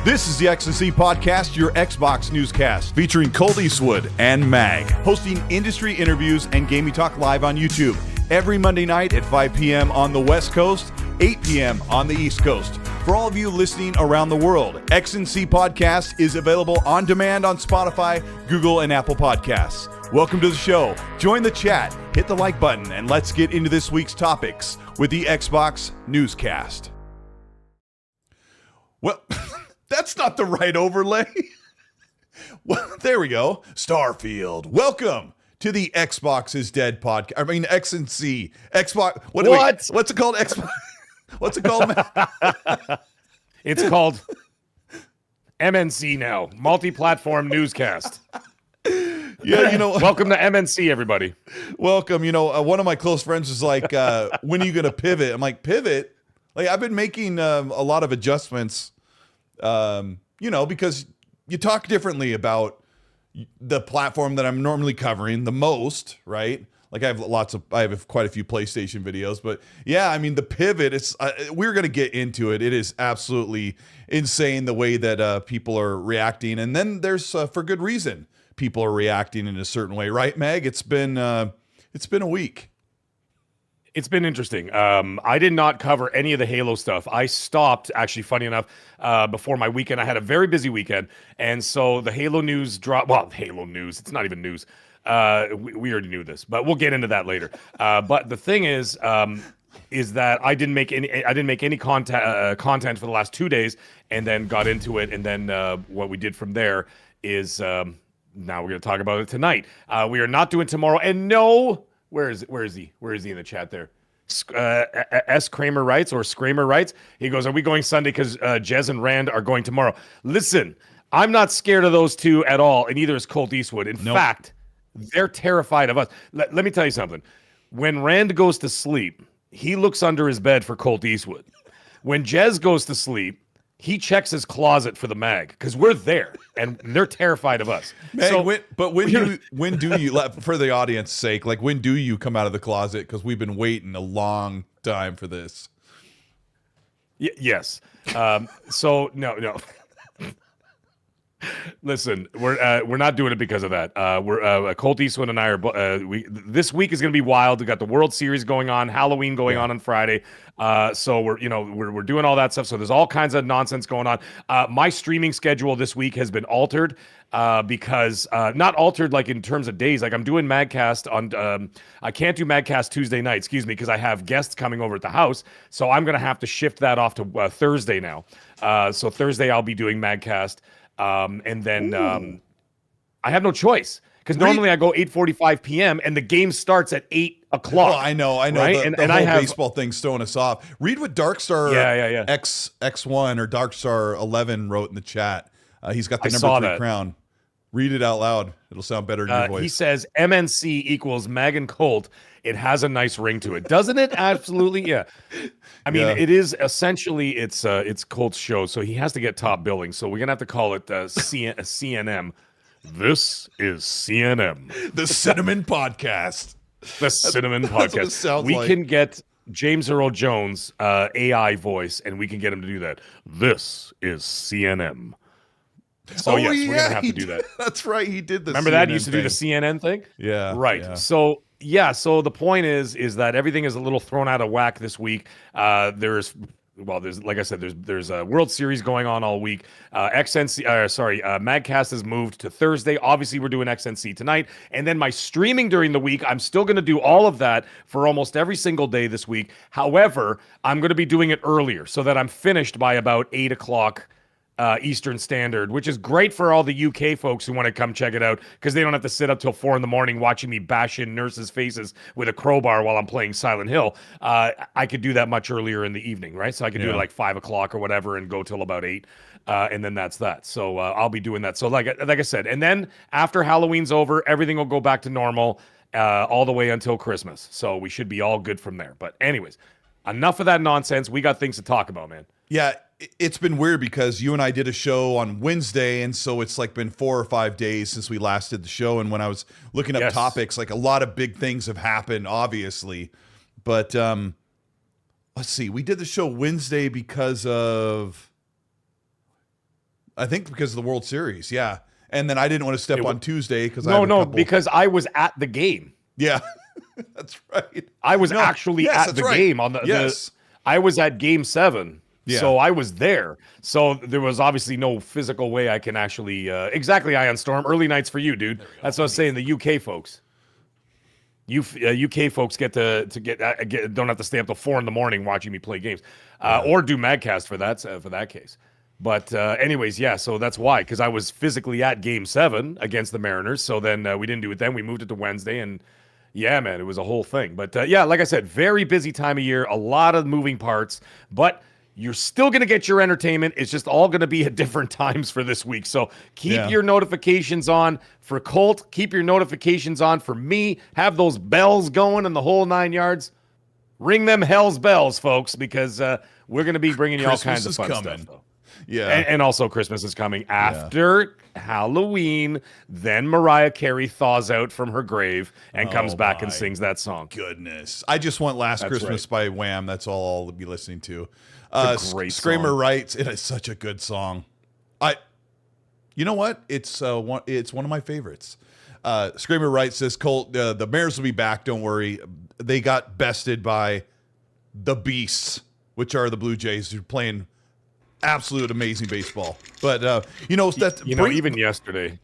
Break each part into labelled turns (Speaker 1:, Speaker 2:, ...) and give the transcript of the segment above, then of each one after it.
Speaker 1: This is the X&C Podcast, your Xbox newscast, featuring Colteastwood and Mag, hosting industry interviews and gaming talk live on YouTube every Monday night at 5 p.m. on the West Coast, 8 p.m. on the East Coast. For all of you listening around the world, X&C Podcast is available on demand on Spotify, Google, and Apple Podcasts. Welcome to the show. Join the chat, hit the like button, and let's get into this week's topics with the Xbox newscast. Well, that's not the right overlay. Well, there we go. Starfield. Welcome to the Xbox is Dead podcast. I mean, X&C. Xbox. What's it called? Xbox. What's it called?
Speaker 2: It's called MNC now. Multi-platform newscast.
Speaker 1: Yeah, you know.
Speaker 2: Welcome to MNC, everybody.
Speaker 1: Welcome. You know, one of my close friends is like, when are you going to pivot? I'm like, pivot? Like, I've been making a lot of adjustments, you know, because you talk differently about the platform that I'm normally covering the most, right? Like I have quite a few PlayStation videos, but yeah, I mean the pivot. We're gonna get into it. It is absolutely insane the way that people are reacting, and then there's for good reason people are reacting in a certain way, right, Meg? It's been a week.
Speaker 2: It's been interesting. I did not cover any of the Halo stuff. I stopped, actually, funny enough, before my weekend. I had a very busy weekend, and so the Halo news dropped. Well, Halo news. It's not even news. We already knew this, but we'll get into that later. But the thing is that I didn't make any content for the last 2 days, and then got into it. And then what we did from there is now we're going to talk about it tonight. We are not doing tomorrow, and no. Where is he in the chat there? S. Kramer writes, or Scramer writes. He goes, are we going Sunday because Jez and Rand are going tomorrow? Listen, I'm not scared of those two at all, and neither is Colteastwood. In fact, they're terrified of us. Let me tell you something. When Rand goes to sleep, he looks under his bed for Colteastwood. When Jez goes to sleep, he checks his closet for the mag because we're there and they're terrified of us.
Speaker 1: Meg, so, when do you, for the audience's sake, like when do you come out of the closet? Because we've been waiting a long time for this.
Speaker 2: Yes. So no. Listen, we're not doing it because of that. Colt Eastwood and I are. This week is going to be wild. We got the World Series going on, Halloween going on Friday. So we're doing all that stuff. So there's all kinds of nonsense going on. My streaming schedule this week has been altered because not altered like in terms of days. Like I'm doing Magcast on. I can't do Magcast Tuesday night. Excuse me, because I have guests coming over at the house. So I'm going to have to shift that off to Thursday now. So Thursday I'll be doing Magcast. And then I have no choice because normally I go 8:45 p.m. and the game starts at 8 o'clock.
Speaker 1: Oh, I know. Right? The whole baseball thing's throwing us off. Read what Darkstar X1 or Darkstar 11 wrote in the chat. He's got the number 3 crown. Read it out loud. It'll sound better in your voice.
Speaker 2: He says MNC equals Mag and Colt. It has a nice ring to it, doesn't it? Absolutely, yeah. I mean, it is essentially it's Colt's show, so he has to get top billing. So we're gonna have to call it CNM. This is CNM,
Speaker 1: the Cinnamon Podcast.
Speaker 2: The Cinnamon Podcast. That's what it sounds like. We can get James Earl Jones AI voice, and we can get him to do that. This is CNM. So we're gonna have to do that.
Speaker 1: That's right. He did the.
Speaker 2: Remember
Speaker 1: CNN
Speaker 2: that? He used to
Speaker 1: thing.
Speaker 2: Do the CNN thing.
Speaker 1: Yeah.
Speaker 2: Right.
Speaker 1: Yeah.
Speaker 2: So the point is that everything is a little thrown out of whack this week. There's like I said, there's a World Series going on all week. Magcast has moved to Thursday. Obviously, we're doing XNC tonight, and then my streaming during the week. I'm still going to do all of that for almost every single day this week. However, I'm going to be doing it earlier so that I'm finished by about 8 o'clock. Eastern Standard, which is great for all the UK folks who want to come check it out because they don't have to sit up till 4 a.m. watching me bash in nurses' faces with a crowbar while I'm playing Silent Hill. I could do that much earlier in the evening, right? So I could do it like 5 o'clock or whatever and go till about 8, and then that's that. So I'll be doing that. So like I said, and then after Halloween's over, everything will go back to normal all the way until Christmas. So we should be all good from there. But anyways, enough of that nonsense. We got things to talk about, man.
Speaker 1: Yeah. It's been weird because you and I did a show on Wednesday, and so it's like been 4 or 5 days since we last did the show. And when I was looking up topics, like a lot of big things have happened, obviously. But let's see, we did the show Wednesday because of I think because of the World Series. Yeah. And then I didn't want to step on Tuesday because
Speaker 2: because I was at the game.
Speaker 1: Yeah, that's right.
Speaker 2: I was actually at the game on the. I was at Game 7. Yeah. So I was there. So there was obviously no physical way I can actually exactly. Ion Storm, early nights for you, dude. That's what I was saying. The UK folks. UK folks get to don't have to stay up till 4 a.m. watching me play games, or do Magcast for that case. But anyways, yeah. So that's why, because I was physically at Game 7 against the Mariners. So then we didn't do it then. We moved it to Wednesday, and yeah, man, it was a whole thing. But yeah, like I said, very busy time of year, a lot of moving parts, but you're still going to get your entertainment. It's just all going to be at different times for this week. So keep your notifications on for Colt. Keep your notifications on for me. Have those bells going and the whole 9 yards. Ring them hell's bells, folks, because we're going to be bringing you all kinds of fun stuff. Though.
Speaker 1: Yeah.
Speaker 2: And also Christmas is coming after Halloween. Then Mariah Carey thaws out from her grave and comes back and sings that song.
Speaker 1: Goodness. I just want Last Christmas by Wham. That's all I'll be listening to.
Speaker 2: Great
Speaker 1: Screamer
Speaker 2: song.
Speaker 1: writes, it is such a good song. You know what? It's one of my favorites. Screamer writes this, Colt, the Mariners will be back, don't worry. They got bested by the Beasts, which are the Blue Jays, who are playing absolute amazing baseball. But even yesterday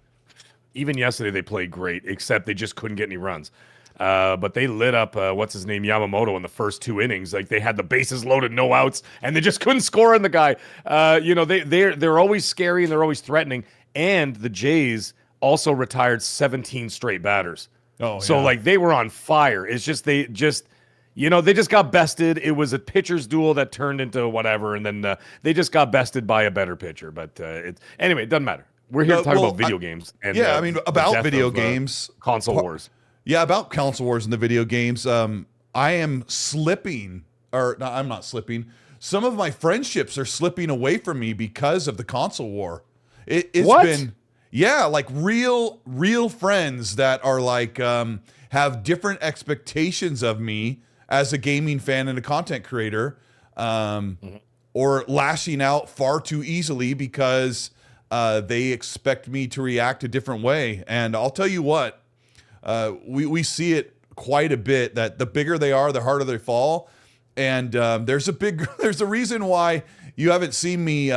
Speaker 1: they played great, except they just couldn't get any runs. But they lit up what's his name, Yamamoto, in the first 2 innings. Like, they had the bases loaded, no outs, and they just couldn't score on the guy. They're always scary and they're always threatening. And the Jays also retired 17 straight batters. Like, they were on fire. It's just they just got bested. It was a pitcher's duel that turned into whatever, and then they just got bested by a better pitcher. But anyway, it doesn't matter. We're here to talk about video games. And, about video games.
Speaker 2: Console wars.
Speaker 1: Yeah, about console wars in the video games. I am slipping, or no, I'm not slipping. Some of my friendships are slipping away from me because of the console war. It's been, like real friends that are like, have different expectations of me as a gaming fan and a content creator, or lashing out far too easily because they expect me to react a different way. And I'll tell you what, we see it quite a bit, that the bigger they are, the harder they fall. And there's a reason why you haven't seen me,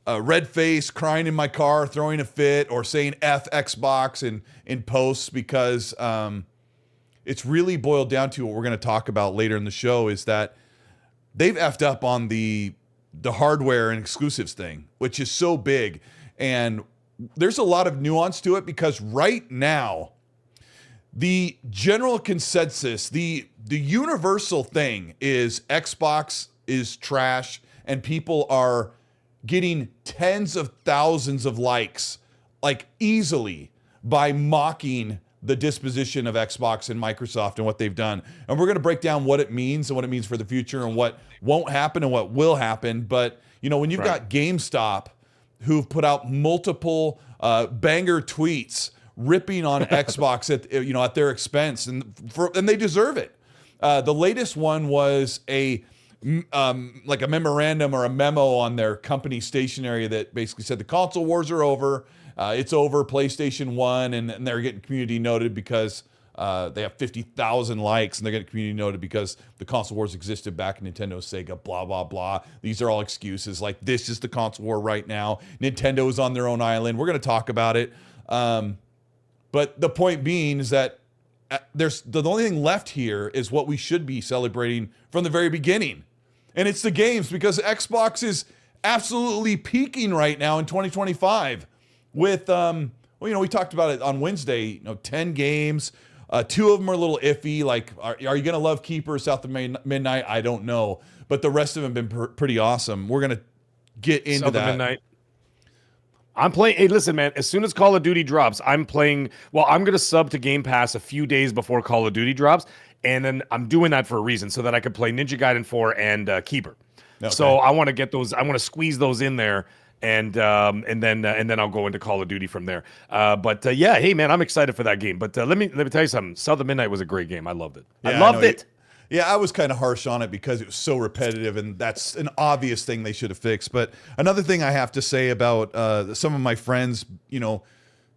Speaker 1: red face, crying in my car, throwing a fit, or saying F Xbox in posts, because it's really boiled down to what we're going to talk about later in the show, is that they've effed up on the hardware and exclusives thing, which is so big. And there's a lot of nuance to it, because right now, the general consensus, the universal thing is Xbox is trash, and people are getting tens of thousands of likes, like, easily, by mocking the disposition of Xbox and Microsoft and what they've done. And we're going to break down what it means and what it means for the future and what won't happen and what will happen. But, when you've got GameStop, who've put out multiple banger tweets ripping on Xbox at their expense, and they deserve it. The latest one was like a memorandum or a memo on their company stationery that basically said the console wars are over. It's over, PlayStation 1, and they're getting community noted because they have 50,000 likes, and they're getting community noted because the console wars existed back in Nintendo, Sega, blah, blah, blah. These are all excuses. Like, this is the console war right now. Nintendo is on their own island. We're going to talk about it. But the point being is that there's the only thing left here is what we should be celebrating from the very beginning. And it's the games, because Xbox is absolutely peaking right now in 2025 with, we talked about it on Wednesday, 10 games. 2 of them are a little iffy. Like, are you going to love Keeper, South of Midnight? I don't know. But the rest of them have been pretty awesome. We're going to get into
Speaker 2: South
Speaker 1: that.
Speaker 2: Of Midnight. I'm playing. Hey, listen, man, as soon as Call of Duty drops, I'm playing. Well, I'm going to sub to Game Pass a few days before Call of Duty drops. And then I'm doing that for a reason, so that I could play Ninja Gaiden 4 and Keeper. Okay. So I want to get those. I want to squeeze those in there, and then I'll go into Call of Duty from there. Hey, man, I'm excited for that game. But let me tell you something. South of Midnight was a great game. I loved it. I loved it.
Speaker 1: Yeah, I was kind of harsh on it because it was so repetitive, and that's an obvious thing they should have fixed. But another thing I have to say about some of my friends, you know,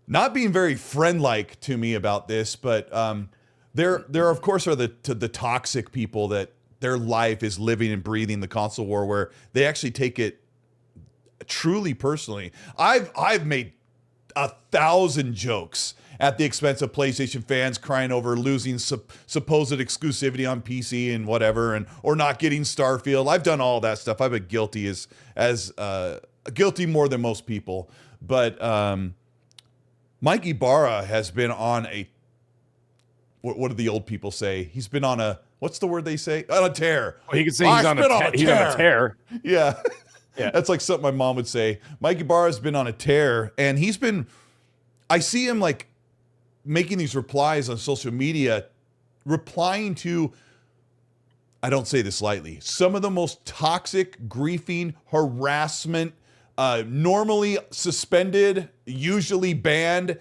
Speaker 1: not being very friend-like to me about this, but there of course are the toxic people that their life is living and breathing the console war, where they actually take it truly personally. I've made 1,000 jokes at the expense of PlayStation fans crying over losing supposed exclusivity on PC and whatever, and or not getting Starfield. I've done all that stuff. I've been guilty as guilty more than most people. But Mike Ibarra has been on a, what do the old people say? He's been on a, what's the word they say? On a tear.
Speaker 2: Well, he could say he's on a tear.
Speaker 1: Yeah.
Speaker 2: Yeah.
Speaker 1: That's like something my mom would say. Mike Ibarra's been on a tear, and he's been, I see him like making these replies on social media, replying to, I don't say this lightly, some of the most toxic, griefing, harassment, normally suspended, usually banned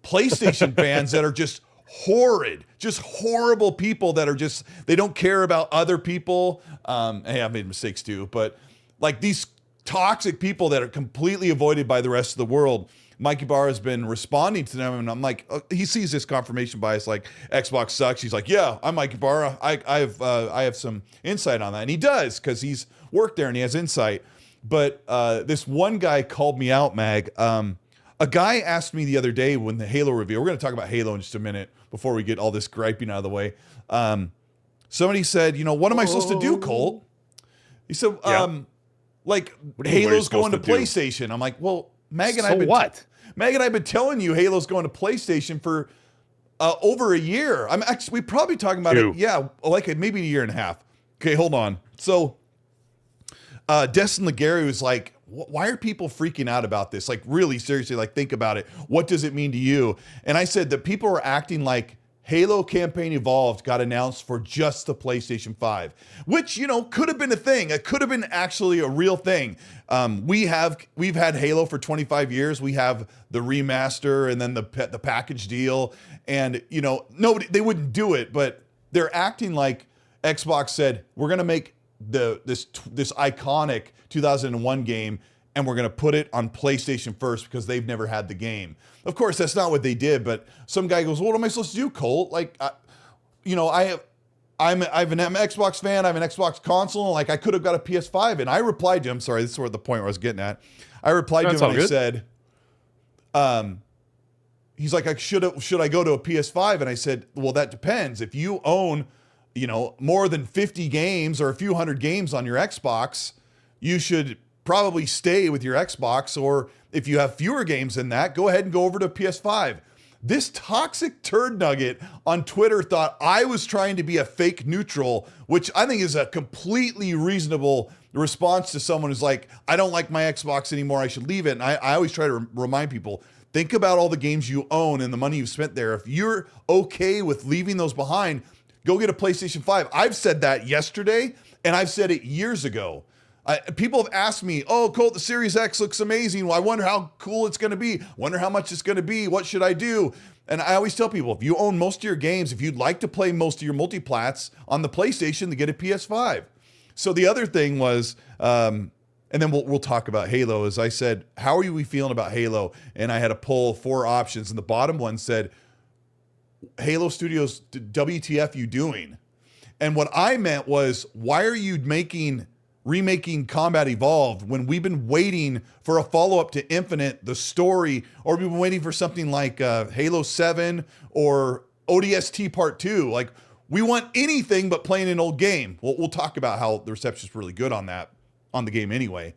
Speaker 1: PlayStation fans that are just horrid, just horrible people that are just, they don't care about other people. Hey, I've made mistakes too, but like these toxic people that are completely avoided by the rest of the world. Mike Ibarra has been responding to them, and I'm like, he sees this confirmation bias, like Xbox sucks. He's like, yeah, I'm Mike Ibarra. I have some insight on that, and he does because he's worked there and he has insight. But this one guy called me out, Mag. A guy asked me the other day when the Halo review. We're going to talk about Halo in just a minute before we get all this griping out of the way. Somebody said, you know, what am I supposed to do, Colt? He said, like Halo's going to PlayStation. I'm like, well, Mag and I have been telling you Halo's going to PlayStation for over a year. I'm actually, we probably talking about it. Yeah, like maybe a year and a half. Okay, hold on. So, Destin Legary was like, why are people freaking out about this? Like, really seriously, like, think about it. What does it mean to you? And I said that people are acting like Halo Campaign Evolved got announced for just the PlayStation 5, which, you know, could have been a thing. It could have been actually a real thing. We've had Halo for 25 years. We have the remaster and then the package deal, and you know, they wouldn't do it, but they're acting like Xbox said, we're going to make this iconic 2001 game, and we're going to put it on PlayStation first because they've never had the game. Of course, that's not what they did, but some guy goes, well, what am I supposed to do, Colt? Like, you know, I'm an Xbox fan. I have an Xbox console. Like, I could have got a PS5. And I replied to him, sorry, this is where the point where I was getting at. I replied to him and I said, he's like, should I go to a PS5? And I said, well, that depends. If you own, you know, more than 50 games or a few hundred games on your Xbox, you should probably stay with your Xbox, or if you have fewer games than that, go ahead and go over to PS5. This toxic turd nugget on Twitter thought I was trying to be a fake neutral, which I think is a completely reasonable response to someone who's like, I don't like my Xbox anymore, I should leave it. And I always try to remind people, think about all the games you own and the money you've spent there. If you're okay with leaving those behind, go get a PlayStation 5. I've said that yesterday, and I've said it years ago. People have asked me, oh, Colt, the Series X looks amazing. Well, I wonder how cool it's going to be. Wonder how much it's going to be. What should I do? And I always tell people, if you own most of your games, if you'd like to play most of your multiplats on the PlayStation, to get a PS5. So the other thing was, and then we'll talk about Halo, as I said, how are we feeling about Halo? And I had a poll of 4 options, and the bottom one said, Halo Studios, WTF you doing? And what I meant was, why are you remaking Combat Evolved when we've been waiting for a follow-up to Infinite, the story, or we've been waiting for something like Halo 7 or ODST Part 2? Like, we want anything but playing an old game. Well, we'll talk about how the reception's really good on the game anyway.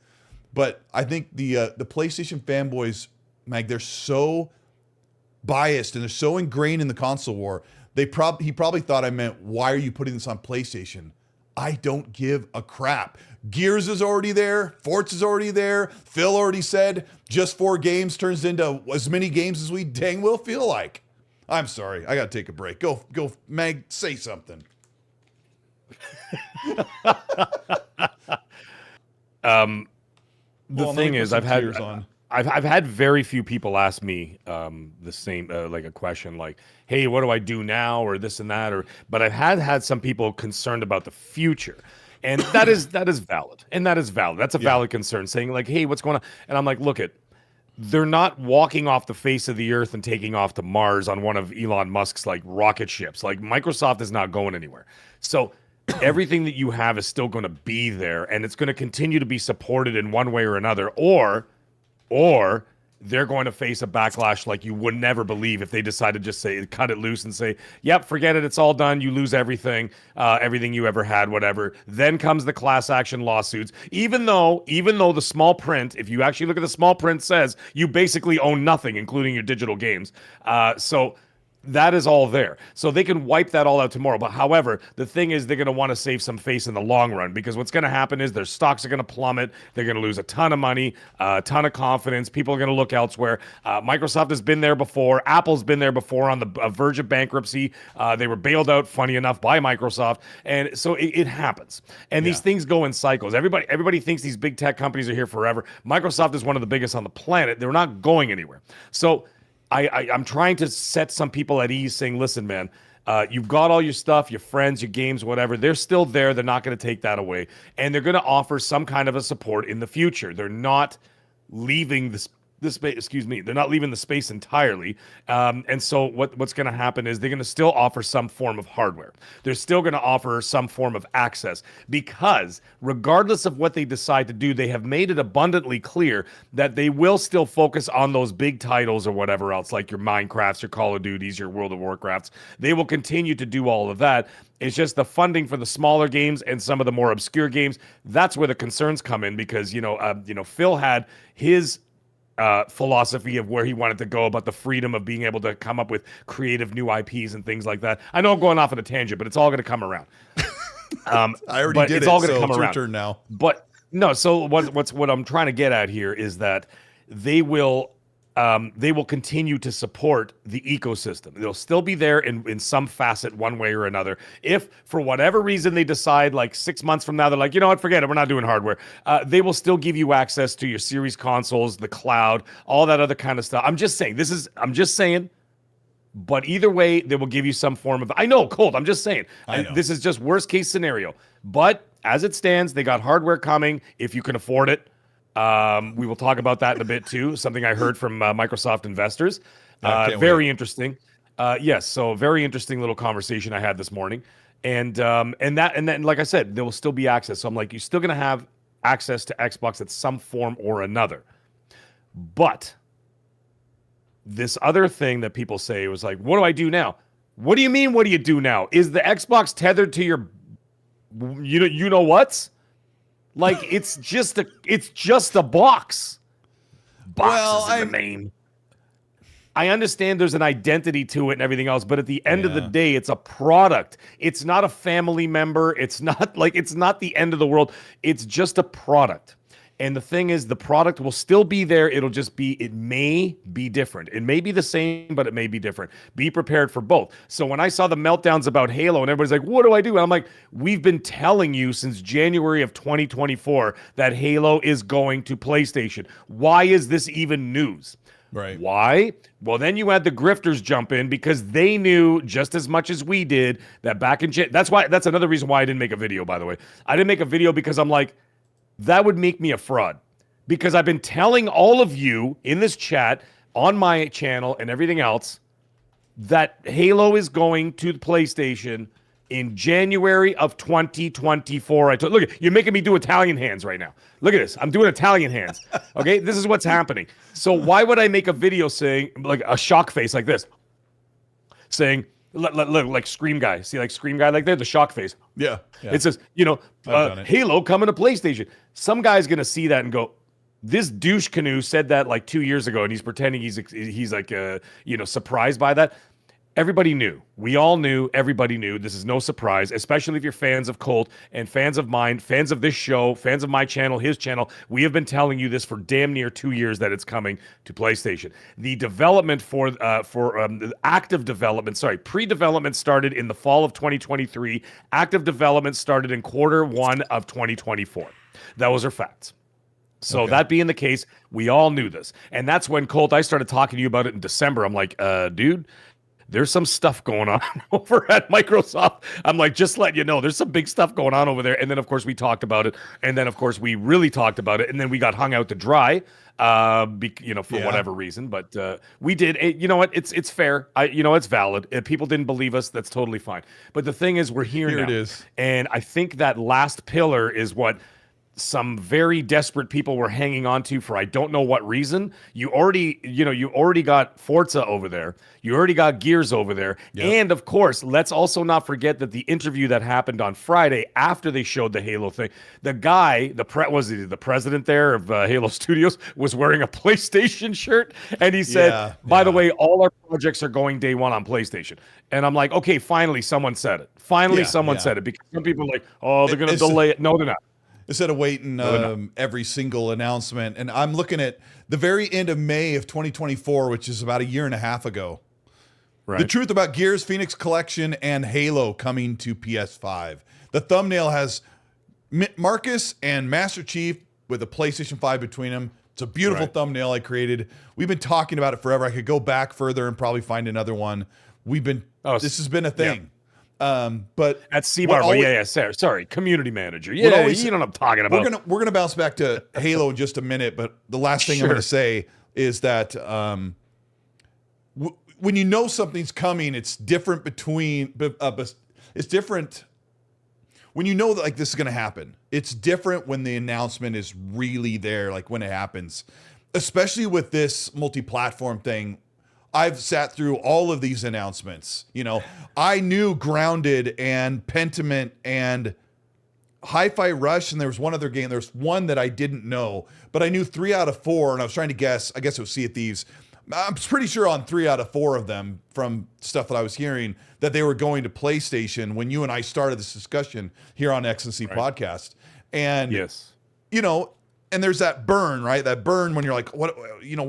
Speaker 1: But I think the PlayStation fanboys, Mag, they're so biased and they're so ingrained in the console war. He probably thought I meant, why are you putting this on PlayStation? I don't give a crap. Gears is already there. Forza's already there. Phil already said just 4 games turns into as many games as we dang will feel like. I'm sorry. I got to take a break. Go, Mag, say something.
Speaker 2: The thing is, I've had I've had very few people ask me the same like a question like, "Hey, what do I do now?" or this and that, but I've had some people concerned about the future, and that is valid, and that is valid. That's a valid concern, saying like, "Hey, what's going on?" And I'm like, "Look, they're not walking off the face of the earth and taking off to Mars on one of Elon Musk's like rocket ships. Like Microsoft is not going anywhere, so." Everything that you have is still going to be there, and it's going to continue to be supported in one way or another, or they're going to face a backlash like you would never believe if they decide to just say, cut it loose and say, yep, forget it, it's all done, you lose everything, everything you ever had, whatever. Then comes the class action lawsuits, even though the small print, if you actually look at the small print, says you basically own nothing, including your digital games. So that is all there. So they can wipe that all out tomorrow. But however, the thing is they're going to want to save some face in the long run, because what's going to happen is their stocks are going to plummet. They're going to lose a ton of money, a ton of confidence. People are going to look elsewhere. Microsoft has been there before. Apple's been there before on the verge of bankruptcy. They were bailed out, funny enough, by Microsoft. And so it happens. And these things go in cycles. Everybody thinks these big tech companies are here forever. Microsoft is one of the biggest on the planet. They're not going anywhere. So I'm trying to set some people at ease, saying, listen, man, you've got all your stuff, your friends, your games, whatever. They're still there. They're not going to take that away. And they're going to offer some kind of a support in the future. They're not leaving the space, excuse me, they're not leaving the space entirely. And so what's going to happen is they're going to still offer some form of hardware. They're still going to offer some form of access, because regardless of what they decide to do, they have made it abundantly clear that they will still focus on those big titles or whatever else, like your Minecrafts, your Call of Duties, your World of Warcrafts. They will continue to do all of that. It's just the funding for the smaller games and some of the more obscure games. That's where the concerns come in, because, Phil had his philosophy of where he wanted to go about the freedom of being able to come up with creative new IPs and things like that. I know I'm going off on a tangent, but it's all going to come around.
Speaker 1: I already did
Speaker 2: it's
Speaker 1: it,
Speaker 2: all going to
Speaker 1: so
Speaker 2: come
Speaker 1: it's
Speaker 2: around.
Speaker 1: your turn now.
Speaker 2: But no, so what I'm trying to get at here is that they will continue to support the ecosystem. They'll still be there in some facet, one way or another. If for whatever reason they decide like 6 months from now, they're like, you know what, forget it, we're not doing hardware. They will still give you access to your series consoles, the cloud, all that other kind of stuff. I'm just saying. But either way, they will give you some form of, I know, Colt, I'm just saying. This is just worst case scenario. But as it stands, they got hardware coming if you can afford it. We will talk about that in a bit too. Something I heard from Microsoft investors. Very interesting. Yes, so very interesting little conversation I had this morning. And then, like I said, there will still be access. So I'm like, you're still gonna have access to Xbox at some form or another. But this other thing that people say was like, what do I do now? What do you mean, what do you do now? Is the Xbox tethered to your you know what's? Like, it's just a box. Box is in the name. I understand there's an identity to it and everything else, but at the end of the day, it's a product. It's not a family member. It's not the end of the world. It's just a product. And the thing is, the product will still be there. It may be different. It may be the same, but it may be different. Be prepared for both. So when I saw the meltdowns about Halo and everybody's like, what do I do? And I'm like, we've been telling you since January of 2024 that Halo is going to PlayStation. Why is this even news?
Speaker 1: Right.
Speaker 2: Why? Well, then you had the grifters jump in, because they knew just as much as we did that back in that's another reason why I didn't make a video, by the way. I didn't make a video because I'm like, that would make me a fraud, because I've been telling all of you in this chat, on my channel and everything else, that Halo is going to the PlayStation in January of 2024. Look, you're making me do Italian hands right now. Look at this. I'm doing Italian hands. Okay, this is what's happening. So why would I make a video saying, like, a shock face like this, saying, look, like Scream Guy. See, like Scream Guy, like the shock face.
Speaker 1: Yeah.
Speaker 2: It says, Halo coming to PlayStation. Some guy's gonna see that and go, this douche canoe said that like 2 years ago, and he's pretending he's like surprised by that. Everybody knew. We all knew. Everybody knew. This is no surprise, especially if you're fans of Colt and fans of mine, fans of this show, fans of my channel, his channel. We have been telling you this for damn near 2 years that it's coming to PlayStation. The development for active development, pre-development started in the fall of 2023. Active development started in Q1 of 2024. Those are facts. So
Speaker 1: Okay.
Speaker 2: that being the case, we all knew this. And that's when, Colt, I started talking to you about it in December. I'm like, dude, there's some stuff going on over at Microsoft. I'm like, just letting you know, there's some big stuff going on over there. And then, of course, we talked about it. And then, of course, we really talked about it. And then we got hung out to dry, for whatever reason. But we did. You know what? It's fair. It's valid. If people didn't believe us, that's totally fine. But the thing is, we're here now.
Speaker 1: It is.
Speaker 2: And I think that last pillar is what some very desperate people were hanging on to for I don't know what reason. You already got Forza over there. You already got Gears over there. Yep. And of course, let's also not forget that the interview that happened on Friday after they showed the Halo thing, the guy, the president there of Halo Studios was wearing a PlayStation shirt. And he said, by the way, all our projects are going day one on PlayStation. And I'm like, okay, finally someone said it. Finally someone said it, because some people are like, oh, they're going to delay it. No, they're not.
Speaker 1: Instead of waiting every single announcement. And I'm looking at the very end of May of 2024, which is about a year and a half ago. Right. The truth about Gears, Phoenix Collection, and Halo coming to PS5. The thumbnail has Marcus and Master Chief with a PlayStation 5 between them. It's a beautiful thumbnail I created. We've been talking about it forever. I could go back further and probably find another one. This has been a thing.
Speaker 2: Yeah.
Speaker 1: But
Speaker 2: at C-Bar, sorry, community manager. Yeah, you know what I'm talking about.
Speaker 1: We're gonna bounce back to Halo in just a minute, but the last thing I'm gonna say is that when you know something's coming, it's different it's different when you know that like this is gonna happen. It's different when the announcement is really there, like when it happens, especially with this multi-platform thing. I've sat through all of these announcements. I knew Grounded and Pentiment and Hi-Fi Rush, and there was one other game. There's one that I didn't know, but I knew 3 out of 4, and I was trying to guess. I guess it was Sea of Thieves. I'm pretty sure on 3 out of 4 of them, from stuff that I was hearing, that they were going to PlayStation when you and I started this discussion here on X&C Podcast. And, and there's that burn, right? That burn when you're like, what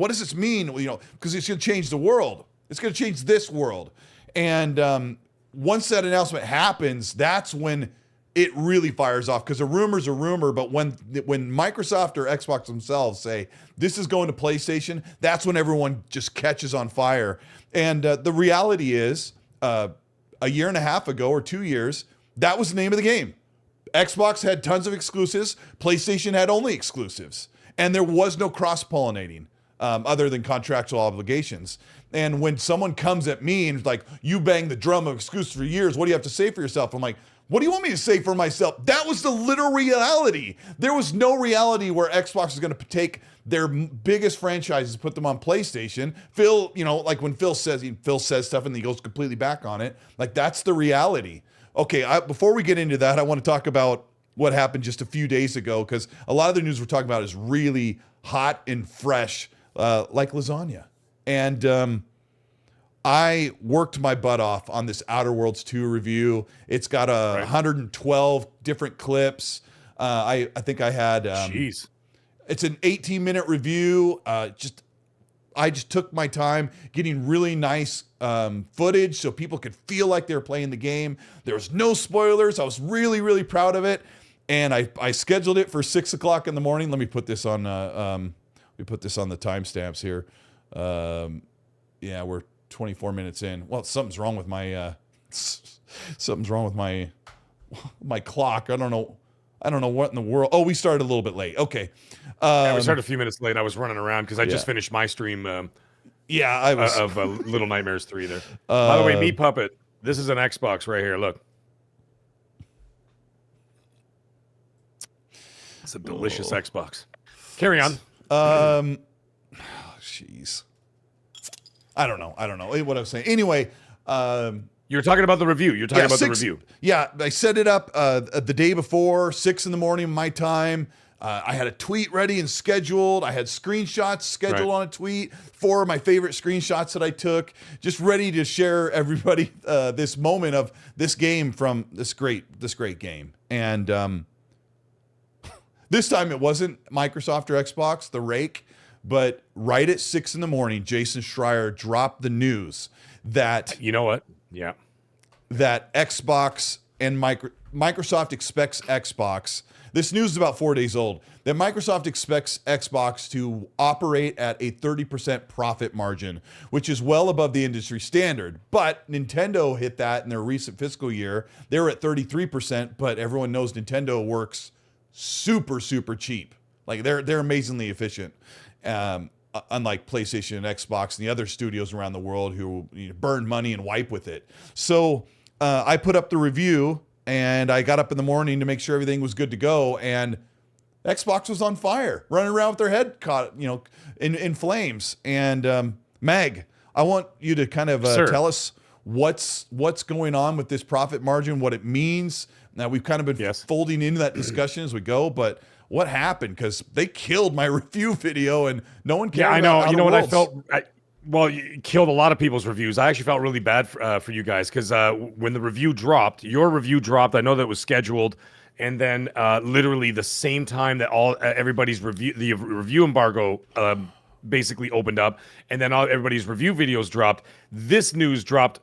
Speaker 1: does this mean? Because it's going to change the world. It's going to change this world. And once that announcement happens, that's when it really fires off, because a rumor's a rumor. But when Microsoft or Xbox themselves say this is going to PlayStation, that's when everyone just catches on fire. And the reality is, a year and a half ago or 2 years, that was the name of the game. Xbox had tons of exclusives. PlayStation had only exclusives. And there was no cross-pollinating other than contractual obligations. And when someone comes at me and is like, you bang the drum of exclusives for years, what do you have to say for yourself? I'm like, what do you want me to say for myself? That was the literal reality. There was no reality where Xbox is going to take their biggest franchises, put them on PlayStation. Phil, like when Phil says stuff and he goes completely back on it. Like, that's the reality. Okay, before we get into that, I want to talk about what happened just a few days ago, because a lot of the news we're talking about is really hot and fresh, like lasagna. And I worked my butt off on this Outer Worlds 2 review. It's got 112 different clips. I think I had...
Speaker 2: Jeez.
Speaker 1: It's an 18-minute review. I just took my time getting really nice footage so people could feel like they were playing the game. There was no spoilers. I was really, really proud of it. And I scheduled it for 6 o'clock in the morning. Let me put this on the timestamps here. We're 24 minutes in. Well, something's wrong with my my clock. I don't know what in the world. Oh, we started a little bit late. Okay.
Speaker 2: We started a few minutes late. I was running around because I just finished my stream.
Speaker 1: I was
Speaker 2: of Little Nightmares 3 there. By the way, Meat Puppet, this is an Xbox right here. Look, it's a delicious Xbox. Carry on.
Speaker 1: Jeez. I don't know what I was saying. Anyway,
Speaker 2: you're talking about the review. The review.
Speaker 1: Yeah, I set it up the day before, 6 in the morning my time. I had a tweet ready and scheduled. I had screenshots scheduled on a tweet, 4 of my favorite screenshots that I took, just ready to share everybody this moment of this game from this great game. And this time it wasn't Microsoft or Xbox, the rake, but right at 6 in the morning, Jason Schreier dropped the news that...
Speaker 2: You know what? Yeah.
Speaker 1: That Xbox and Microsoft expects Xbox. This news is about 4 days old. That Microsoft expects Xbox to operate at a 30% profit margin, which is well above the industry standard. But Nintendo hit that in their recent fiscal year. They were at 33%, but everyone knows Nintendo works super, super cheap. Like they're amazingly efficient. Unlike PlayStation and Xbox and the other studios around the world who burn money and wipe with it. So I put up the review and I got up in the morning to make sure everything was good to go. And Xbox was on fire, running around with their head caught, in flames. And Mag, I want you to kind of tell us what's going on with this profit margin, what it means. Now we've kind of been folding into that discussion as we go, but what happened? Because they killed my review video and no one cared.
Speaker 2: Yeah, I know.
Speaker 1: About
Speaker 2: you know
Speaker 1: Outer
Speaker 2: what
Speaker 1: Worlds.
Speaker 2: I felt? Well, you killed a lot of people's reviews. I actually felt really bad for you guys because when the review dropped, your review dropped. I know that it was scheduled, and then literally the same time that everybody's the review embargo basically opened up, and then everybody's review videos dropped. This news dropped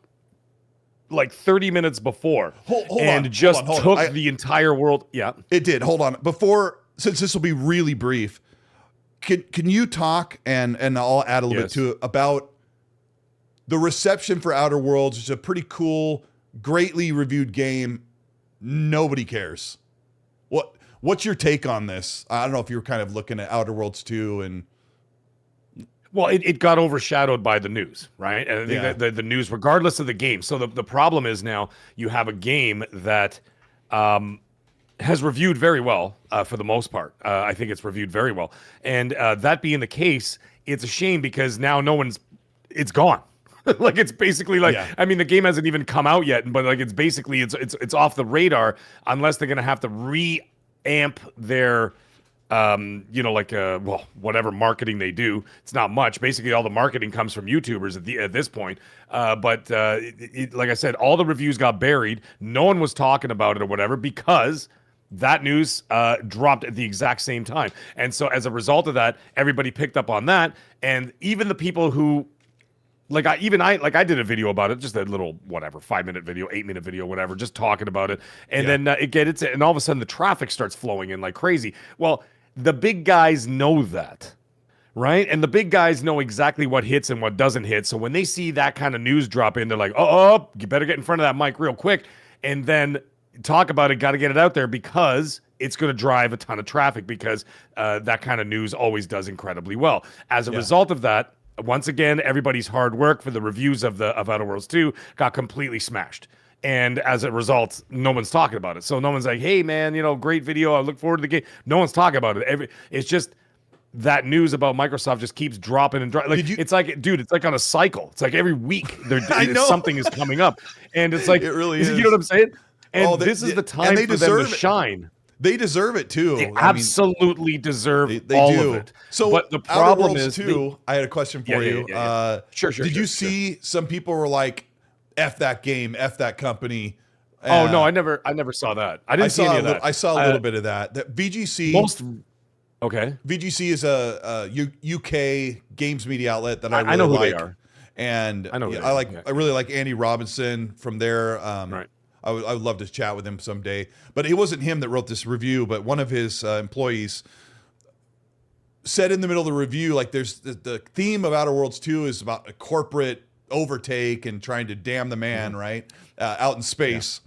Speaker 2: like 30 minutes before, took the entire world. Yeah,
Speaker 1: it did. Hold on, since this will be really brief. Can you talk, and I'll add a little bit to it, about the reception for Outer Worlds? It's a pretty cool, greatly reviewed game. Nobody cares. What's your take on this? I don't know if you were kind of looking at Outer Worlds 2 and...
Speaker 2: Well, it got overshadowed by the news, right? And I think that the news, regardless of the game. So the problem is now you have a game that has reviewed very well for the most part. I think it's reviewed very well. And that being the case, it's a shame because now it's gone. Like it's basically I mean, the game hasn't even come out yet, but like it's basically it's off the radar unless they're gonna have to re-amp their whatever marketing they do. It's not much. Basically, all the marketing comes from YouTubers at this point. But like I said, all the reviews got buried. No one was talking about it or whatever because that news dropped at the exact same time. And so as a result of that, everybody picked up on that. And even the people who I did a video about it, just a little, 5-minute video, 8-minute video, whatever, just talking about it. And then and all of a sudden the traffic starts flowing in like crazy. Well, the big guys know that, right? And the big guys know exactly what hits and what doesn't hit. So when they see that kind of news drop in, they're like, oh, you better get in front of that mic real quick and then talk about it. Got to get it out there because it's going to drive a ton of traffic because that kind of news always does incredibly well. As a result of that, once again, everybody's hard work for the reviews of Outer Worlds 2 got completely smashed. And as a result, no one's talking about it. So no one's like, hey, man, great video. I look forward to the game. No one's talking about it. It's just that news about Microsoft just keeps dropping and dropping. It's like on a cycle. It's like every week something is coming up. And it's like,
Speaker 1: it really is.
Speaker 2: You know what I'm saying? And this is the time for them to shine.
Speaker 1: They deserve it too.
Speaker 2: They absolutely deserve all of it.
Speaker 1: So,
Speaker 2: but the problem is
Speaker 1: too. I had a question for you.
Speaker 2: Sure.
Speaker 1: Did you see some people were like, "F that game, F that company"?
Speaker 2: Oh no, I never saw that. I didn't see any of that.
Speaker 1: I saw a little bit of that. That VGC. VGC is a UK games media outlet that I really
Speaker 2: know who
Speaker 1: like.
Speaker 2: They are.
Speaker 1: And I really like Andy Robinson from there. Right. I would love to chat with him someday. But it wasn't him that wrote this review, but one of his employees said in the middle of the review, like there's the theme of Outer Worlds 2 is about a corporate overtake and trying to damn the man, right? Out in space.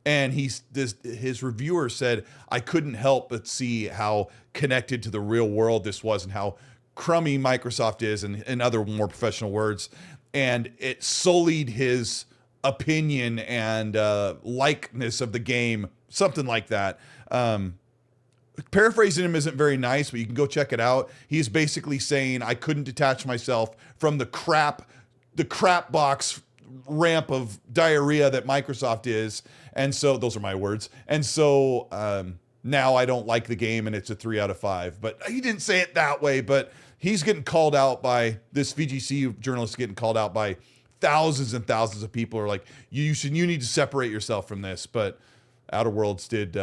Speaker 1: Yeah. And his reviewer said, I couldn't help but see how connected to the real world this was and how crummy Microsoft is and in other more professional words. And it sullied his opinion and likeness of the game, something like that. Paraphrasing him isn't very nice, but you can go check it out. He's basically saying I couldn't detach myself from the crap box ramp of diarrhea that Microsoft is, and so those are my words. And so now I don't like the game, and it's a 3 out of 5. But he didn't say it that way. But he's getting called out by this VGC journalist, getting called out by thousands and thousands of people are like, you need to separate yourself from this. But Outer Worlds did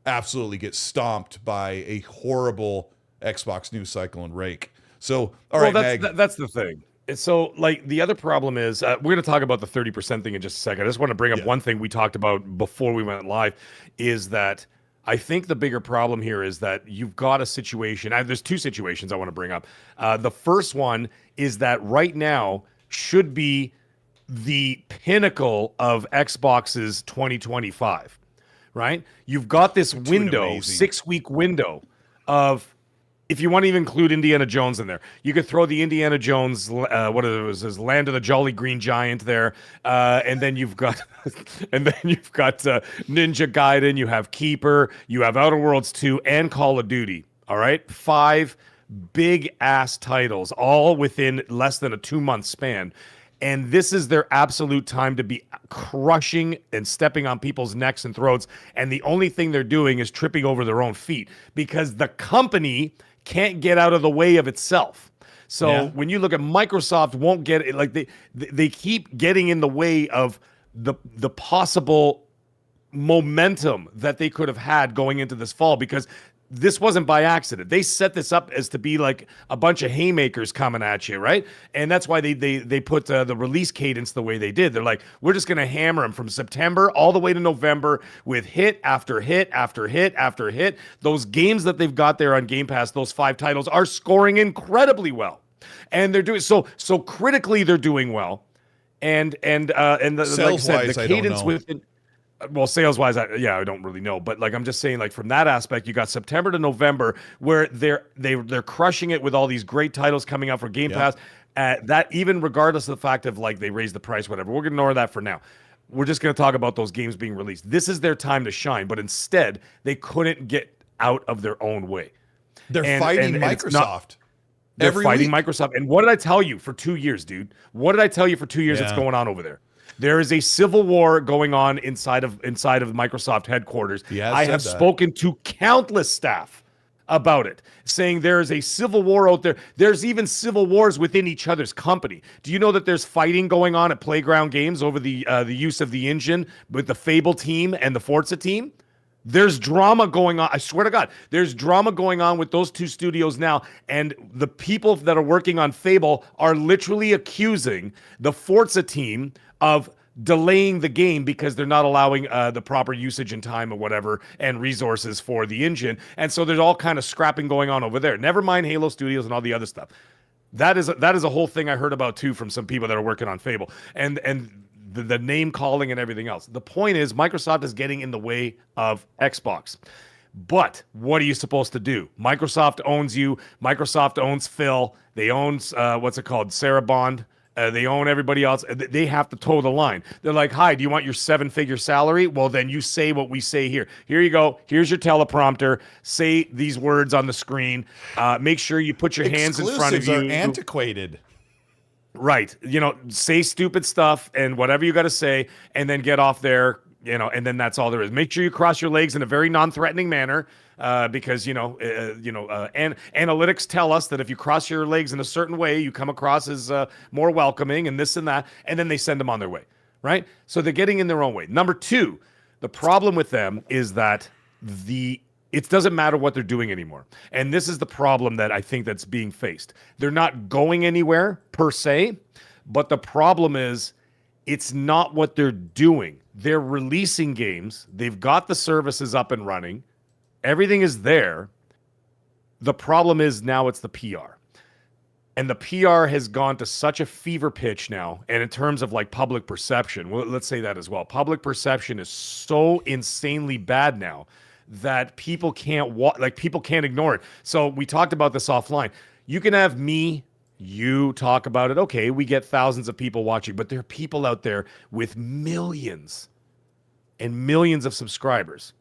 Speaker 1: absolutely get stomped by a horrible Xbox news cycle and rake. So, all right, Mag.
Speaker 2: That's the thing. So, like, the other problem is we're going to talk about the 30% thing in just a second. I just want to bring up one thing we talked about before we went live is that I think the bigger problem here is that you've got a situation. There's two situations I want to bring up. The first one is that right now should be the pinnacle of Xbox's 2025, right? You've got this window, 6-week window of, if you want to even include Indiana Jones in there, you could throw the Indiana Jones, Land of the Jolly Green Giant there, and then you've got, Ninja Gaiden, you have Keeper, you have Outer Worlds 2, and Call of Duty. All right, 5 big ass titles, all within less than a 2-month span. And this is their absolute time to be crushing and stepping on people's necks and throats. And the only thing they're doing is tripping over their own feet because the company can't get out of the way of itself. So when you look at Microsoft, won't get it, like they keep getting in the way of the possible momentum that they could have had going into this fall, because this wasn't by accident. They set this up as to be like a bunch of haymakers coming at you, right? And that's why they put the release cadence the way they did. They're like, we're just going to hammer them from September all the way to November with hit after hit after hit after hit. Those games that they've got there on Game Pass, those 5 titles, are scoring incredibly well, and they're doing so critically. They're doing well, and like I said, the cadence within. Well, sales-wise, I don't really know, but like I'm just saying, like from that aspect, you got September to November where they're crushing it with all these great titles coming out for Game Pass. That even regardless of the fact of like they raised the price, whatever, we're gonna ignore that for now. We're just gonna talk about those games being released. This is their time to shine, but instead they couldn't get out of their own way.
Speaker 1: They're fighting Microsoft.
Speaker 2: They're fighting Microsoft. And what did I tell you for 2 years, dude? What did I tell you for 2 years that's going on over there? There is a civil war going on inside of Microsoft headquarters. I have spoken to countless staff about it, saying there is a civil war out there. There's even civil wars within each other's company. Do you know that there's fighting going on at Playground Games over the use of the engine with the Fable team and the Forza team? There's drama going on. I swear to God, there's drama going on with those 2 studios now. And the people that are working on Fable are literally accusing the Forza team of delaying the game because they're not allowing the proper usage and time or whatever and resources for the engine. And so there's all kind of scrapping going on over there. Never mind Halo Studios and all the other stuff. That is a whole thing I heard about too from some people that are working on Fable. And the name calling and everything else. The point is Microsoft is getting in the way of Xbox. But what are you supposed to do? Microsoft owns you. Microsoft owns Phil. They own, Sarah Bond. They own everybody else. They have to toe the line. They're like, hi, do you want your 7-figure salary? Well, then you say what we say here. Here you go. Here's your teleprompter. Say these words on the screen. Make sure you put your hands in front of you.
Speaker 1: Exclusives are antiquated.
Speaker 2: Right. Say stupid stuff and whatever you got to say, and then get off there, and then that's all there is. Make sure you cross your legs in a very non-threatening manner. Because analytics tell us that if you cross your legs in a certain way, you come across as more welcoming and this and that, and then they send them on their way, right? So they're getting in their own way. Number 2, the problem with them is that it doesn't matter what they're doing anymore, and this is the problem that I think that's being faced. They're not going anywhere per se, but the problem is it's not what they're doing. They're releasing games. They've got the services up and running. Everything is there. The problem is now it's the PR. And the PR has gone to such a fever pitch now. And in terms of like public perception, well, let's say that as well. Public perception is so insanely bad now that people can't people can't ignore it. So we talked about this offline. You can have you talk about it. Okay, we get thousands of people watching, but there are people out there with millions and millions of subscribers.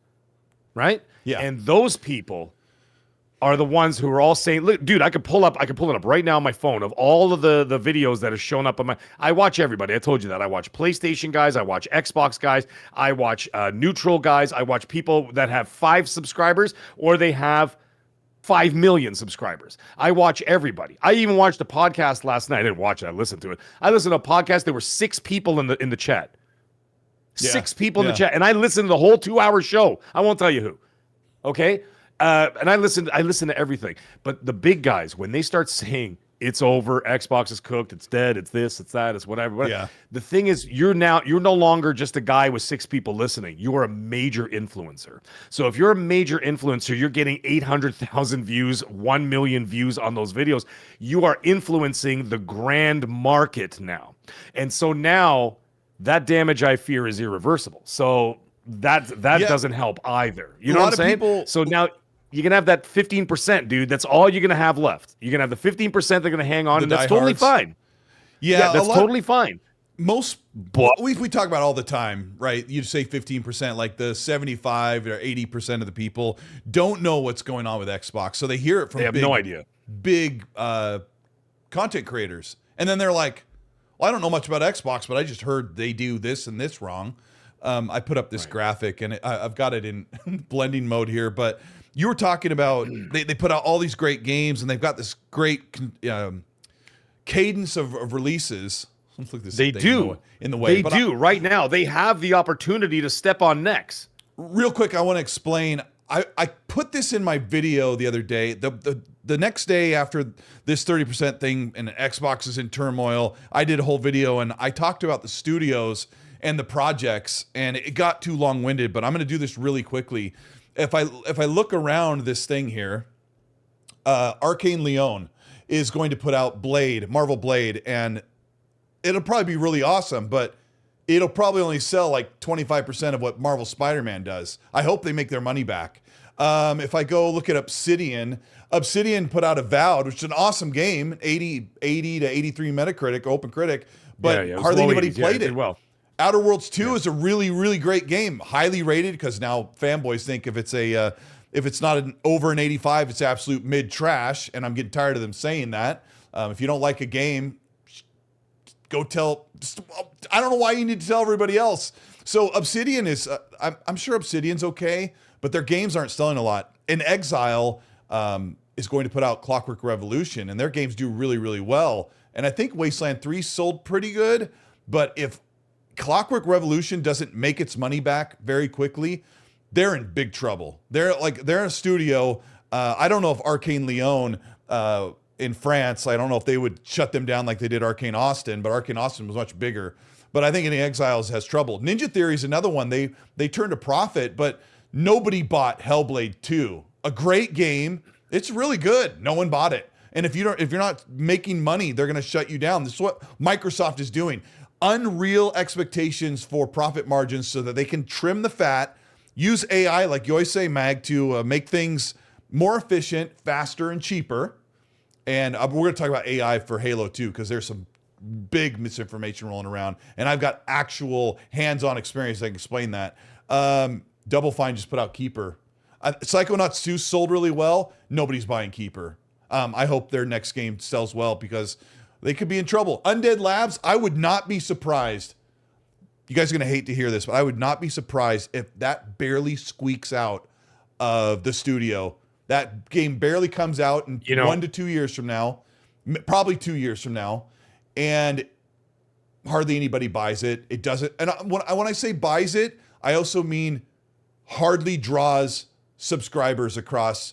Speaker 2: Right?
Speaker 1: Yeah.
Speaker 2: And those people are the ones who are all saying, look, dude, I could pull it up right now on my phone of all of the videos that have shown up on I watch everybody. I told you that. I watch PlayStation guys. I watch Xbox guys. I watch neutral guys. I watch people that have 5 subscribers or they have 5 million subscribers. I watch everybody. I even watched a podcast last night. I didn't watch it. I listened to it. I listened to a podcast. There were 6 people in the chat. 6 people in the chat, and I listened to the whole 2-hour show. I won't tell you who. Okay, and I listened to everything. But the big guys, when they start saying it's over. Xbox is cooked. It's dead. It's this. It's that. It's whatever.
Speaker 1: Yeah.
Speaker 2: The thing is, you're no longer just a guy with 6 people listening. You're a major influencer. So if you're a major influencer, you're getting 800,000 views, 1 million views on those videos. You are influencing the grand market now. And so now that damage, I fear, is irreversible. So that doesn't help either. You know what I'm saying? So now you're going to have that 15%, dude. That's all you're going to have left. You're going to have the 15% they're going to hang on, and that's totally fine.
Speaker 1: Yeah,
Speaker 2: that's totally fine.
Speaker 1: We talk about all the time, right? You say 15%, like the 75 or 80% of the people don't know what's going on with Xbox. So they hear it from
Speaker 2: no idea.
Speaker 1: Big content creators. And then they're like, well, I don't know much about Xbox, but I just heard they do this and this wrong. I put up this graphic, and I've got it in blending mode here, but you were talking about they put out all these great games, and they've got this great cadence of releases. Let's look at this.
Speaker 2: They do
Speaker 1: in the way.
Speaker 2: They do right now. They have the opportunity to step on necks.
Speaker 1: Real quick, I want to explain. I put this in my video the other day. The next day after this 30% thing and Xbox is in turmoil, I did a whole video, and I talked about the studios and the projects, and it got too long-winded, but I'm going to do this really quickly. If I look around this thing here, Arcane Leon is going to put out Marvel Blade, and it'll probably be really awesome, but it'll probably only sell like 25% of what Marvel Spider-Man does. I hope they make their money back. If I go look at Obsidian put out Avowed, which is an awesome game, 80 to 83 Metacritic, Open Critic, but hardly anybody played it.
Speaker 2: Well.
Speaker 1: Outer Worlds 2 is a really, really great game, highly rated, because now fanboys think if it's not over an 85, it's absolute mid trash, and I'm getting tired of them saying that. If you don't like a game, go tell. I don't know why you need to tell everybody else. So Obsidian is, I'm sure Obsidian's okay, but their games aren't selling a lot. And Exile is going to put out Clockwork Revolution, and their games do really, really well. And I think Wasteland 3 sold pretty good, but if Clockwork Revolution doesn't make its money back very quickly, they're in big trouble. They're a studio. I don't know if Arcane Leon in France, I don't know if they would shut them down like they did Arcane Austin, but Arcane Austin was much bigger. But I think any Exiles has trouble. Ninja Theory is another one. They turned a profit, but nobody bought Hellblade 2. A great game. It's really good. No one bought it. And if you're not making money, they're going to shut you down. This is what Microsoft is doing. Unreal expectations for profit margins so that they can trim the fat, use AI, like you always say, Mag, to make things more efficient, faster, and cheaper. And we're going to talk about AI for Halo 2 because there's some big misinformation rolling around. And I've got actual hands-on experience that can explain that. Double Fine just put out Keeper. Psychonauts 2 sold really well. Nobody's buying Keeper. I hope their next game sells well because they could be in trouble. Undead Labs, I would not be surprised. You guys are going to hate to hear this, but I would not be surprised if that barely squeaks out of the studio. That game barely comes out in 1 to 2 years from now, probably 2 years from now, and hardly anybody buys it. It doesn't. And when I say buys it, I also mean hardly draws subscribers across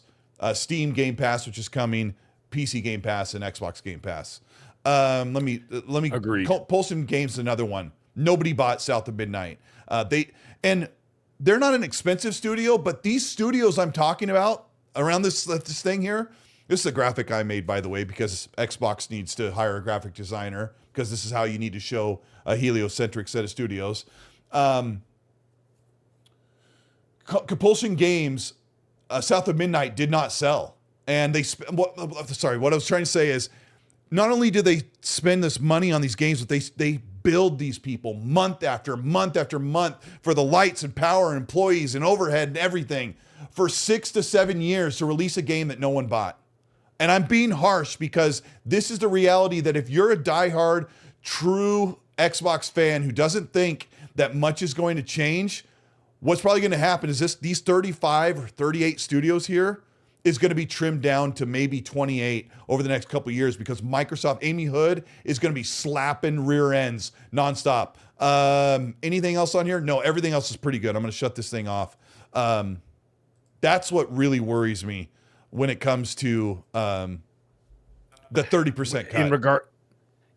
Speaker 1: Steam Game Pass, which is coming, PC Game Pass, and Xbox Game Pass. Let me
Speaker 2: agree.
Speaker 1: Pulsing Games is another one. Nobody bought South of Midnight. They're not an expensive studio, but these studios I'm talking about around this thing here, this is a graphic I made, by the way, because Xbox needs to hire a graphic designer because this is how you need to show a heliocentric set of studios. Compulsion Games, South of Midnight did not sell, and what I was trying to say is, not only do they spend this money on these games, but they build these people month after month after month for the lights and power and employees and overhead and everything for 6 to 7 years to release a game that no one bought. And I'm being harsh because this is the reality that if you're a diehard, true Xbox fan who doesn't think that much is going to change, what's probably going to happen is these 35 or 38 studios here is going to be trimmed down to maybe 28 over the next couple of years because Microsoft, Amy Hood, is going to be slapping rear ends nonstop. Anything else on here? No, everything else is pretty good. I'm going to shut this thing off. That's what really worries me when it comes to The 30% cut.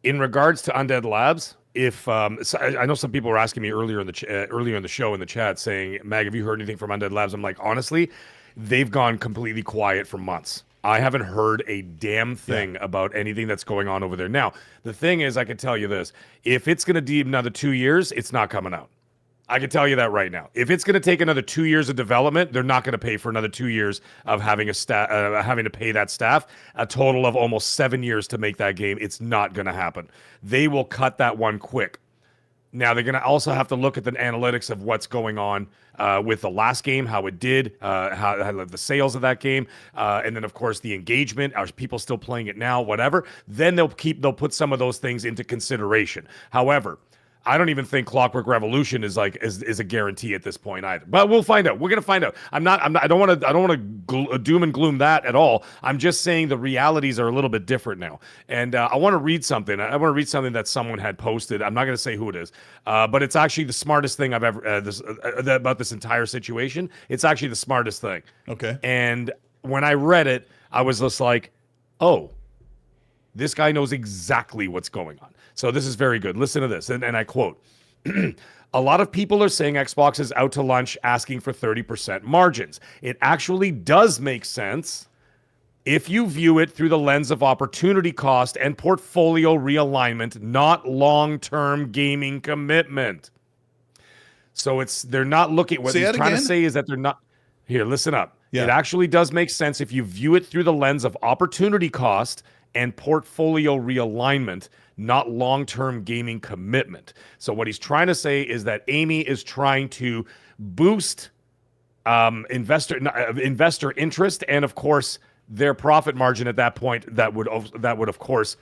Speaker 2: In regards to Undead Labs, if so I know some people were asking me earlier in the show in the chat saying, Mag, have you heard anything from Undead Labs? I'm like, honestly, they've gone completely quiet for months. I haven't heard a damn thing about anything that's going on over there. Now, the thing is, I can tell you this: if it's going to be another 2 years, it's not coming out. I can tell you that right now. If it's going to take another 2 years of development, they're not going to pay for another 2 years of having having to pay that staff a total of almost 7 years to make that game. It's not going to happen. They will cut that one quick. Now, they're going to also have to look at the analytics of what's going on with the last game, how it did, how the sales of that game, and then, of course, the engagement. Are people still playing it now? Whatever. Then they'll put some of those things into consideration. However, I don't even think Clockwork Revolution is a guarantee at this point either. But we'll find out. We're gonna find out. I don't want to doom and gloom that at all. I'm just saying the realities are a little bit different now. And I want to read something. I want to read something that someone had posted. I'm not gonna say who it is, but it's actually the smartest thing I've ever about this entire situation. It's actually the smartest thing.
Speaker 1: Okay.
Speaker 2: And when I read it, I was just like, oh, this guy knows exactly what's going on. So this is very good. Listen to this, and I quote, a lot of people are saying Xbox is out to lunch asking for 30% margins. It actually does make sense if you view it through the lens of opportunity cost and portfolio realignment, not long-term gaming commitment. So they're not looking, what they're trying to say is that they're not, here, listen up. Yeah. It actually does make sense if you view it through the lens of opportunity cost and portfolio realignment, not long-term gaming commitment. So what he's trying to say is that Amy is trying to boost investor interest, and of course their profit margin at that point that would of course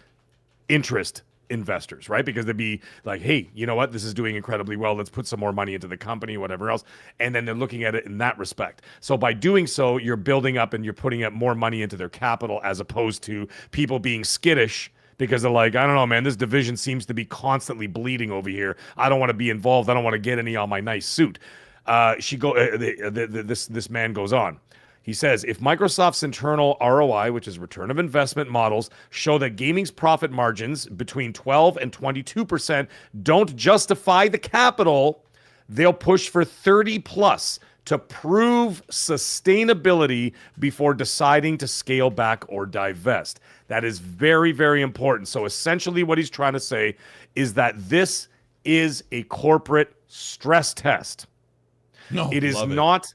Speaker 2: interest investors, right? Because they'd be like, hey, you know what, this is doing incredibly well, let's put some more money into the company, whatever else. And then they're looking at it in that respect. So by doing so, you're building up and you're putting up more money into their capital, as opposed to people being skittish because they're like, I don't know, man, this division seems to be constantly bleeding over here. I don't want to be involved. I don't want to get any on my nice suit. This man goes on. He says, if Microsoft's internal ROI, which is return of investment models, show that gaming's profit margins between 12 and 22% don't justify the capital, they'll push for 30 plus to prove sustainability before deciding to scale back or divest. That is very, very important. So essentially what he's trying to say is that this is a corporate stress test.
Speaker 1: No,
Speaker 2: it is not...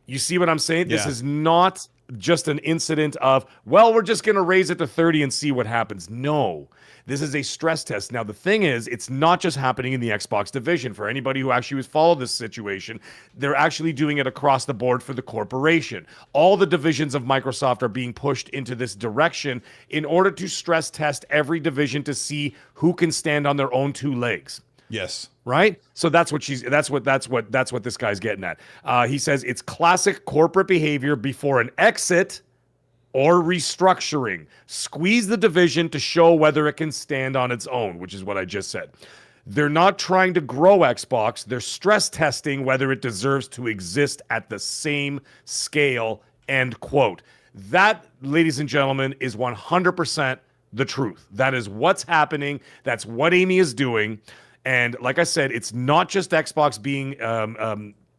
Speaker 2: You see what I'm saying? Yeah. This is not just an incident of, well, we're just going to raise it to 30 and see what happens. No, this is a stress test. Now, the thing is, it's not just happening in the Xbox division. For anybody who actually has followed this situation, they're actually doing it across the board for the corporation. All the divisions of Microsoft are being pushed into this direction in order to stress test every division to see who can stand on their own two legs.
Speaker 1: Yes.
Speaker 2: Right? So that's what this guy's getting at. He says it's classic corporate behavior before an exit or restructuring. Squeeze the division to show whether it can stand on its own, which is what I just said. They're not trying to grow Xbox. They're stress testing whether it deserves to exist at the same scale, end quote. That, ladies and gentlemen, is 100% the truth. That is what's happening. That's what Amy is doing. And like I said, it's not just Xbox being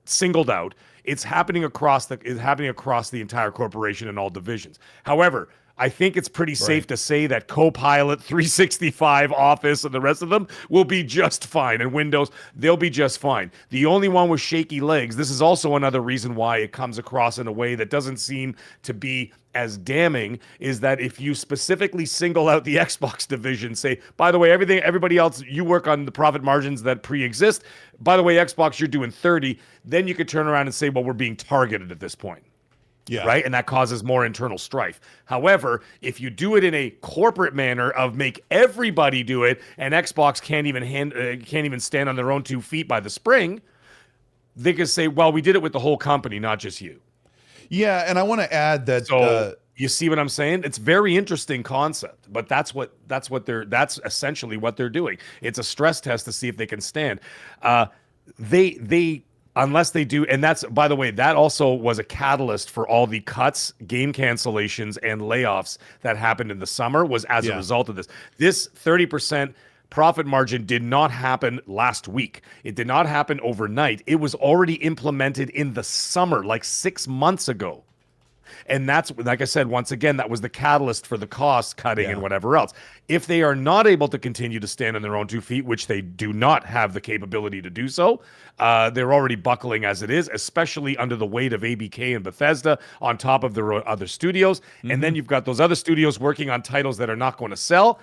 Speaker 2: singled out. It's happening across the entire corporation in all divisions. However, I think it's pretty safe to say that Copilot, 365, Office, and the rest of them will be just fine. And Windows, they'll be just fine. The only one with shaky legs, this is also another reason why it comes across in a way that doesn't seem to be as damning, is that if you specifically single out the Xbox division, say, by the way, everybody else, you work on the profit margins that pre-exist. By the way, Xbox, you're doing 30. Then you could turn around and say, well, we're being targeted at this point. Yeah. Right. And that causes more internal strife. However, if you do it in a corporate manner of make everybody do it, and Xbox can't even stand on their own 2 feet by the spring, they can say, well, we did it with the whole company, not just you.
Speaker 1: Yeah. And I want to add that.
Speaker 2: So you see what I'm saying? It's very interesting concept, but that's essentially what they're doing. It's a stress test to see if they can stand. They Unless they do, and that's, by the way, that also was a catalyst for all the cuts, game cancellations, and layoffs that happened in the summer, was as a result of this. This 30% profit margin did not happen last week. It did not happen overnight. It was already implemented in the summer, like 6 months ago. And that's, like I said, once again, that was the catalyst for the cost cutting and whatever else. If they are not able to continue to stand on their own 2 feet, which they do not have the capability to do so, they're already buckling as it is, especially under the weight of ABK and Bethesda on top of their other studios. And then you've got those other studios working on titles that are not going to sell.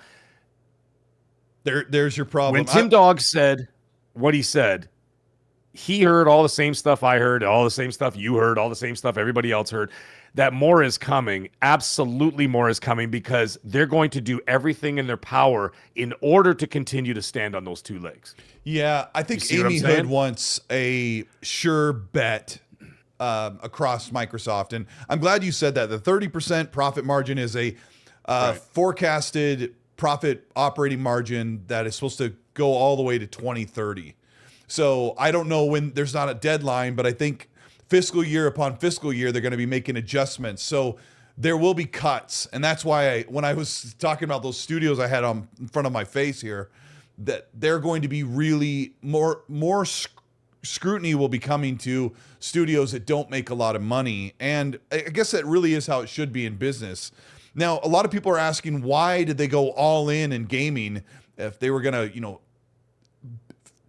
Speaker 1: There's your problem.
Speaker 2: When Tim Dog said what he said, he heard all the same stuff I heard, all the same stuff you heard, all the same stuff everybody else heard. That more is coming. Absolutely more is coming, because they're going to do everything in their power in order to continue to stand on those 2 legs.
Speaker 1: Yeah, I think Amy Hood wants a sure bet across Microsoft. And I'm glad you said that. The 30% profit margin is a forecasted profit operating margin that is supposed to go all the way to 2030. So I don't know when, there's not a deadline, but I think fiscal year upon fiscal year, they're going to be making adjustments. So there will be cuts. And that's why when I was talking about those studios I had on in front of my face here, that they're going to be really more scrutiny will be coming to studios that don't make a lot of money. And I guess that really is how it should be in business. Now, a lot of people are asking, why did they go all in gaming if they were going to,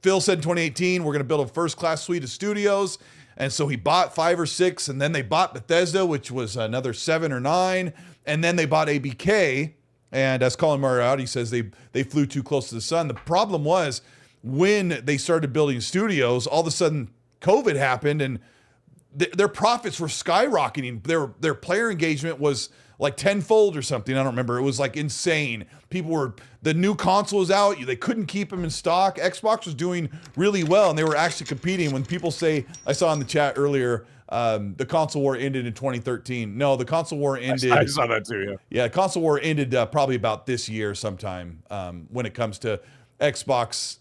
Speaker 1: Phil said in 2018, we're going to build a first-class suite of studios. And so he bought 5 or 6, and then they bought Bethesda, which was another 7 or 9. And then they bought ABK. And as Colin Moriarty says, they flew too close to the sun. The problem was when they started building studios, all of a sudden COVID happened, and their profits were skyrocketing. Their player engagement was like tenfold or something. I don't remember. It was like insane. The new console was out. They couldn't keep them in stock. Xbox was doing really well, and they were actually competing. When people say, I saw in the chat earlier, the console war ended in 2013. No, the console war ended.
Speaker 2: I saw that too, yeah.
Speaker 1: Yeah, console war ended probably about this year sometime. When it comes to Xbox,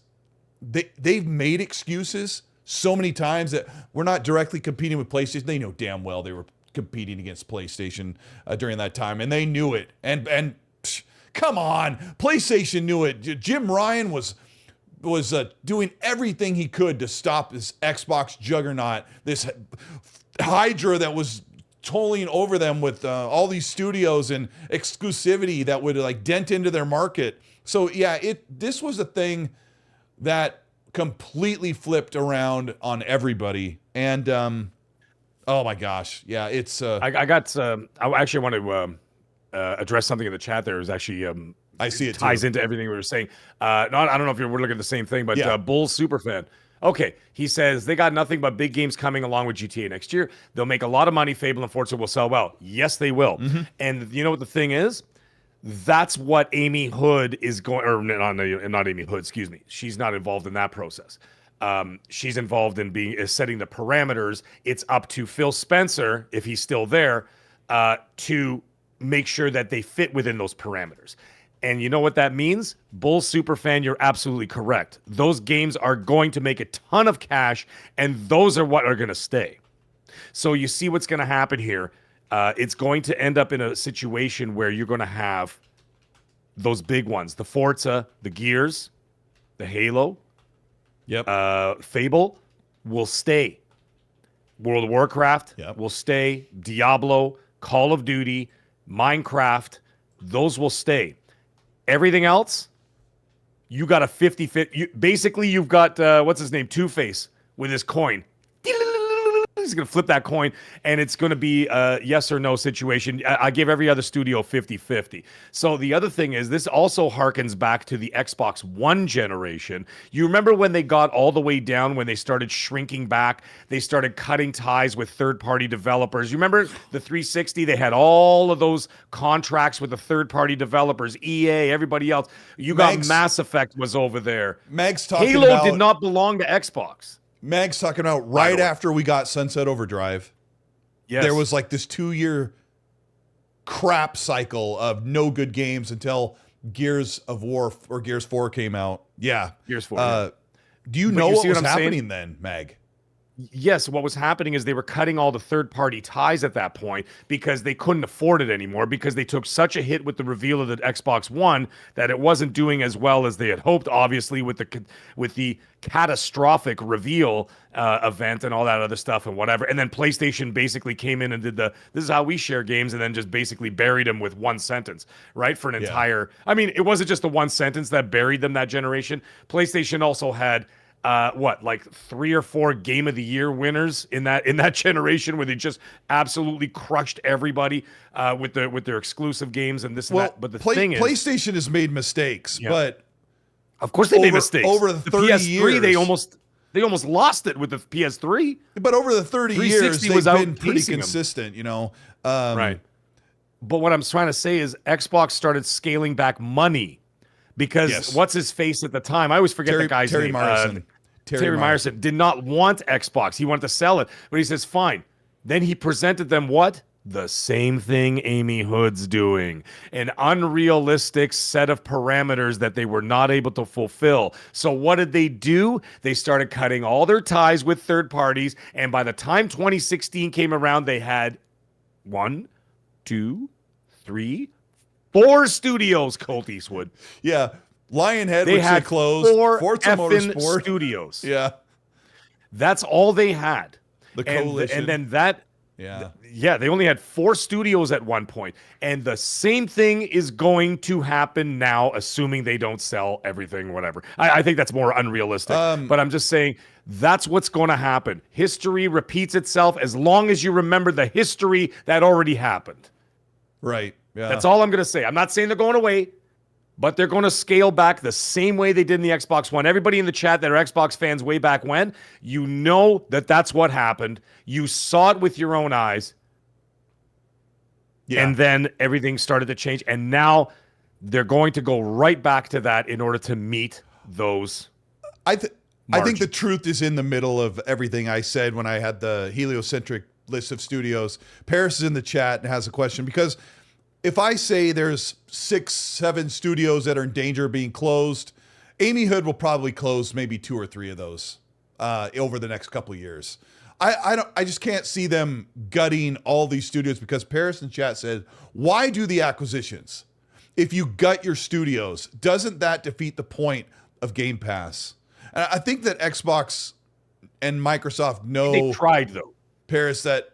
Speaker 1: they've made excuses so many times that we're not directly competing with PlayStation. They know damn well they were competing against PlayStation during that time, and they knew it. And come on, PlayStation knew it. Jim Ryan was doing everything he could to stop this Xbox juggernaut, this Hydra that was tolling over them with all these studios and exclusivity that would like dent into their market. So yeah, this was a thing that completely flipped around on everybody. And oh my gosh, yeah, it's.
Speaker 2: I actually want to address something in the chat. There is actually
Speaker 1: I see it
Speaker 2: ties
Speaker 1: too.
Speaker 2: into everything we were saying. I don't know if we're looking at the same thing, but Bull Superfan. Okay, he says they got nothing but big games coming along with GTA next year. They'll make a lot of money. Fable and Forza will sell well. Yes, they will. And you know what the thing is? That's what Amy Hood is going, or not Amy Hood, excuse me. She's not involved in that process. She's involved in setting the parameters. It's up to Phil Spencer, if he's still there, to make sure that they fit within those parameters. And you know what that means? Bull Superfan, you're absolutely correct. Those games are going to make a ton of cash, and those are what are going to stay. So you see what's going to happen here. It's going to end up in a situation where you're going to have those big ones, the Forza, the Gears, the Halo, Fable will stay. World of Warcraft will stay. Diablo, Call of Duty, Minecraft, those will stay. Everything else, you got a 50-50. Basically, you've got, what's his name? Two-Face with his coin. He's going to flip that coin, and it's going to be a yes or no situation. I give every other studio 50-50. So the other thing is, this also harkens back to the Xbox One generation. You remember when they got all the way down, when they started shrinking back, they started cutting ties with third-party developers. You remember the 360? They had all of those contracts with the third-party developers, EA, everybody else. You got Mass Effect was over there.
Speaker 1: Meg's talking
Speaker 2: Halo
Speaker 1: about,
Speaker 2: did not belong to Xbox.
Speaker 1: Meg's talking about right after we got Sunset Overdrive.
Speaker 2: Yes.
Speaker 1: There was like this 2-year crap cycle of no good games until Gears of War or Gears 4 came out. Yeah.
Speaker 2: Gears 4.
Speaker 1: Do you know what was happening then, Meg?
Speaker 2: Yes, what was happening is they were cutting all the third-party ties at that point because they couldn't afford it anymore because they took such a hit with the reveal of the Xbox One that it wasn't doing as well as they had hoped. Obviously, with the catastrophic reveal event and all that other stuff and whatever, and then PlayStation basically came in and did this is how we share games, and then just basically buried them with one sentence, right? For an entire. I mean, it wasn't just the one sentence that buried them that generation. PlayStation also had. Like 3 or 4 Game of the Year winners in that generation where they just absolutely crushed everybody with their exclusive games and this and that. But the thing is,
Speaker 1: PlayStation has made mistakes, but
Speaker 2: of course they made mistakes.
Speaker 1: Over the 30
Speaker 2: PS3,
Speaker 1: years,
Speaker 2: they almost lost it with the PS3.
Speaker 1: But over the 30 years, they've been pretty consistent,
Speaker 2: Right. But what I'm trying to say is Xbox started scaling back money. Because what's his face at the time? I always forget the guy's name. Terry Myerson did not want Xbox. He wanted to sell it. But he says, fine. Then he presented them what? The same thing Amy Hood's doing. An unrealistic set of parameters that they were not able to fulfill. So what did they do? They started cutting all their ties with third parties. And by the time 2016 came around, they had 1, 2, 3, 4 studios, Colteastwood.
Speaker 1: Yeah. Lionhead,
Speaker 2: they
Speaker 1: which
Speaker 2: had
Speaker 1: they closed. Forza Motorsports.
Speaker 2: Studios.
Speaker 1: Yeah.
Speaker 2: That's all they had.
Speaker 1: The coalition.
Speaker 2: And then that. Yeah, they only had 4 studios at one point. And the same thing is going to happen now, assuming they don't sell everything, whatever. I think that's more unrealistic. But I'm just saying that's what's going to happen. History repeats itself as long as you remember the history that already happened.
Speaker 1: Right. Yeah.
Speaker 2: That's all I'm going to say. I'm not saying they're going away, but they're going to scale back the same way they did in the Xbox One. Everybody in the chat that are Xbox fans way back when, you know that that's what happened. You saw it with your own eyes. Yeah. And then everything started to change. And now they're going to go right back to that in order to meet those
Speaker 1: I think the truth is in the middle of everything I said when I had the heliocentric list of studios. Paris is in the chat and has a question because if I say there's 6, 7 studios that are in danger of being closed, Amy Hood will probably close maybe 2 or 3 of those over the next couple of years. I just can't see them gutting all these studios because Paris in chat said, why do the acquisitions? If you gut your studios, doesn't that defeat the point of Game Pass? And I think that Xbox and Microsoft know,
Speaker 2: they tried though,
Speaker 1: Paris, that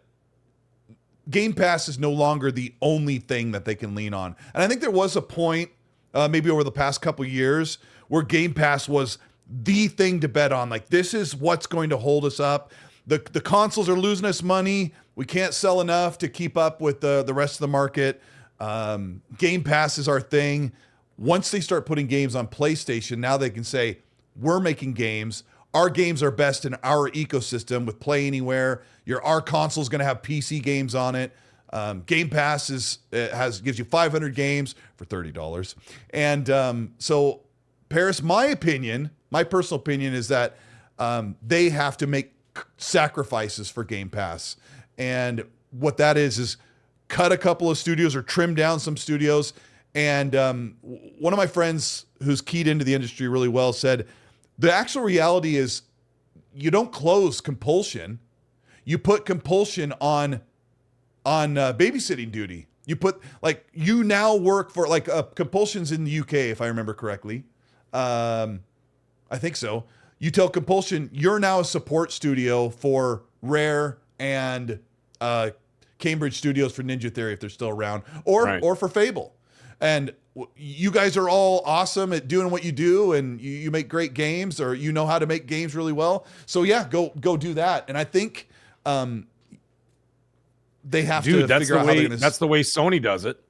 Speaker 1: Game Pass is no longer the only thing that they can lean on. And I think there was a point, maybe over the past couple of years, where Game Pass was the thing to bet on. Like, this is what's going to hold us up. The consoles are losing us money. We can't sell enough to keep up with the rest of the market. Game Pass is our thing. Once they start putting games on PlayStation, now they can say, we're making games. Our games are best in our ecosystem with Play Anywhere. Our console's going to have PC games on it. Game Pass gives you 500 games for $30. And so, Paris, my personal opinion is that they have to make sacrifices for Game Pass. And what that is cut a couple of studios or trim down some studios. And one of my friends who's keyed into the industry really well said, the actual reality is you don't close compulsion. You put compulsion on babysitting duty. You put, like, you now work for, like, compulsion's in the UK, if I remember correctly. I think so. You tell compulsion, you're now a support studio for Rare and Cambridge Studios for Ninja Theory, if they're still around, or for Fable. And you guys are all awesome at doing what you do, and you make great games, or you know how to make games really well. So yeah, go do that. And I think they have to figure out how they're going to.
Speaker 2: That's the way Sony does it.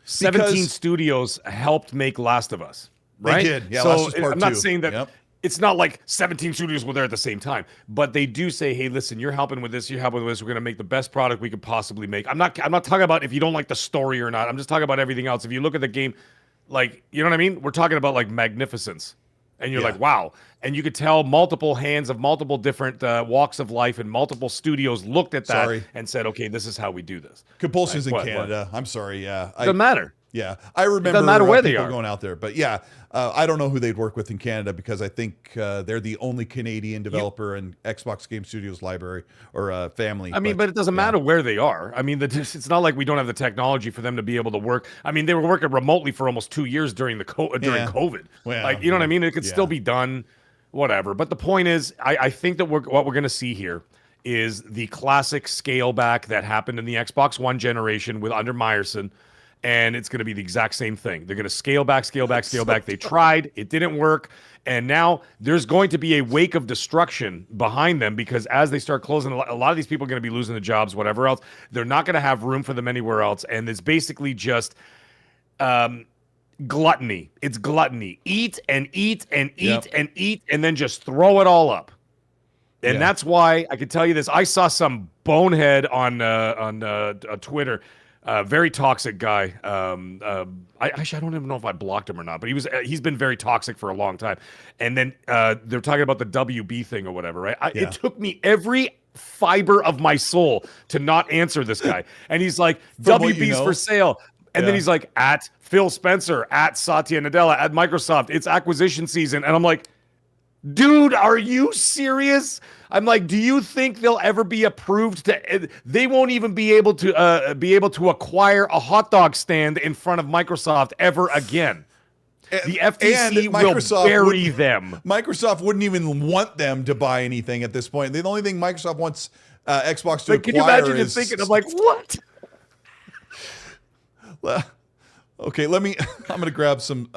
Speaker 2: 17 studios helped make Last of Us, right?
Speaker 1: They did. Yeah,
Speaker 2: so
Speaker 1: Last of Us Part
Speaker 2: I'm not
Speaker 1: 2.
Speaker 2: saying that it's not like 17 studios were there at the same time, but they do say, hey, listen, you're helping with this, you're helping with this, we're going to make the best product we could possibly make. I'm not talking about if you don't like the story or not. I'm just talking about everything else. If you look at the game, like, you know what I mean? We're talking about like magnificence. And you're like, wow. And you could tell multiple hands of multiple different walks of life and multiple studios looked at that and said, okay, this is how we do this.
Speaker 1: Compulsion's in Canada. I'm sorry. Yeah.
Speaker 2: Doesn't matter.
Speaker 1: Yeah, I remember
Speaker 2: doesn't matter where they
Speaker 1: people
Speaker 2: are.
Speaker 1: going out there, but yeah, I don't know who they'd work with in Canada because I think they're the only Canadian developer in Xbox Game Studios library or family.
Speaker 2: I mean, but it doesn't matter where they are. I mean, it's not like we don't have the technology for them to be able to work. I mean, they were working remotely for almost 2 years during during COVID.
Speaker 1: Well,
Speaker 2: like, you know what I mean? It could still be done, whatever. But the point is, I think that what we're going to see here is the classic scale back that happened in the Xbox One generation with under Meyerson. And it's going to be the exact same thing. They're going to scale back, scale back, scale back. They tried. It didn't work. And now there's going to be a wake of destruction behind them because as they start closing, a lot of these people are going to be losing their jobs, whatever else. They're not going to have room for them anywhere else. And it's basically just gluttony. It's gluttony. Eat and eat and eat and eat and then just throw it all up. And that's why I can tell you this. I saw some bonehead on Twitter. Very toxic guy. I don't even know if I blocked him or not, but he's been very toxic for a long time. And then they're talking about the WB thing or whatever, right? It took me every fiber of my soul to not answer this guy. And he's like, WB's for sale. And then he's like, at Phil Spencer, at Satya Nadella, at Microsoft, it's acquisition season. And I'm like, dude, are you serious? I'm like, do you think they'll ever be approved to? They won't even be able to acquire a hot dog stand in front of Microsoft ever again. The FTC will bury them.
Speaker 1: Microsoft wouldn't even want them to buy anything at this point. The only thing Microsoft wants Xbox to acquire is...
Speaker 2: Can you imagine just thinking, I'm like, what?
Speaker 1: Okay, I'm going to grab some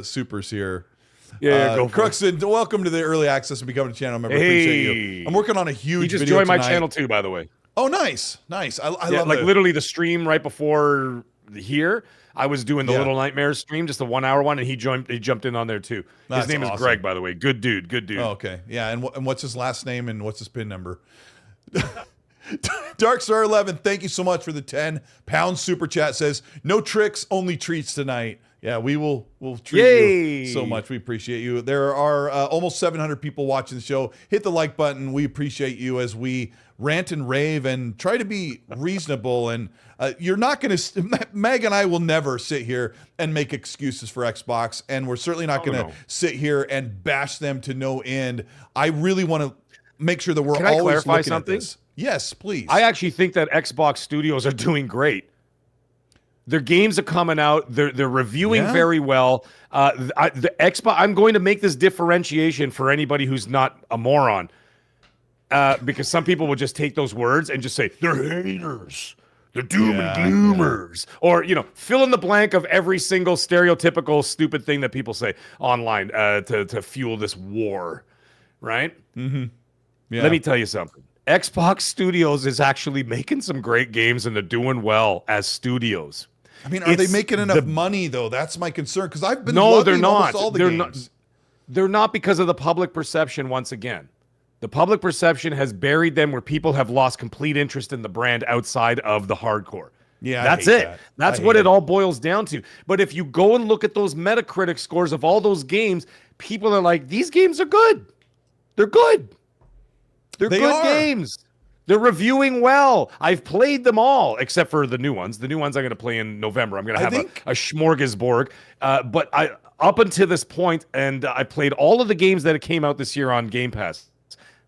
Speaker 1: supers here.
Speaker 2: Yeah, go for
Speaker 1: Cruxton, welcome to the early access and becoming a channel member. Appreciate you. I'm working on a huge
Speaker 2: video. You just
Speaker 1: video
Speaker 2: joined my
Speaker 1: tonight.
Speaker 2: channel too, by the way.
Speaker 1: Oh, nice. I love
Speaker 2: like literally the stream right before here. I was doing the Little Nightmares stream, just the 1 hour one, and he jumped in on there too. His name is Greg, by the way. Good dude. Oh, okay. Yeah, and what's his last name and what's his PIN number? Darkstar 11, thank you so much for the 10-pound super chat. Says no tricks, only treats tonight. Yeah, we'll treat you so much. We appreciate you. There are almost 700 people watching the show. Hit the like button. We appreciate you as we rant and rave and try to be reasonable. And you're not going to... Meg and I will never sit here and make excuses for Xbox. And we're certainly not going to sit here and bash them to no end. I really want to make sure that we're always looking at this. Yes, please. I actually think that Xbox studios are doing great. Their games are coming out. They're reviewing very well. The Xbox. I'm going to make this differentiation for anybody who's not a moron, because some people will just take those words and just say they're haters, they're doom and gloomers, or fill in the blank of every single stereotypical stupid thing that people say online to fuel this war, right? Mm-hmm. Yeah. Let me tell you something. Xbox Studios is actually making some great games and they're doing well as studios.
Speaker 1: I mean, are they making enough money though? That's my concern because I've been loving almost all the games.
Speaker 2: They're not because of the public perception. Once again, the public perception has buried them where people have lost complete interest in the brand outside of the hardcore.
Speaker 1: Yeah,
Speaker 2: that's it. That's what it all boils down to. But if you go and look at those Metacritic scores of all those games, people are like, these games are good. They're good. They're good games. They're reviewing well. I've played them all, except for the new ones. The new ones I'm going to play in November. I'm going to have a smorgasbord. But up until this point, and I played all of the games that came out this year on Game Pass.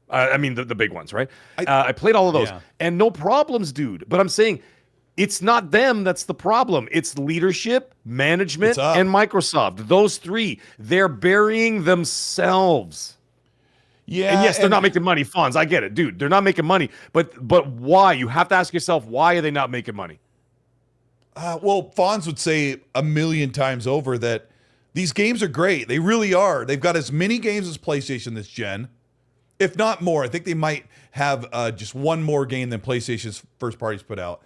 Speaker 2: I mean, the big ones, right? I played all of those. Yeah. And no problems, dude. But I'm saying it's not them that's the problem. It's leadership, management, and Microsoft. Those three. They're burying themselves.
Speaker 1: Yeah,
Speaker 2: and yes, they're not making money. Fonz, I get it, dude. They're not making money, but why? You have to ask yourself, why are they not making money?
Speaker 1: Well, Fonz would say a million times over that these games are great. They really are. They've got as many games as PlayStation this gen, if not more. I think they might have just one more game than PlayStation's first parties put out,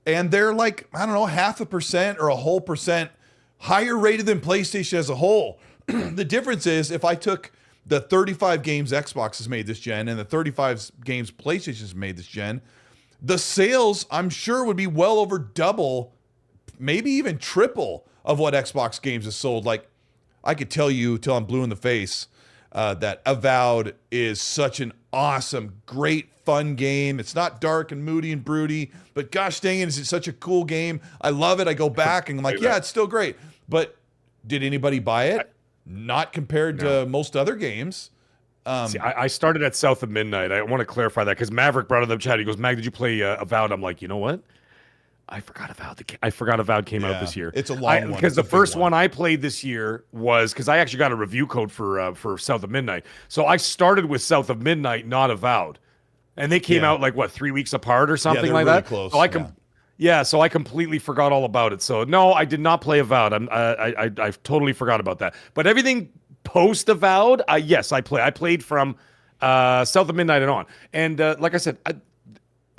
Speaker 1: and they're like 0.5% or a whole percent higher rated than PlayStation as a whole. The difference is if I took the 35 games Xbox has made this gen and the 35 games PlayStation has made this gen, the sales, I'm sure, would be well over double, maybe even triple of what Xbox games has sold. Like, I could tell you till I'm blue in the face, that Avowed is such an awesome, great, fun game. It's not dark and moody and broody, but gosh dang it, is it such a cool game. I love it. I go back and I'm like, yeah, it's still great. But did anybody buy it? Not compared to most other games.
Speaker 2: See, I started at South of Midnight. I want to clarify that because Maverick brought it up chat. He goes, Mag, did you play Avowed? I'm like, you know what? I forgot Avowed came out this year.
Speaker 1: It's a long one.
Speaker 2: Because the first one I played this year was because I actually got a review code for South of Midnight. So I started with South of Midnight, not Avowed. And they came out like, what, 3 weeks apart or something like
Speaker 1: really
Speaker 2: that?
Speaker 1: Close.
Speaker 2: So so I completely forgot all about it. So no, I did not play Avowed. I totally forgot about that. But everything post Avowed, yes, I play. I played from South of Midnight and on. And like I said,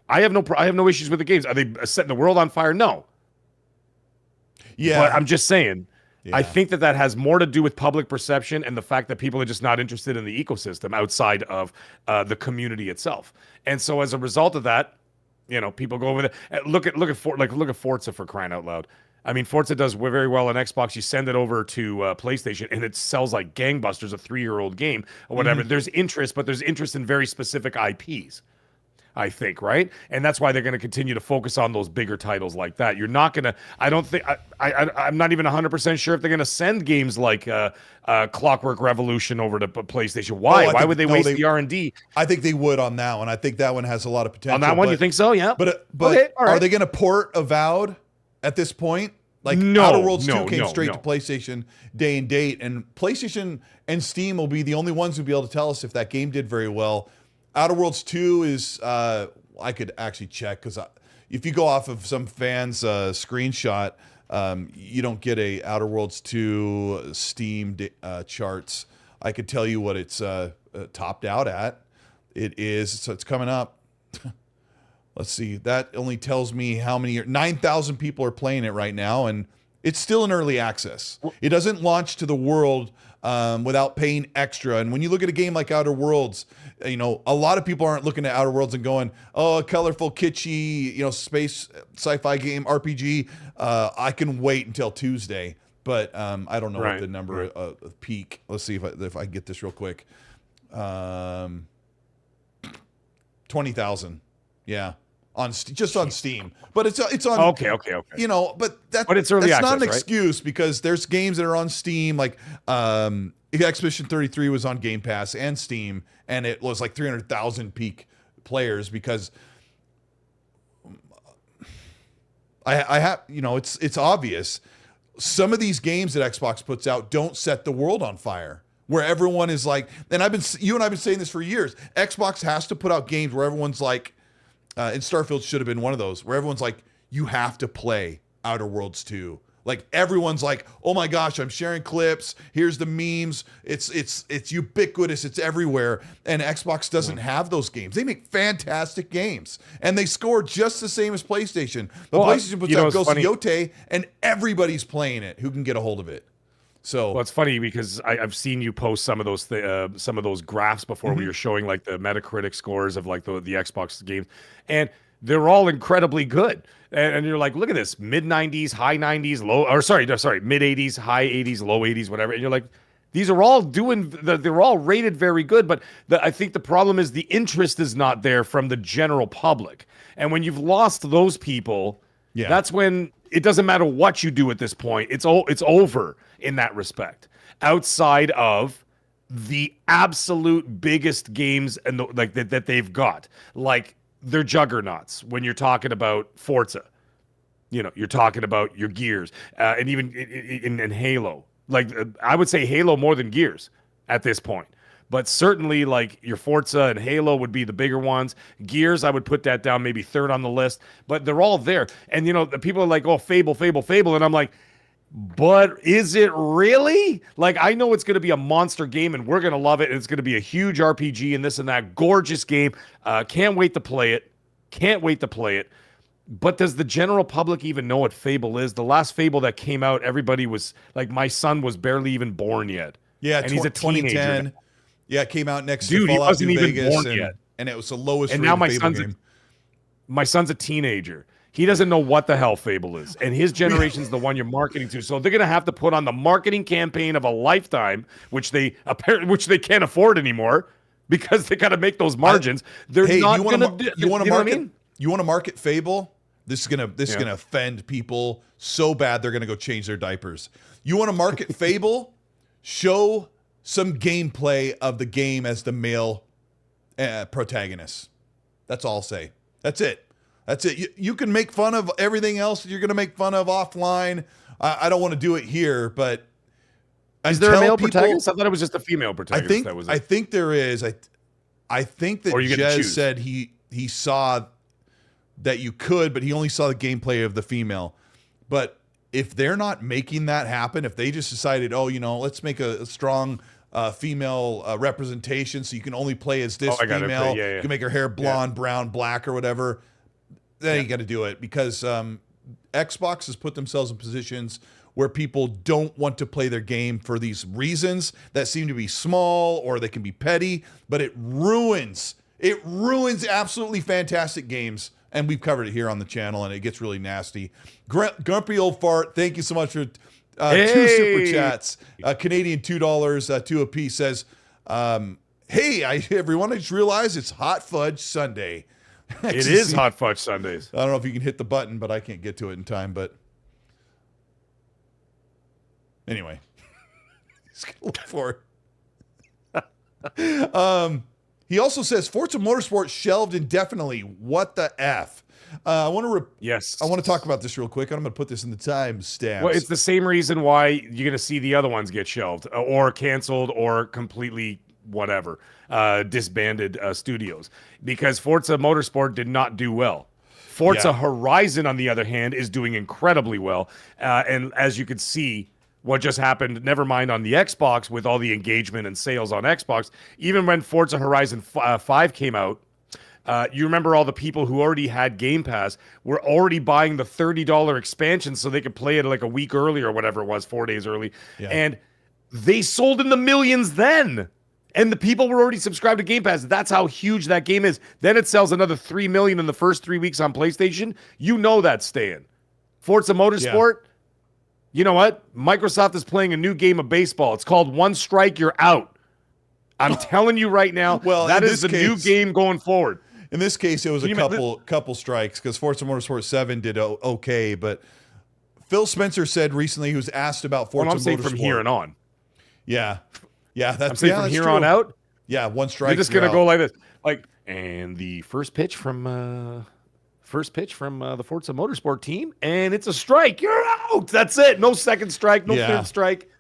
Speaker 2: I have no issues with the games. Are they setting the world on fire? No.
Speaker 1: Yeah.
Speaker 2: But I'm just saying, I think that has more to do with public perception and the fact that people are just not interested in the ecosystem outside of the community itself. And so as a result of that, people go over there. Look at Forza, for crying out loud. I mean, Forza does very well on Xbox. You send it over to PlayStation, and it sells like gangbusters, a 3-year-old game or whatever. There's interest, but there's interest in very specific IPs, I think, right? And that's why they're going to continue to focus on those bigger titles like that. You're not going to, I don't think, I'm not even 100% sure if they're going to send games like Clockwork Revolution over to PlayStation. Why? Why would they waste the R&D?
Speaker 1: I think they would on that one. I think that one has a lot of potential.
Speaker 2: On that one, you think so? Yeah.
Speaker 1: But okay, are they going to port Avowed at this point? Like Outer Worlds 2 came straight to PlayStation day and date, and PlayStation and Steam will be the only ones who'll be able to tell us if that game did very well. Outer Worlds 2 is, I could actually check, because if you go off of some fan's screenshot, you don't get a Outer Worlds 2 Steam charts. I could tell you what it's topped out at. It's coming up. Let's see. That only tells me how many. 9,000 people are playing it right now, and it's still in early access. It doesn't launch to the world without paying extra. And when you look at a game like Outer Worlds, a lot of people aren't looking at Outer Worlds and going, "Oh, a colorful, kitschy, space sci-fi game RPG. I can wait until Tuesday." But I don't know what the number of peak. Let's see if I get this real quick. 20,000. Yeah. Just on Steam, but it's on.
Speaker 2: Okay.
Speaker 1: But
Speaker 2: it's early
Speaker 1: that's
Speaker 2: access,
Speaker 1: not an excuse, because there's games that are on Steam, like Expedition 33 was on Game Pass and Steam, and it was like 300,000 peak players, because I have, it's obvious. Some of these games that Xbox puts out don't set the world on fire, where everyone is like, and you and I've been saying this for years. Xbox has to put out games where everyone's like. And Starfield should have been one of those, where everyone's like, you have to play Outer Worlds 2. Like, everyone's like, oh my gosh, I'm sharing clips. Here's the memes. It's ubiquitous. It's everywhere. And Xbox doesn't have those games. They make fantastic games, and they score just the same as PlayStation. But PlayStation puts out Ghost of Yote, and everybody's playing it who can get a hold of it. So,
Speaker 2: well, it's funny because I've seen you post some of those graphs before where you're showing like the Metacritic scores of like the Xbox games, and they're all incredibly good. And you're like, look at this, mid 90s, high 90s, mid 80s, high 80s, low 80s, whatever. And you're like, these are all they're all rated very good. But I think the problem is the interest is not there from the general public. And when you've lost those people, that's when it doesn't matter what you do at this point. It's over in that respect. Outside of the absolute biggest games and that they've got, like they're juggernauts. When you're talking about Forza, you're talking about your Gears, and even in Halo. Like I would say Halo more than Gears at this point. But certainly, like your Forza and Halo would be the bigger ones. Gears, I would put that down maybe third on the list. But they're all there. And, the people are like, oh, Fable. And I'm like, but is it really? Like, I know it's going to be a monster game, and we're going to love it. And it's going to be a huge RPG and this and that. Gorgeous game. Can't wait to play it. But does the general public even know what Fable is? The last Fable that came out, everybody was like, my son was barely even born yet.
Speaker 1: Yeah,
Speaker 2: and he's a teenager.
Speaker 1: 2010. Yeah, it came out next to Fallout
Speaker 2: he wasn't
Speaker 1: New
Speaker 2: even
Speaker 1: Vegas,
Speaker 2: born yet.
Speaker 1: And it was the lowest
Speaker 2: and now
Speaker 1: rated Fable game.
Speaker 2: My son's a teenager. He doesn't know what the hell Fable is, and his generation's the one you're marketing to. So they're going to have to put on the marketing campaign of a lifetime, which they can't afford anymore because they got to make those margins. They're not going to.
Speaker 1: You want to market Fable? This is gonna offend people so bad they're gonna go change their diapers. You want to market Fable? Show some gameplay of the game as the male protagonist. That's all I'll say. That's it. That's it. You can make fun of everything else you're going to make fun of offline. I don't want to do it here, but
Speaker 2: is there a male protagonist? I thought it was just a female protagonist.
Speaker 1: I think there is. I think that Jez said he saw that you could, but he only saw the gameplay of the female. But if they're not making that happen, if they just decided, let's make a strong female representation so you can only play as this female, you can make her hair blonde, brown, black, or whatever, then you got to do it, because Xbox has put themselves in positions where people don't want to play their game for these reasons that seem to be small or they can be petty, but it ruins absolutely fantastic games. And we've covered it here on the channel, and it gets really nasty. Grumpy Old Fart, thank you so much for 2 super chats. Canadian $2, 2 apiece, says, hey, everyone, I just realized it's Hot Fudge Sunday.
Speaker 2: It is Hot Fudge Sundays.
Speaker 1: I don't know if you can hit the button, but I can't get to it in time. But anyway, he's going to look for it. He also says Forza Motorsports shelved indefinitely. What the F? I want to talk about this real quick. I'm going to put this in the timestamps.
Speaker 2: Well, it's the same reason why you're going to see the other ones get shelved or canceled or completely whatever, disbanded studios, because Forza Motorsport did not do well. Forza Horizon, on the other hand, is doing incredibly well. And as you can see, what just happened, never mind on the Xbox with all the engagement and sales on Xbox, even when Forza Horizon 5 came out, you remember all the people who already had Game Pass were already buying the $30 expansion so they could play it like a week early or whatever it was, 4 days early. Yeah. And they sold in the millions then. And the people were already subscribed to Game Pass. That's how huge that game is. Then it sells another 3 million in the first 3 weeks on PlayStation. You know that's staying. Forza Motorsport, you know what? Microsoft is playing a new game of baseball. It's called One Strike, You're Out. I'm telling you right now, that is the new game going forward.
Speaker 1: In this case, it was a couple strikes, because Forza Motorsport 7 did okay. But Phil Spencer said recently, he was asked about Forza Motorsport.
Speaker 2: I'm saying from here and on.
Speaker 1: Yeah. Yeah,
Speaker 2: I'm saying from here on out.
Speaker 1: Yeah, one strike.
Speaker 2: You're just gonna go like this, and the first pitch from the Forza Motorsport team, and it's a strike. You're out. That's it. No second strike. No third strike.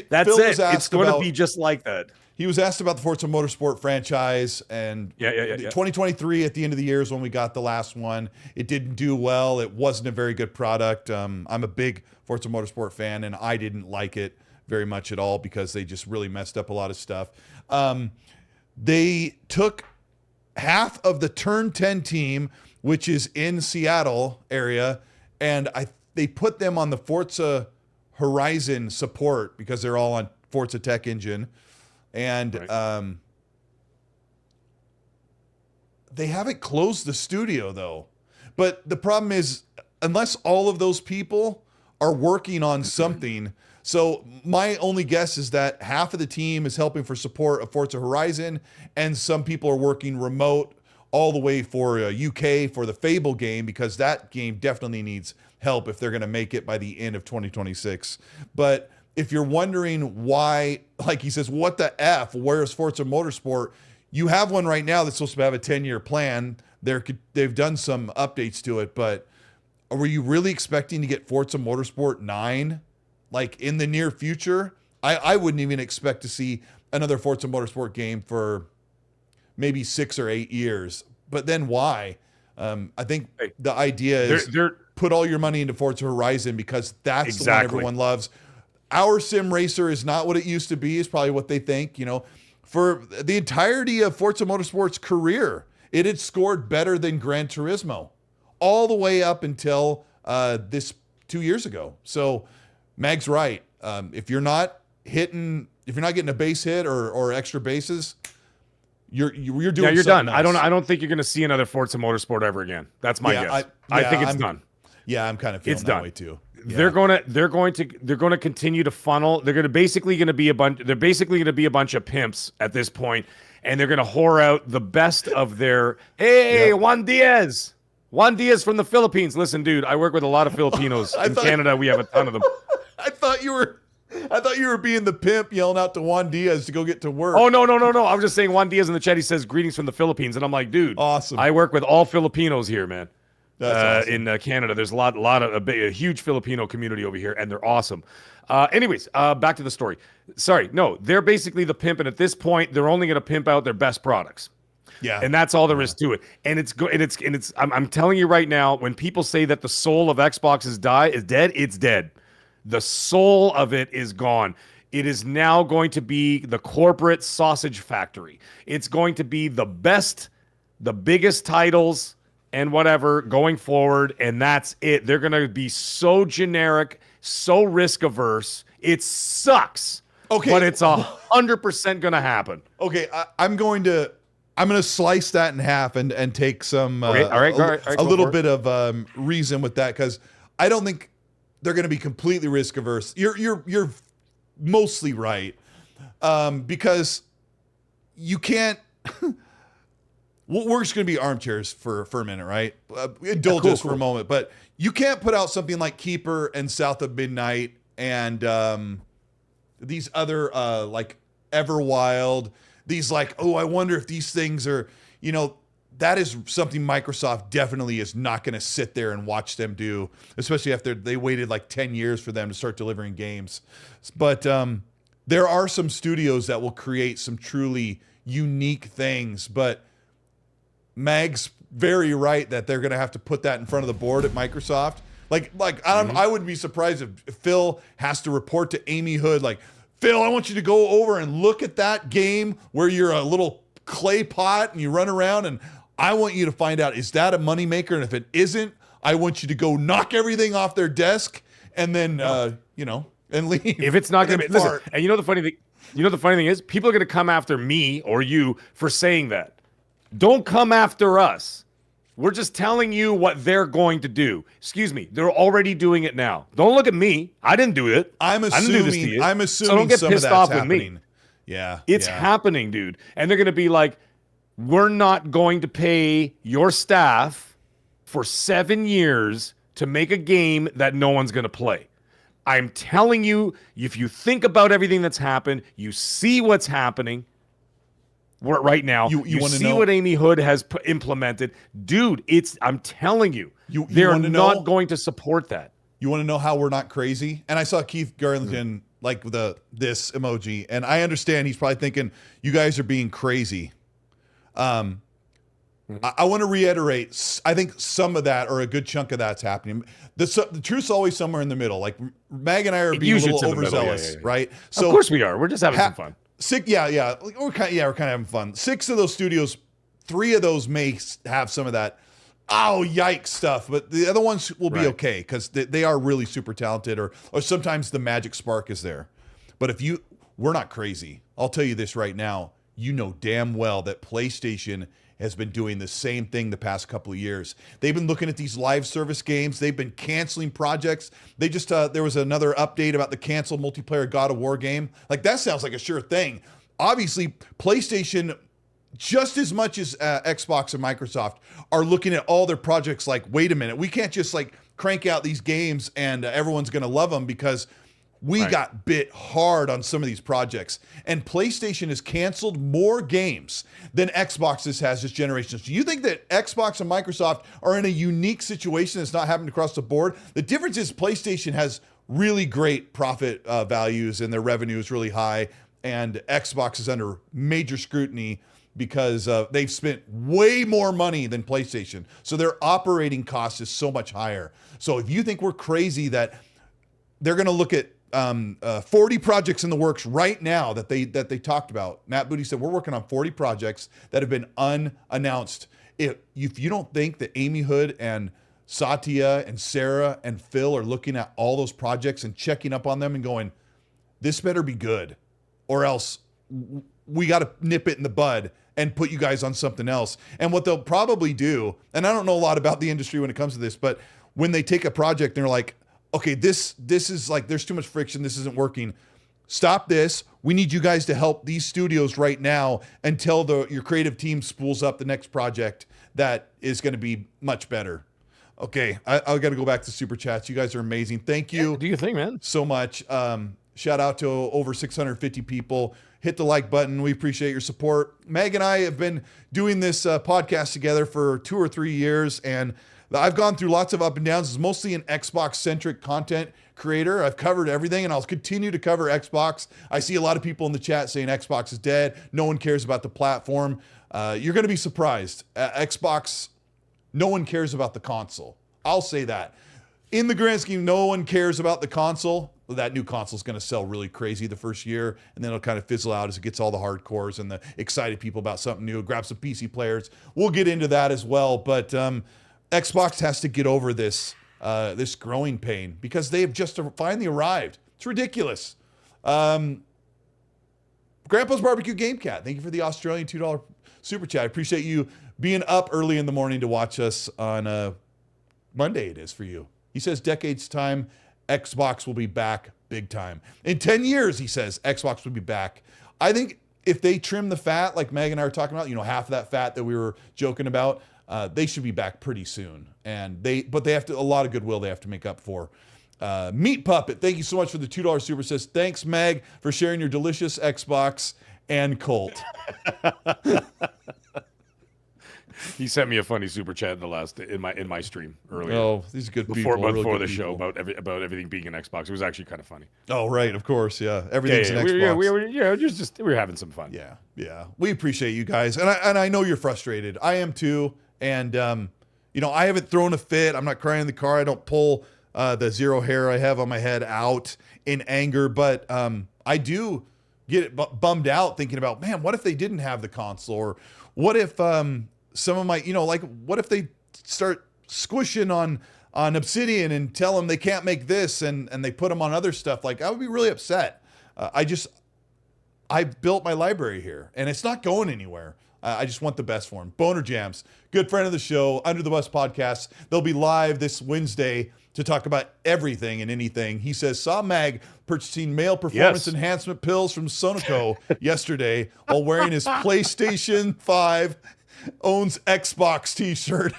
Speaker 2: That's it. It's going to be just like that.
Speaker 1: He was asked about the Forza Motorsport franchise, and 2023 at the end of the year is when we got the last one. It didn't do well. It wasn't a very good product. I'm a big Forza Motorsport fan, and I didn't like it very much at all because they just really messed up a lot of stuff. They took half of the Turn 10 team, which is in Seattle area, and they put them on the Forza Horizon support because they're all on Forza Tech Engine. And they haven't closed the studio, though. But the problem is, unless all of those people are working on something, so my only guess is that half of the team is helping for support of Forza Horizon, and some people are working remote all the way for UK for the Fable game, because that game definitely needs help if they're going to make it by the end of 2026. But if you're wondering why, like he says, what the F, where's Forza Motorsport? You have one right now that's supposed to have a 10-year plan. They've done some updates to it, but were you really expecting to get Forza Motorsport 9? Like in the near future? I wouldn't even expect to see another Forza Motorsport game for maybe 6 or 8 years. But then why? I think the idea is put all your money into Forza Horizon because that's the one everyone loves. Our sim racer is not what it used to be, is probably what they think. For the entirety of Forza Motorsport's career, it had scored better than Gran Turismo all the way up until this 2 years ago. So Mag's right. If you're not getting a base hit or extra bases, you're doing
Speaker 2: you're done.
Speaker 1: Else.
Speaker 2: I don't think you're going to see another Forza Motorsport ever again. That's my guess. I think it's done.
Speaker 1: Yeah, I'm kind of feeling
Speaker 2: It's
Speaker 1: that
Speaker 2: done.
Speaker 1: way too.
Speaker 2: They're going to continue to funnel. They're going to basically going to be a bunch. They're basically going to be a bunch of pimps at this point, and they're going to whore out the best of their. Hey,
Speaker 1: Yep.
Speaker 2: Juan Diaz from the Philippines. Listen, dude, I work with a lot of Filipinos in Canada. We have a ton of them.
Speaker 1: I thought you were being the pimp yelling out to Juan Diaz to go get to work.
Speaker 2: Oh, no. I was just saying Juan Diaz in the chat. He says greetings from the Philippines, and I'm like, dude,
Speaker 1: Awesome.
Speaker 2: I work with all Filipinos here, man.
Speaker 1: That's awesome.
Speaker 2: In Canada. There's a huge Filipino community over here, and they're awesome. Anyways, back to the story. Sorry, no, they're basically the pimp, and at this point, they're only going to pimp out their best products.
Speaker 1: Yeah,
Speaker 2: And that's all there is to it. And I'm telling you right now, when people say that the soul of Xbox is dead, it's dead. The soul of it is gone. It is now going to be the corporate sausage factory. It's going to be the best, the biggest titles and whatever going forward, and that's it. They're going to be so generic, so risk averse. It sucks.
Speaker 1: Okay,
Speaker 2: but it's 100% going to happen.
Speaker 1: Okay, I'm going to slice that in half and take some
Speaker 2: All right,
Speaker 1: a little bit of reason with that, because I don't think they're going to be completely risk averse. You're mostly right, because you can't. We're just going to be armchairs for a minute, right? Indulge us for a moment, but you can't put out something like Keeper and South of Midnight and these other like Everwild. These like, oh, I wonder if these things are, that is something Microsoft definitely is not going to sit there and watch them do, especially after they waited like 10 years for them to start delivering games. But there are some studios that will create some truly unique things, but Mag's very right that they're going to have to put that in front of the board at Microsoft. I wouldn't be surprised if Phil has to report to Amy Hood, like, Phil, I want you to go over and look at that game where you're a little clay pot and you run around, and I want you to find out, is that a moneymaker? And if it isn't, I want you to go knock everything off their desk and then, and leave.
Speaker 2: If it's not going to be, listen, and the funny thing is, people are going to come after me or you for saying that. Don't come after us. We're just telling you what they're going to do. Excuse me. They're already doing it now. Don't look at me. I didn't do it.
Speaker 1: I didn't do this to you. I'm assuming
Speaker 2: so don't get
Speaker 1: some
Speaker 2: pissed
Speaker 1: of that's
Speaker 2: off
Speaker 1: happening.
Speaker 2: with me.
Speaker 1: Yeah.
Speaker 2: It's happening, dude. And they're going to be like, we're not going to pay your staff for 7 years to make a game that no one's going to play. I'm telling you, if you think about everything that's happened, you see what's happening right now. You see what Amy Hood has implemented. Dude, I'm telling you, they're not going to support that.
Speaker 1: You want to know how we're not crazy? And I saw Keith Garlington like this emoji, and I understand he's probably thinking, you guys are being crazy. I want to reiterate, I think some of that, or a good chunk of that's happening. The truth's always somewhere in the middle. Like Mag and I are being a little overzealous, right?
Speaker 2: So of course we are. We're just having some fun.
Speaker 1: We're kind of having fun. 6 of those studios, 3 of those may have some of that, oh yikes stuff, but the other ones will be okay because they are really super talented, or sometimes the magic spark is there. But we're not crazy. I'll tell you this right now. You know damn well that PlayStation has been doing the same thing the past couple of years. They've been looking at these live service games. They've been canceling projects. They just, there was another update about the canceled multiplayer God of War game. Like, that sounds like a sure thing. Obviously, PlayStation, just as much as Xbox and Microsoft, are looking at all their projects like, wait a minute, we can't just like crank out these games and everyone's going to love them, because we got bit hard on some of these projects. And PlayStation has canceled more games than Xbox has this generation. So you think that Xbox and Microsoft are in a unique situation that's not happening across the board? The difference is PlayStation has really great profit values and their revenue is really high. And Xbox is under major scrutiny because they've spent way more money than PlayStation. So their operating cost is so much higher. So if you think we're crazy that they're going to look at 40 projects in the works right now that they talked about. Matt Booty said, we're working on 40 projects that have been unannounced. If you don't think that Amy Hood and Satya and Sarah and Phil are looking at all those projects and checking up on them and going, this better be good, or else we got to nip it in the bud and put you guys on something else. And what they'll probably do, and I don't know a lot about the industry when it comes to this, but when they take a project and they're like, okay, this is like, there's too much friction. This isn't working. Stop this. We need you guys to help these studios right now until your creative team spools up the next project that is going to be much better. Okay, I got to go back to Super Chats. You guys are amazing. Thank you.
Speaker 2: Yeah, do your thing, man.
Speaker 1: So much. Shout out to over 650 people. Hit the like button. We appreciate your support. Meg and I have been doing this podcast together for 2 or 3 years, and I've gone through lots of up and downs. It's mostly an Xbox-centric content creator. I've covered everything, and I'll continue to cover Xbox. I see a lot of people in the chat saying Xbox is dead. No one cares about the platform. You're going to be surprised. Xbox, no one cares about the console. I'll say that. In the grand scheme, no one cares about the console. That new console is going to sell really crazy the first year, and then it'll kind of fizzle out as it gets all the hardcores and the excited people about something new. Grab some PC players. We'll get into that as well, but Xbox has to get over this growing pain because they have just finally arrived. It's ridiculous. Grandpa's Barbecue Game Cat, thank you for the Australian $2 super chat. I appreciate you being up early in the morning to watch us on Monday. It is for you. He says, decades time, Xbox will be back big time. In 10 years, he says, Xbox will be back. I think if they trim the fat, like Meg and I were talking about, half of that fat that we were joking about, they should be back pretty soon. But they have to, a lot of goodwill they have to make up for. Meat Puppet, thank you so much for the $2 super. Says, thanks, Meg, for sharing your delicious Xbox and Colt.
Speaker 2: He sent me a funny super chat in my stream earlier.
Speaker 1: Oh, these are good
Speaker 2: before
Speaker 1: people.
Speaker 2: Before the show about everything being an Xbox. It was actually kind of funny.
Speaker 1: Oh, right, of course, yeah. Everything's an
Speaker 2: Xbox.
Speaker 1: Xbox.
Speaker 2: We were having some fun.
Speaker 1: Yeah. We appreciate you guys, and I know you're frustrated. I am too, and I haven't thrown a fit. I'm not crying in the car. I don't pull the zero hair I have on my head out in anger, but I do get bummed out thinking about, man, what if they didn't have the console, or what if some of my, what if they start squishing on Obsidian and tell them they can't make this and they put them on other stuff? Like, I would be really upset. I built my library here and it's not going anywhere. I just want the best for them. Boner Jams, good friend of the show, Under the Bus podcast. They'll be live this Wednesday to talk about everything and anything. He says, saw Mag purchasing male performance enhancement pills from Sonoco yesterday while wearing his PlayStation 5 owns Xbox t-shirt.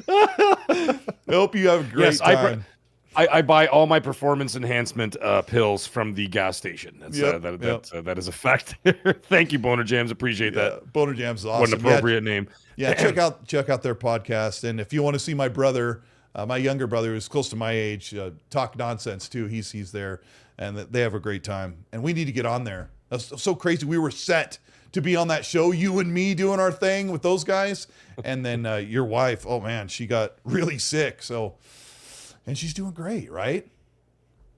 Speaker 1: I hope you have a great time.
Speaker 2: I buy all my performance enhancement pills from the gas station. That is a fact. Thank you, Boner Jams. Appreciate that.
Speaker 1: Boner Jams is awesome.
Speaker 2: What an appropriate name.
Speaker 1: Yeah, check out their podcast. And if you want to see my brother, my younger brother, who's close to my age, talk nonsense too. He's there, and they have a great time. And we need to get on there. That's so crazy. We were set to be on that show, you and me doing our thing with those guys. And then your wife, oh man, she got really sick. And she's doing great, right?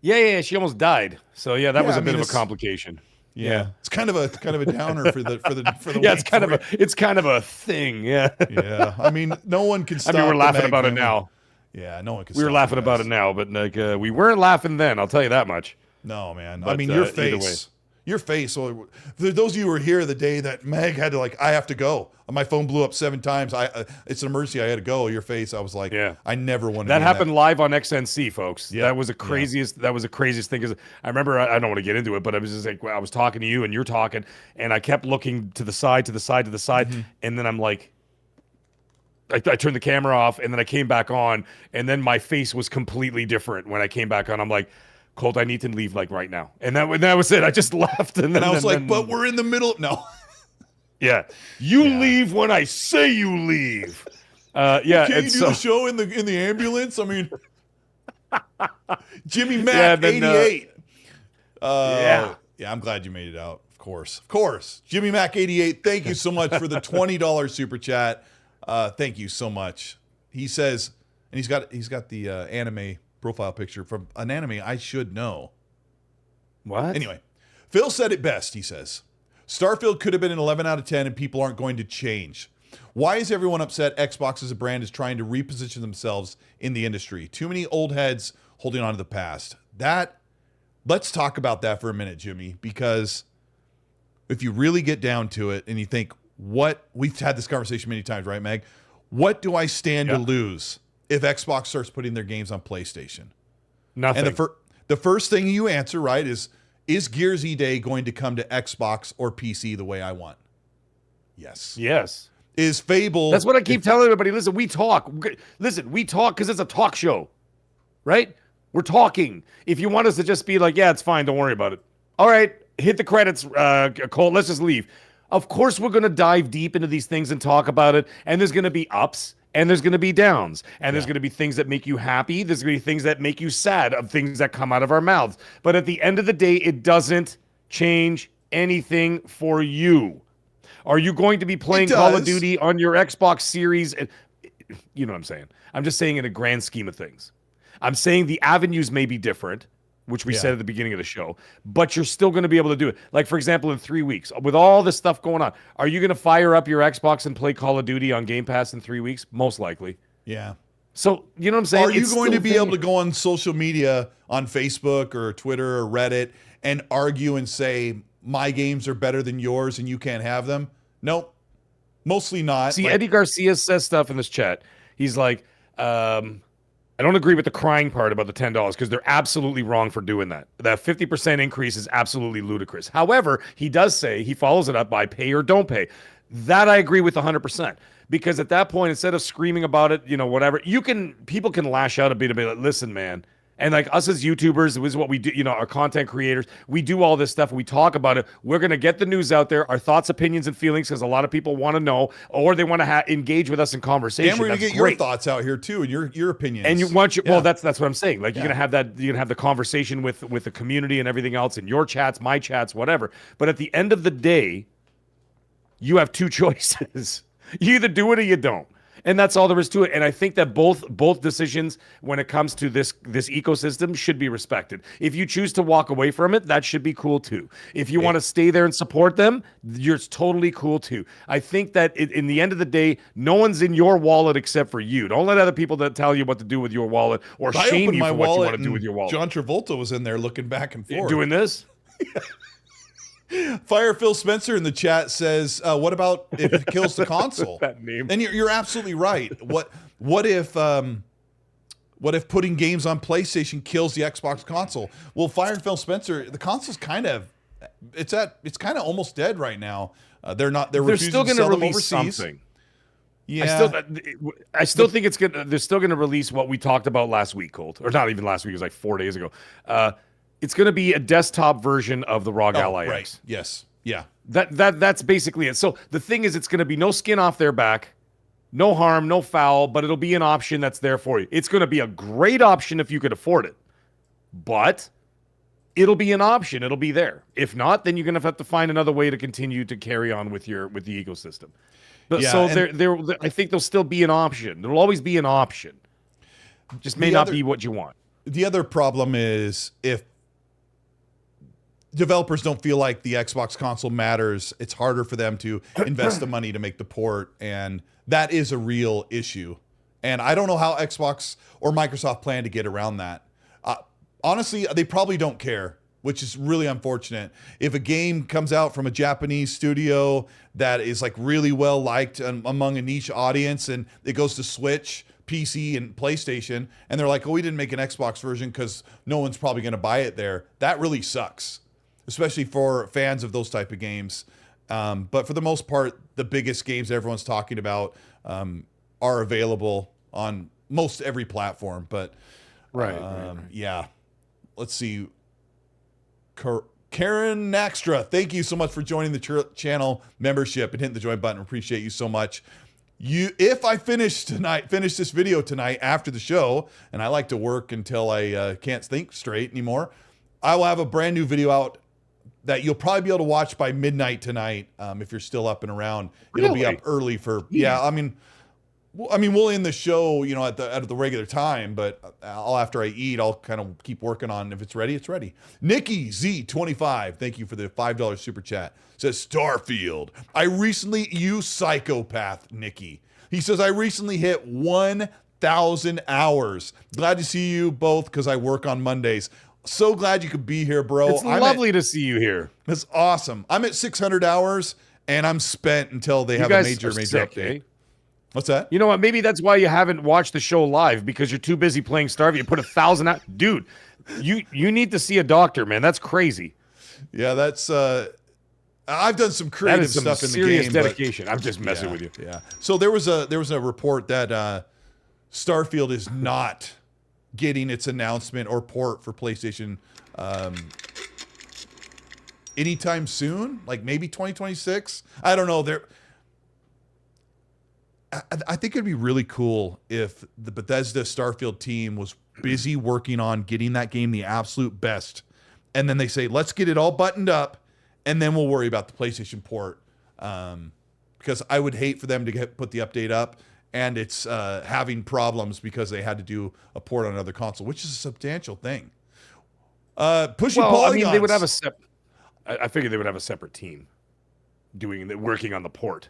Speaker 2: Yeah. She almost died. So that was a bit of a complication.
Speaker 1: Yeah. It's kind of a downer for the
Speaker 2: yeah, it's kind of a thing. Yeah.
Speaker 1: Yeah. I mean, no one can stop.
Speaker 2: We're laughing about it now.
Speaker 1: Yeah, no one can.
Speaker 2: We were laughing about it now, but we weren't laughing then. I'll tell you that much.
Speaker 1: No, man. But, I mean, your face. Your face. So those of you who were here the day that Meg had to I have to go. My phone blew up 7 times. It's an emergency. I had to go. Your face. I was like, I never wanted.
Speaker 2: That happened live on XNC, folks. Yeah. That was the craziest. That was the craziest thing. Because I remember, I don't want to get into it, but I was just like, I was talking to you and you're talking, and I kept looking to the side, and then I'm like, I turned the camera off, and then I came back on, and then my face was completely different when I came back on. I'm like, Colt, I need to leave right now. And that was it. I just left. And
Speaker 1: I was like, but we're in the middle. No.
Speaker 2: Yeah. You leave when I say you leave. Can't
Speaker 1: you do the show in the ambulance? I mean, Jimmy Mac, 88. Yeah, I'm glad you made it out. Of course. Jimmy Mac, 88. Thank you so much for the $20 super chat. Thank you so much. He says, and he's got the anime profile picture from an anime I should know.
Speaker 2: What?
Speaker 1: Anyway, Phil said it best, he says. Starfield could have been an 11 out of 10 and people aren't going to change. Why is everyone upset Xbox as a brand is trying to reposition themselves in the industry? Too many old heads holding on to the past. Let's talk about that for a minute, Jimmy, because if you really get down to it and you think, we've had this conversation many times, right, Meg? What do I stand to lose if Xbox starts putting their games on PlayStation?
Speaker 2: Nothing.
Speaker 1: And the first thing you answer, right, is Gears E-Day going to come to Xbox or PC the way I want? Yes.
Speaker 2: Yes.
Speaker 1: Is Fable...
Speaker 2: That's what I keep telling everybody. Listen, we talk. Listen, we talk because it's a talk show, right? We're talking. If you want us to just be like, yeah, it's fine, don't worry about it. All right, hit the credits, Cole. Let's just leave. Of course, we're going to dive deep into these things and talk about it. And there's going to be ups and there's going to be downs. And there's going to be things that make you happy. There's going to be things that make you sad, of things that come out of our mouths. But at the end of the day, it doesn't change anything for you. Are you going to be playing Call of Duty on your Xbox Series? You know what I'm saying? I'm just saying in a grand scheme of things. I'm saying the avenues may be different, which we said at the beginning of the show, but you're still going to be able to do it. Like, for example, in 3 weeks, with all this stuff going on, are you going to fire up your Xbox and play Call of Duty on Game Pass in 3 weeks? Most likely.
Speaker 1: Yeah.
Speaker 2: So, you know what I'm saying?
Speaker 1: Are you going to be able to go on social media, on Facebook or Twitter or Reddit, and argue and say, my games are better than yours and you can't have them? Nope. Mostly not.
Speaker 2: See, Eddie Garcia says stuff in this chat. He's like, I don't agree with the crying part about the $10 because they're absolutely wrong for doing that. That 50% increase is absolutely ludicrous. However, he does say, he follows it up by pay or don't pay. That I agree with 100%. Because at that point, instead of screaming about it, you know, whatever, people can lash out a bit like, listen, man. And like us as YouTubers, this is what we do, you know, our content creators, we do all this stuff. We talk about it. We're going to get the news out there, our thoughts, opinions, and feelings, because a lot of people want to know, or they want to engage with us in conversation.
Speaker 1: And we're going to get your thoughts out here too, and your opinions.
Speaker 2: And you want well, that's what I'm saying. Like you're going to have that, you're going to have the conversation with the community and everything else, in your chats, my chats, whatever. But at the end of the day, you have two choices. You either do it or you don't. And that's all there is to it. And I think that both decisions when it comes to this ecosystem should be respected. If you choose to walk away from it, that should be cool too. If you want to stay there and support them, you're totally cool too. I think that in the end of the day, no one's in your wallet except for you. Don't let other people that tell you what to do with your wallet or shame you for what you want to do with your wallet.
Speaker 1: John Travolta was in there looking back and forth.
Speaker 2: Doing this?
Speaker 1: Fire Phil Spencer in the chat says, what about if it kills the console?
Speaker 2: That name.
Speaker 1: And you're absolutely right. What if putting games on PlayStation kills the Xbox console? Well, Fire Phil Spencer, the console's kind of almost dead right now. They're
Speaker 2: still going to release something.
Speaker 1: Yeah,
Speaker 2: I still think they're still going to release what we talked about last week, Colt, or not even last week. It was like 4 days ago. It's going to be a desktop version of the ROG Ally X.
Speaker 1: Right. Yes. Yeah.
Speaker 2: That's basically it. So the thing is, it's going to be no skin off their back, no harm, no foul, but it'll be an option that's there for you. It's going to be a great option if you could afford it, but it'll be an option. It'll be there. If not, then you're going to have to find another way to continue to carry on with the ecosystem. But I think there'll still be an option. There'll always be an option. Just may not be what you want.
Speaker 1: The other problem is if developers don't feel like the Xbox console matters, it's harder for them to invest the money to make the port, and that is a real issue. And I don't know how Xbox or Microsoft plan to get around that. Honestly, they probably don't care, which is really unfortunate. If a game comes out from a Japanese studio that is like really well liked among a niche audience, and it goes to Switch, PC, and PlayStation, and they're like, oh, we didn't make an Xbox version because no one's probably going to buy it there, that really sucks. Especially for fans of those type of games. But for the most part, the biggest games everyone's talking about are available on most every platform. But
Speaker 2: right.
Speaker 1: Yeah, let's see. Karen Naxtra, thank you so much for joining the channel membership and hitting the join button. Appreciate you so much. If I finish this video tonight after the show, and I like to work until I can't think straight anymore, I will have a brand new video out that you'll probably be able to watch by midnight tonight. If you're still up and around, it'll be up early for, I mean, we'll end the show, you know, at the regular time, but after I eat, I'll kind of keep working on, if it's ready, it's ready. Nikki Z25, thank you for the $5 super chat. Says Starfield. You psychopath, Nikki. He says, I recently hit 1,000 hours. Glad to see you both because I work on Mondays. So glad you could be here, bro.
Speaker 2: It's lovely to see you here.
Speaker 1: It's awesome. I'm at 600 hours, and I'm spent until they have a major update. What's that?
Speaker 2: You know what? Maybe that's why you haven't watched the show live, because you're too busy playing Starfield. You put 1,000 out. Dude, you need to see a doctor, man. That's crazy.
Speaker 1: Yeah, that's I've done some creative stuff in the game.
Speaker 2: Serious dedication. I'm just messing with you.
Speaker 1: Yeah. So there was a report that Starfield is not getting its announcement or port for PlayStation anytime soon, like maybe 2026. I don't know. I think it'd be really cool if the Bethesda Starfield team was busy working on getting that game the absolute best, and then they say, let's get it all buttoned up, and then we'll worry about the PlayStation port. Because I would hate for them to put the update up and it's having problems because they had to do a port on another console, which is a substantial thing. Pushing polygons.
Speaker 2: I mean, they would have I figured they would have a separate team working on the port.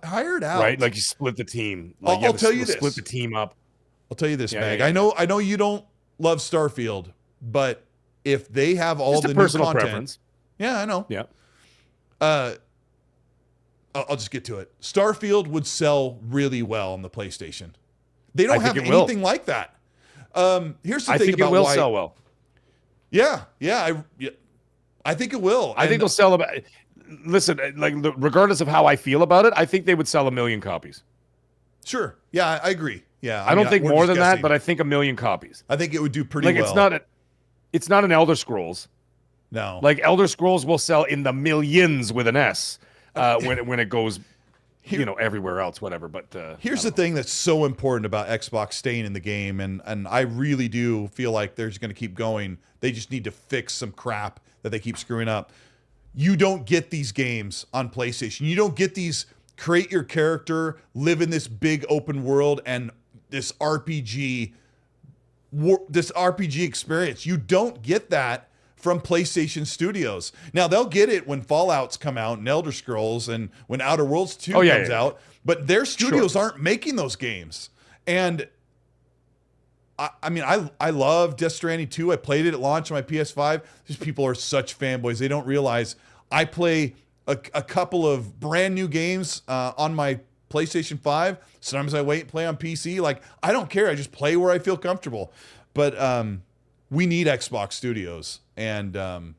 Speaker 1: Hired out,
Speaker 2: right? Like you split the team. Like
Speaker 1: I'll tell you this.
Speaker 2: Split the team up.
Speaker 1: I'll tell you this, Mag. Yeah. I know you don't love Starfield, but if they have all
Speaker 2: just
Speaker 1: the
Speaker 2: a
Speaker 1: new
Speaker 2: personal
Speaker 1: content,
Speaker 2: preference.
Speaker 1: Yeah, I know.
Speaker 2: Yeah.
Speaker 1: I'll just get to it. Starfield would sell really well on the PlayStation. They don't have anything like that. Here's the thing about why. I think it will
Speaker 2: sell well.
Speaker 1: Yeah, I think it will.
Speaker 2: I think they'll sell about. Listen, like regardless of how I feel about it, I think they would sell 1 million copies.
Speaker 1: Sure. Yeah, I agree. Yeah,
Speaker 2: I don't think more than that, but I think 1 million copies.
Speaker 1: I think it would do pretty well.
Speaker 2: It's not an Elder Scrolls.
Speaker 1: No.
Speaker 2: Like Elder Scrolls will sell in the millions with an S when it goes, everywhere else, whatever. But
Speaker 1: here's the thing that's so important about Xbox staying in the game, and I really do feel like they're just going to keep going. They just need to fix some crap that they keep screwing up. You don't get these games on PlayStation. You don't get these create your character, live in this big open world, and this RPG experience. You don't get that from PlayStation Studios. Now, they'll get it when Fallouts come out and Elder Scrolls and when Outer Worlds 2 comes out, but their studios aren't making those games. And I love Death Stranding 2. I played it at launch on my PS5. These people are such fanboys. They don't realize I play a couple of brand new games on my PlayStation 5. Sometimes I wait and play on PC. Like, I don't care. I just play where I feel comfortable. But we need Xbox Studios. And there's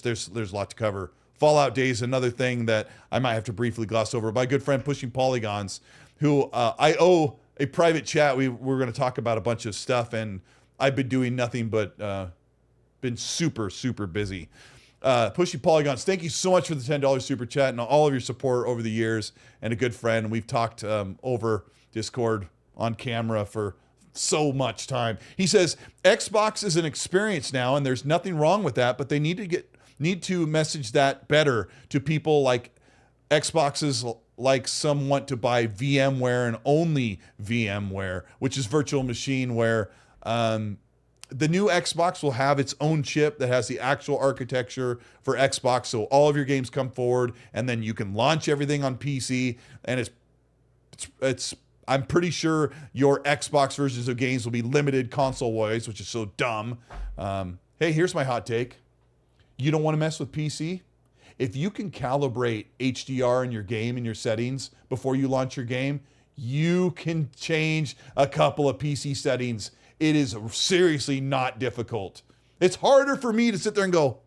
Speaker 1: a lot to cover. Fallout Day is another thing that I might have to briefly gloss over. My good friend Pushing Polygons, who I owe a private chat. We're going to talk about a bunch of stuff, and I've been doing nothing but been super, super busy. Pushing Polygons, thank you so much for the $10 super chat and all of your support over the years, and a good friend. We've talked over Discord on camera for so much time. He says Xbox is an experience now, and there's nothing wrong with that, but they need to message that better to people like Xboxes. Like some want to buy VMware and only VMware, which is virtual machine, where the new Xbox will have its own chip that has the actual architecture for Xbox. So all of your games come forward, and then you can launch everything on PC. And it's I'm pretty sure your Xbox versions of games will be limited console-wise, which is so dumb. Hey, here's my hot take. You don't want to mess with PC? If you can calibrate HDR in your game in your settings before you launch your game, you can change a couple of PC settings. It is seriously not difficult. It's harder for me to sit there and go,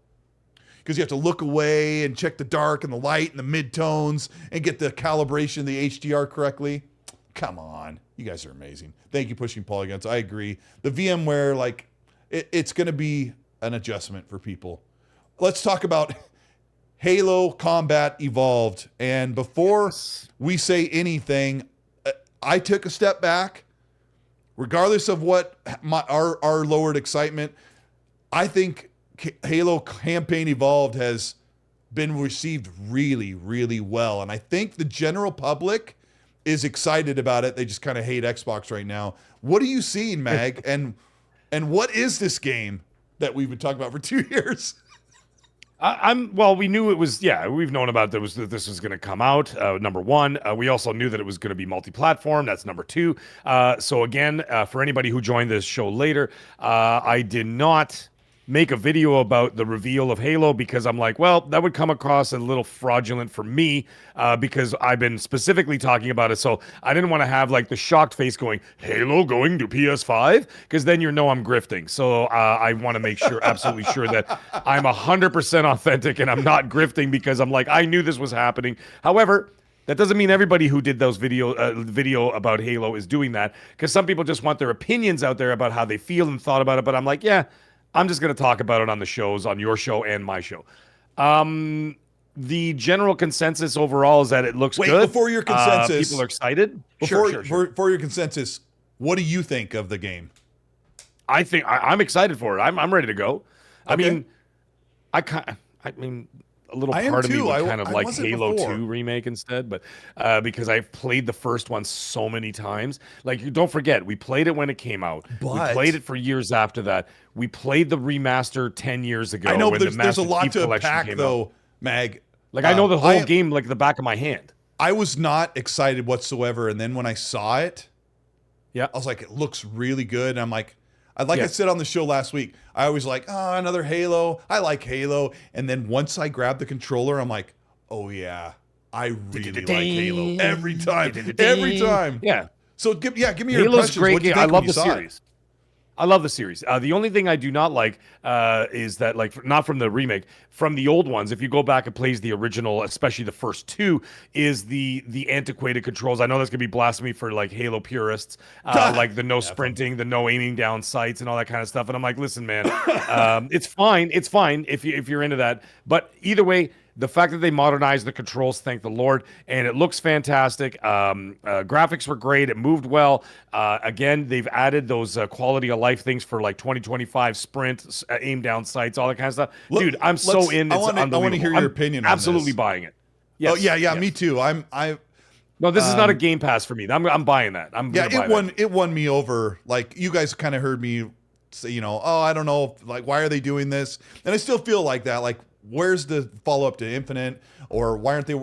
Speaker 1: because you have to look away and check the dark and the light and the mid-tones and get the calibration of the HDR correctly. Come on. You guys are amazing. Thank you, Pushing Polygons. I agree. The VMware, it's going to be an adjustment for people. Let's talk about Halo Combat Evolved. And before we say anything, I took a step back. Regardless of what our lowered excitement, I think Halo Campaign Evolved has been received really, really well. And I think the general public is excited about it. They just kind of hate Xbox right now. What are you seeing, Mag? and what is this game that we've been talking about for 2 years?
Speaker 2: We knew it was, we've known about that this was going to come out, number one. We also knew that it was going to be multi-platform. That's number two. So again, for anybody who joined this show later, I did not make a video about the reveal of Halo because I'm like, well, that would come across a little fraudulent for me because I've been specifically talking about it. So I didn't want to have like the shocked face going, Halo going to PS5? Because then you know I'm grifting. So I want to make sure, absolutely sure that I'm 100% authentic and I'm not grifting because I'm like, I knew this was happening. However, that doesn't mean everybody who did those video about Halo is doing that, because some people just want their opinions out there about how they feel and thought about it. But I'm like, yeah, I'm just going to talk about it on the shows, on your show and my show. The general consensus overall is that it looks good.
Speaker 1: Before your consensus,
Speaker 2: people are excited.
Speaker 1: Before your consensus, what do you think of the game?
Speaker 2: I think I'm excited for it. I'm ready to go.
Speaker 1: Okay.
Speaker 2: I mean, a little part of me would kind of like Halo 2 remake instead, but because I've played the first one so many times. Like, don't forget, we played it when it came out. We played it for years after that. We played the remaster 10 years ago.
Speaker 1: I know, but there's a lot to unpack, though, Mag.
Speaker 2: Like, I know the whole game like the back of my hand.
Speaker 1: I was not excited whatsoever, and then when I saw it, I was like, it looks really good. And I'm like, I said on the show last week, I always like, oh, another Halo. I like Halo. And then once I grabbed the controller, I'm like, oh, yeah, I really like Halo. Every time.
Speaker 2: Yeah.
Speaker 1: So, give me your
Speaker 2: Halo's
Speaker 1: impressions.
Speaker 2: Great game. I love the series. I love the series. The only thing I do not like is that, like, not from the remake, from the old ones, if you go back and plays the original, especially the first two, is the antiquated controls. I know that's going to be blasphemy for, like, Halo purists, like the no sprinting, the no aiming down sights and all that kind of stuff. And I'm like, listen, man, it's fine. It's fine if you're into that. But either way, the fact that they modernized the controls, thank the Lord, and it looks fantastic. Graphics were great. It moved well. Again, they've added those quality of life things for like 2025 sprint, aim down sights, all that kind of stuff. Dude, I'm so in. I
Speaker 1: want to hear your opinion on this.
Speaker 2: Absolutely buying it. Yes,
Speaker 1: oh yeah, me too.
Speaker 2: No, this is not a Game Pass for me. I'm buying that.
Speaker 1: It won me over. Like, you guys kind of heard me say, oh, I don't know, like, why are they doing this? And I still feel like that. Like, where's the follow-up to Infinite? Or why aren't they...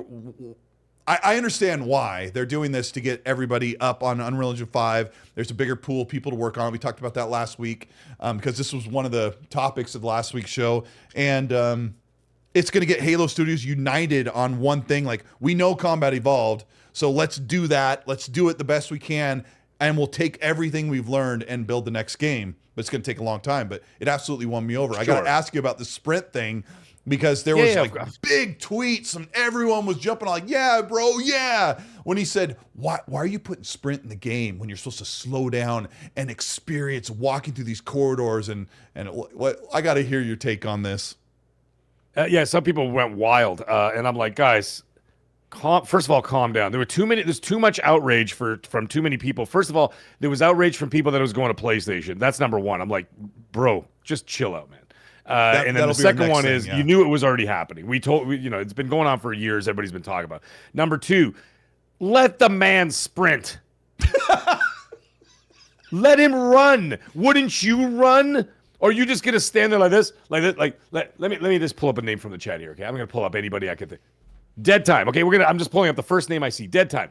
Speaker 1: I understand why they're doing this, to get everybody up on Unreal Engine 5. There's a bigger pool of people to work on. We talked about that last week because this was one of the topics of last week's show. And it's going to get Halo Studios united on one thing. Like, we know Combat Evolved, so let's do that. Let's do it the best we can, and we'll take everything we've learned and build the next game. But it's going to take a long time. But it absolutely won me over. Sure. I got to ask you about the sprint thing, because there was big tweets and everyone was jumping on like, yeah, bro, yeah. When he said, why are you putting sprint in the game when you're supposed to slow down and experience walking through these corridors? And what I got to hear your take on this.
Speaker 2: Some people went wild. And I'm like, guys, first of all, calm down. There's too much outrage from too many people. First of all, there was outrage from people that it was going to PlayStation. That's number one. I'm like, bro, just chill out, man. And then the second one is, you knew it was already happening. It's been going on for years. Everybody's been talking about it. Number two, let the man sprint. Let him run. Wouldn't you run? Or are you just gonna stand there like this? Let me just pull up a name from the chat here. Okay, I'm gonna pull up anybody I can think. Dead Time. Okay, I'm just pulling up the first name I see. Dead Time.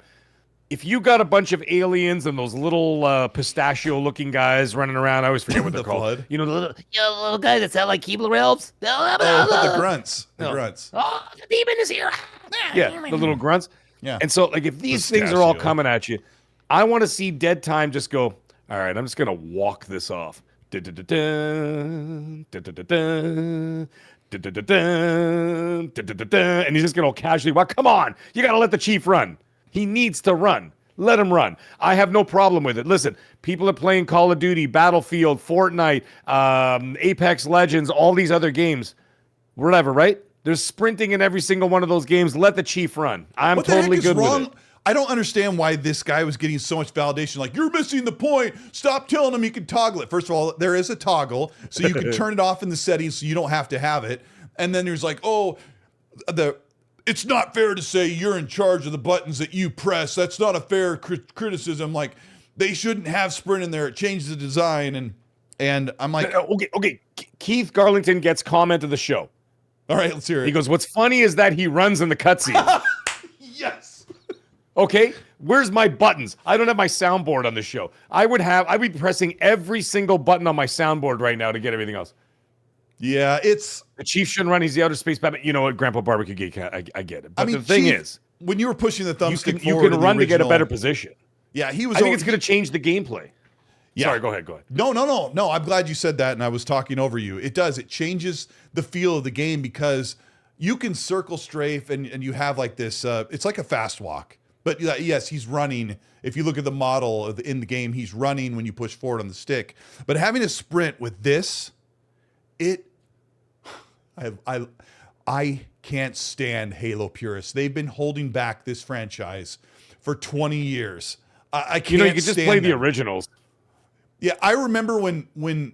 Speaker 2: If you got a bunch of aliens and those little pistachio-looking guys running around, I always forget what they're called. The
Speaker 3: little guys that sound like Keebler elves.
Speaker 1: The grunts. The grunts.
Speaker 3: Oh, the demon is here.
Speaker 2: Yeah, the little grunts.
Speaker 1: Yeah.
Speaker 2: And so, like, if these things are all coming at you, I want to see Dead Time just go, all right, I'm just going to walk this off. And he's just going to casually walk. Come on, you got to let the chief run. He needs to run. Let him run. I have no problem with it. Listen, people are playing Call of Duty, Battlefield, Fortnite, Apex Legends, all these other games. Whatever, right? There's sprinting in every single one of those games. Let the chief run. I'm totally good with it.
Speaker 1: I don't understand why this guy was getting so much validation. Like, you're missing the point. Stop telling him you can toggle it. First of all, there is a toggle, so you can turn it off in the settings so you don't have to have it. And then there's like, it's not fair to say you're in charge of the buttons that you press. That's not a fair criticism. Like, they shouldn't have sprint in there. It changes the design. And I'm like,
Speaker 2: okay. Keith Garlington gets comment of the show.
Speaker 1: All right, let's hear it.
Speaker 2: He goes, what's funny is that he runs in the cutscenes.
Speaker 1: Yes.
Speaker 2: Okay, where's my buttons? I don't have my soundboard on the show. I'd be pressing every single button on my soundboard right now to get everything else.
Speaker 1: Yeah, it's.
Speaker 2: The Chief shouldn't run. He's the outer space Batman. You know what, Grandpa Barbecue Geek, I get it. But
Speaker 1: I mean,
Speaker 2: the thing
Speaker 1: Chief,
Speaker 2: is,
Speaker 1: when you were pushing the thumbstick
Speaker 2: you
Speaker 1: forward,
Speaker 2: can
Speaker 1: in the
Speaker 2: run to get a
Speaker 1: original-
Speaker 2: better position.
Speaker 1: Yeah, he was.
Speaker 2: I think it's going to change the gameplay.
Speaker 1: Yeah.
Speaker 2: Sorry, go ahead.
Speaker 1: No. I'm glad you said that, and I was talking over you. It does. It changes the feel of the game because you can circle strafe, and you have like this. It's like a fast walk, but yes, he's running. If you look at the model in the game, he's running when you push forward on the stick. But having a sprint with this, I can't stand Halo purists. They've been holding back this franchise for 20 years. I can't.
Speaker 2: You can just play the
Speaker 1: them.
Speaker 2: originals.
Speaker 1: Yeah, I remember when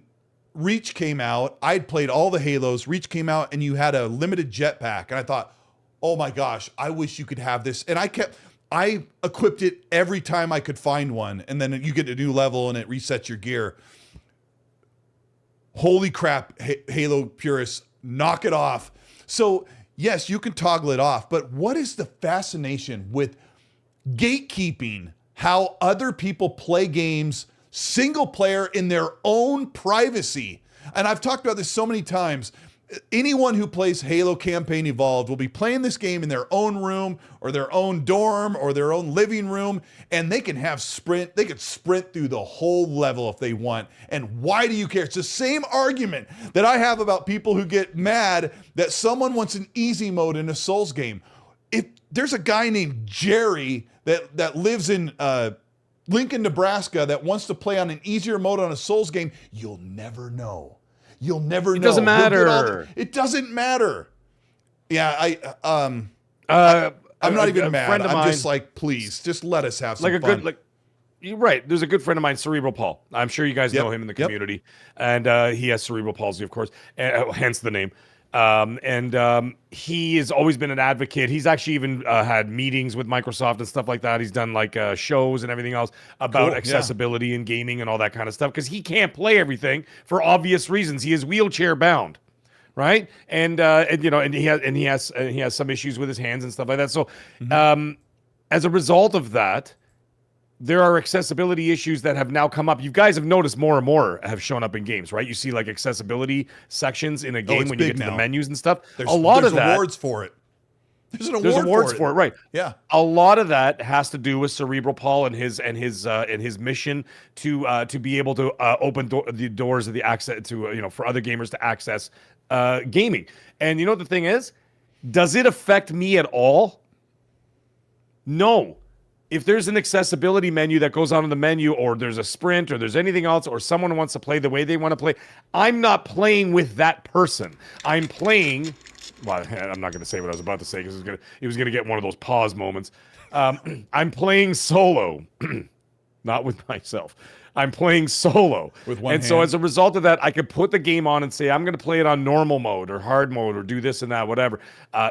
Speaker 1: Reach came out, I'd played all the Halos. Reach came out and you had a limited jetpack. And I thought, oh my gosh, I wish you could have this. And I equipped it every time I could find one. And then you get a new level and it resets your gear. Holy crap, Halo purists, knock it off. So yes, you can toggle it off. But what is the fascination with gatekeeping how other people play games single player in their own privacy? And I've talked about this so many times. Anyone who plays Halo Campaign Evolved will be playing this game in their own room or their own dorm or their own living room, and they can have sprint. They could sprint through the whole level if they want. And why do you care? It's the same argument that I have about people who get mad that someone wants an easy mode in a Souls game. If there's a guy named Jerry that lives in Lincoln, Nebraska, that wants to play on an easier mode on a Souls game, you'll never know. You'll never know.
Speaker 2: It doesn't matter.
Speaker 1: It doesn't matter. Yeah, I'm not even mad. I'm just like, please, just let us have some fun.
Speaker 2: You're right. There's a good friend of mine, Cerebral Paul. I'm sure you guys know him in the community, and he has cerebral palsy, of course, hence the name. He has always been an advocate. He's actually even had meetings with Microsoft and stuff like that. He's done like shows and everything else about accessibility in gaming and all that kind of stuff because he can't play everything for obvious reasons. He is wheelchair bound, right? And he has some issues with his hands and stuff like that. So, as a result of that, there are accessibility issues that have now come up. You guys have noticed more and more have shown up in games, right? You see like accessibility sections in a game when you get to the menus and stuff.
Speaker 1: There's
Speaker 2: of that,
Speaker 1: awards for it. There's
Speaker 2: awards for it, right?
Speaker 1: Yeah.
Speaker 2: A lot of that has to do with Cerebral Paul and his mission to be able to open the doors of the access to for other gamers to access gaming. And you know what the thing is? Does it affect me at all? No. If there's an accessibility menu that goes on in the menu, or there's a sprint, or there's anything else, or someone wants to play the way they want to play, I'm not playing with that person. I'm playing. Well, I'm not going to say what I was about to say because it was going to get one of those pause moments. I'm playing solo, not with myself. I'm playing solo.
Speaker 1: With one hand.
Speaker 2: So as a result of that, I could put the game on and say, I'm going to play it on normal mode or hard mode or do this and that, whatever.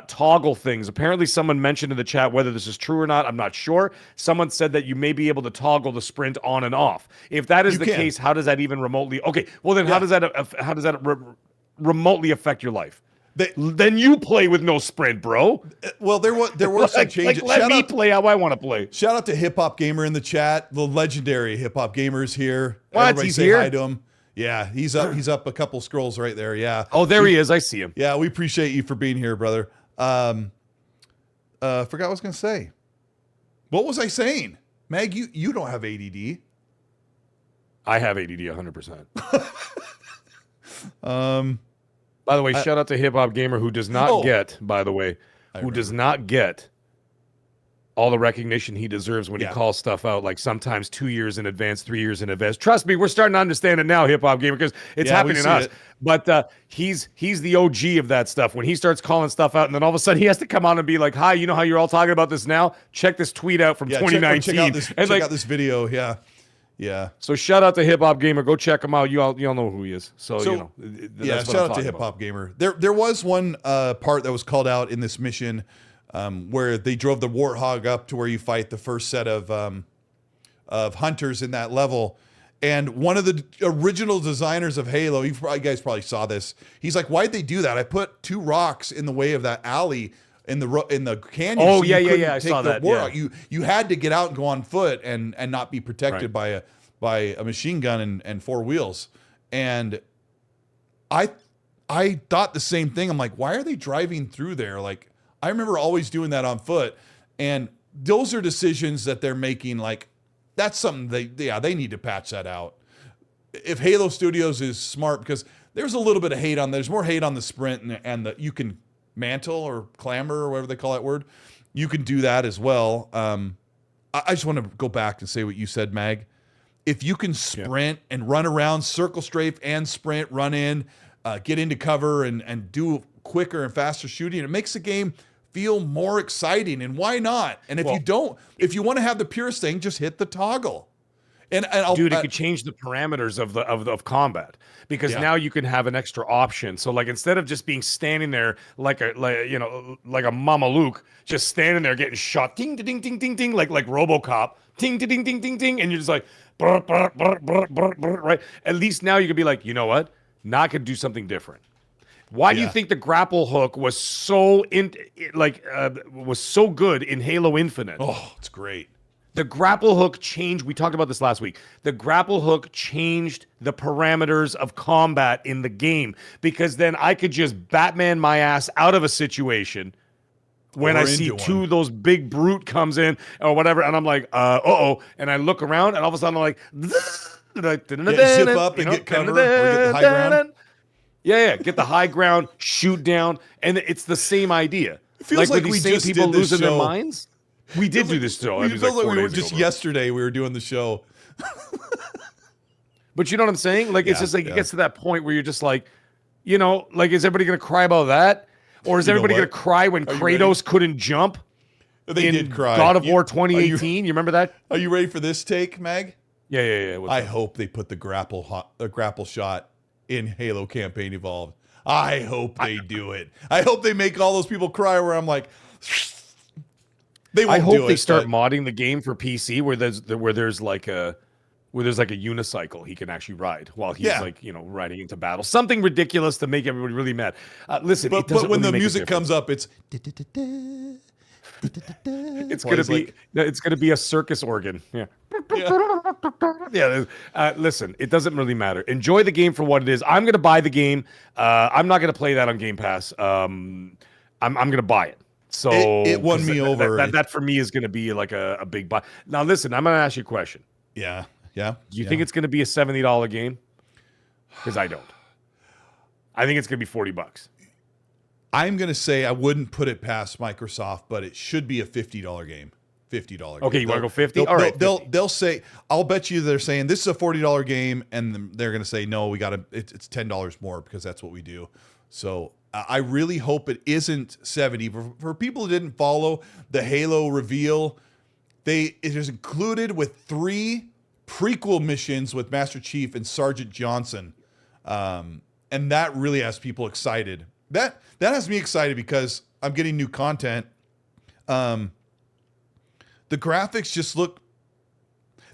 Speaker 2: Toggle things. Apparently someone mentioned in the chat, whether this is true or not, I'm not sure. Someone said that you may be able to toggle the sprint on and off. If that is the case, how does that even remotely... Okay, well then how does that remotely affect your life? Then you play with no sprint, bro.
Speaker 1: Well, there were some changes.
Speaker 2: Let me play how I want to play.
Speaker 1: Shout out to Hip Hop Gamer in the chat. The legendary Hip Hop Gamer's here.
Speaker 2: What?
Speaker 1: Everybody
Speaker 2: He's
Speaker 1: say
Speaker 2: here?
Speaker 1: hi to him. Yeah, he's up. He's up a couple scrolls right there. Yeah.
Speaker 2: Oh, there he is. I see him.
Speaker 1: Yeah, we appreciate you for being here, brother. Forgot what I was gonna say. What was I saying? Mag, you don't have ADD.
Speaker 2: I have ADD 100%. By the way, shout out to Hip Hop Gamer who does not get, by the way, does not get all the recognition he deserves when he calls stuff out, like sometimes 2 years in advance, 3 years in advance. Trust me, we're starting to understand it now, Hip Hop Gamer, because it's happening to us. But he's the OG of that stuff. When he starts calling stuff out, and then all of a sudden he has to come on and be like, "Hi, you know how you're all talking about this now? Check this tweet out from 2019.
Speaker 1: Check out this video." Yeah. Yeah.
Speaker 2: So shout out to Hip Hop Gamer. Go check him out. You all know who he is. So that's
Speaker 1: shout out to Hip Hop Gamer. There was one part that was called out in this mission where they drove the Warthog up to where you fight the first set of hunters in that level. And one of the original designers of Halo, you guys probably saw this. He's like, "Why'd they do that? I put 2 rocks in the way of that alley in the canyon."
Speaker 2: Oh,
Speaker 1: so
Speaker 2: yeah. I saw that. Yeah.
Speaker 1: You had to get out and go on foot and not be protected by a machine gun and 4 wheels. And I thought the same thing. I'm like, why are they driving through there? Like, I remember always doing that on foot. And those are decisions that they're making. Like, that's something they need to patch that out. If Halo Studios is smart, because there's a little bit of hate on, there's more hate on the sprint and the, you can mantle or clamber or whatever they call that word. You can do that as well. I just want to go back and say what you said, Mag. If you can sprint and run around, circle strafe and sprint, run in, get into cover and do quicker and faster shooting, it makes the game feel more exciting. And why not? And if you want to have the purest thing, just hit the toggle. And
Speaker 2: dude, it could change the parameters of combat, because now you can have an extra option. So like, instead of just being standing there like a Mama Luke, just standing there getting shot, ding ding ding ding ding, like RoboCop, ding ding ding ding ding, and you're just like, brr, brr, brr, brr, brr, brr, right? At least now you can be like, you know what? Now I could do something different. Why do you think the grapple hook was so good in Halo Infinite?
Speaker 1: Oh, it's great.
Speaker 2: The grapple hook changed. We talked about this last week. The grapple hook changed the parameters of combat in the game, because then I could just Batman my ass out of a situation when I see two of those big brute comes in or whatever, and I'm like, and I look around, and all of a sudden I'm like,
Speaker 1: zip up and get cover or get the high ground.
Speaker 2: Yeah, get the high ground, shoot down, and it's the same idea.
Speaker 1: It feels like
Speaker 2: these
Speaker 1: we
Speaker 2: same
Speaker 1: just
Speaker 2: people
Speaker 1: did this
Speaker 2: losing their
Speaker 1: show.
Speaker 2: minds. We did do this show.
Speaker 1: It feels like we were just yesterday. We were doing the show.
Speaker 2: But you know what I'm saying? Like, it's just like it gets to that point where you're just like, you know, like, is everybody going to cry about that? Or is everybody going to cry when Kratos couldn't jump?
Speaker 1: They did cry.
Speaker 2: God of War 2018. You remember that?
Speaker 1: Are you ready for this take, Mag?
Speaker 2: Yeah.
Speaker 1: I hope they put the grapple shot in Halo Campaign Evolved. I hope they do it. I hope they make all those people cry where I'm like, they won't.
Speaker 2: I hope they start modding the game for PC where there's like a unicycle he can actually ride while he's riding into battle. Something ridiculous to make everybody really mad. Listen,
Speaker 1: but when the music comes up, it's
Speaker 2: gonna be a circus organ. Yeah. Listen, it doesn't really matter. Enjoy the game for what it is. I'm gonna buy the game. I'm not gonna play that on Game Pass. I'm gonna buy it. So
Speaker 1: it won me over.
Speaker 2: That for me is going to be like a big buy. Now, listen, I'm going to ask you a question.
Speaker 1: Yeah.
Speaker 2: Do you think it's going to be a $70 game? Because I don't. I think it's going to be $40.
Speaker 1: I'm going to say I wouldn't put it past Microsoft, but it should be a $50 game. $50.
Speaker 2: Okay, you want to go 50? All right.
Speaker 1: They'll say, I'll bet you they're saying this is a $40 game, and they're going to say, no, it's $10 more because that's what we do. So I really hope it isn't 70. For people who didn't follow the Halo reveal, it is included with 3 prequel missions with Master Chief and Sergeant Johnson. And that really has people excited. That has me excited because I'm getting new content. The graphics just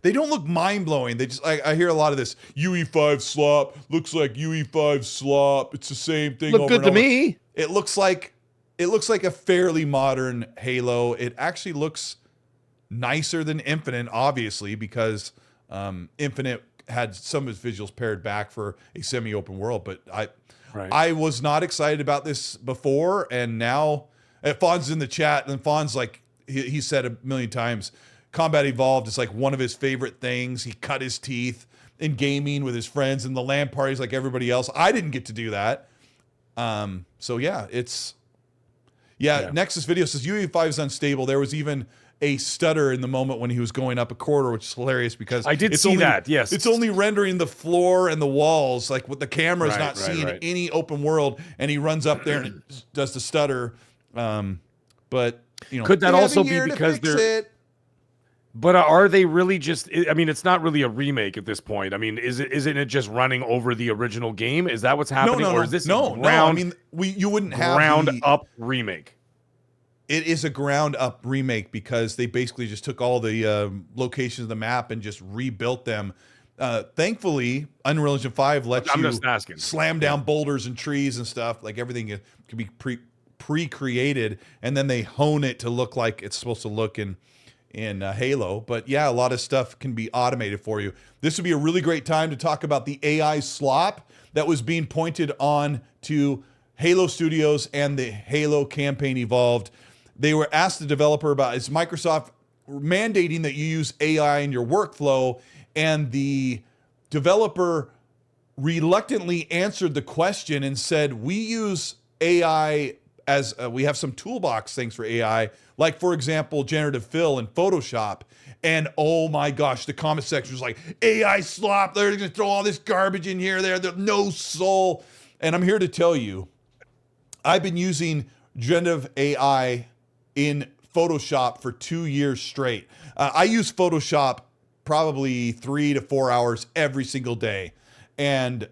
Speaker 1: they don't look mind-blowing. They just, I hear a lot of this, UE5 slop, looks like UE5 slop. It's the same thing.
Speaker 2: Look good to me.
Speaker 1: It looks like a fairly modern Halo. It actually looks nicer than Infinite, obviously, because Infinite had some of its visuals pared back for a semi-open world. But I was not excited about this before, and now Fawn's in the chat, and Fawn's like, he said a million times, Combat Evolved is like one of his favorite things. He cut his teeth in gaming with his friends in the LAN parties like everybody else. I didn't get to do that. So yeah, Nexus Video says UE5 is unstable. There was even a stutter in the moment when he was going up a corridor, which is hilarious because
Speaker 2: I did see that. Yes,
Speaker 1: it's only rendering the floor and the walls, like with the camera is not seeing any open world, and he runs up there and it does the stutter. But you know,
Speaker 2: could that also be because they're? But are they really just? I mean, it's not really a remake at this point. I mean, isn't it just running over the original game? Is that what's happening, or is this
Speaker 1: I mean, you wouldn't have
Speaker 2: ground up remake.
Speaker 1: It is a ground up remake because they basically just took all the locations of the map and just rebuilt them. Thankfully, Unreal Engine 5 lets you slam down boulders and trees and stuff. Like everything can be pre-created, and then they hone it to look like it's supposed to look in in Halo. But yeah, a lot of stuff can be automated for you. This would be a really great time to talk about the AI slop that was being pointed on to Halo Studios and the Halo campaign Evolved. They were asked the developer about, is Microsoft mandating that you use AI in your workflow? And the developer reluctantly answered the question and said, we use AI as we have some toolbox things for AI, like, for example, generative fill in Photoshop. And oh my gosh, the comment section was like, AI slop, they're going to throw all this garbage in here. There's no soul. And I'm here to tell you, I've been using generative AI in Photoshop for 2 years straight. I use Photoshop probably 3 to 4 hours every single day. And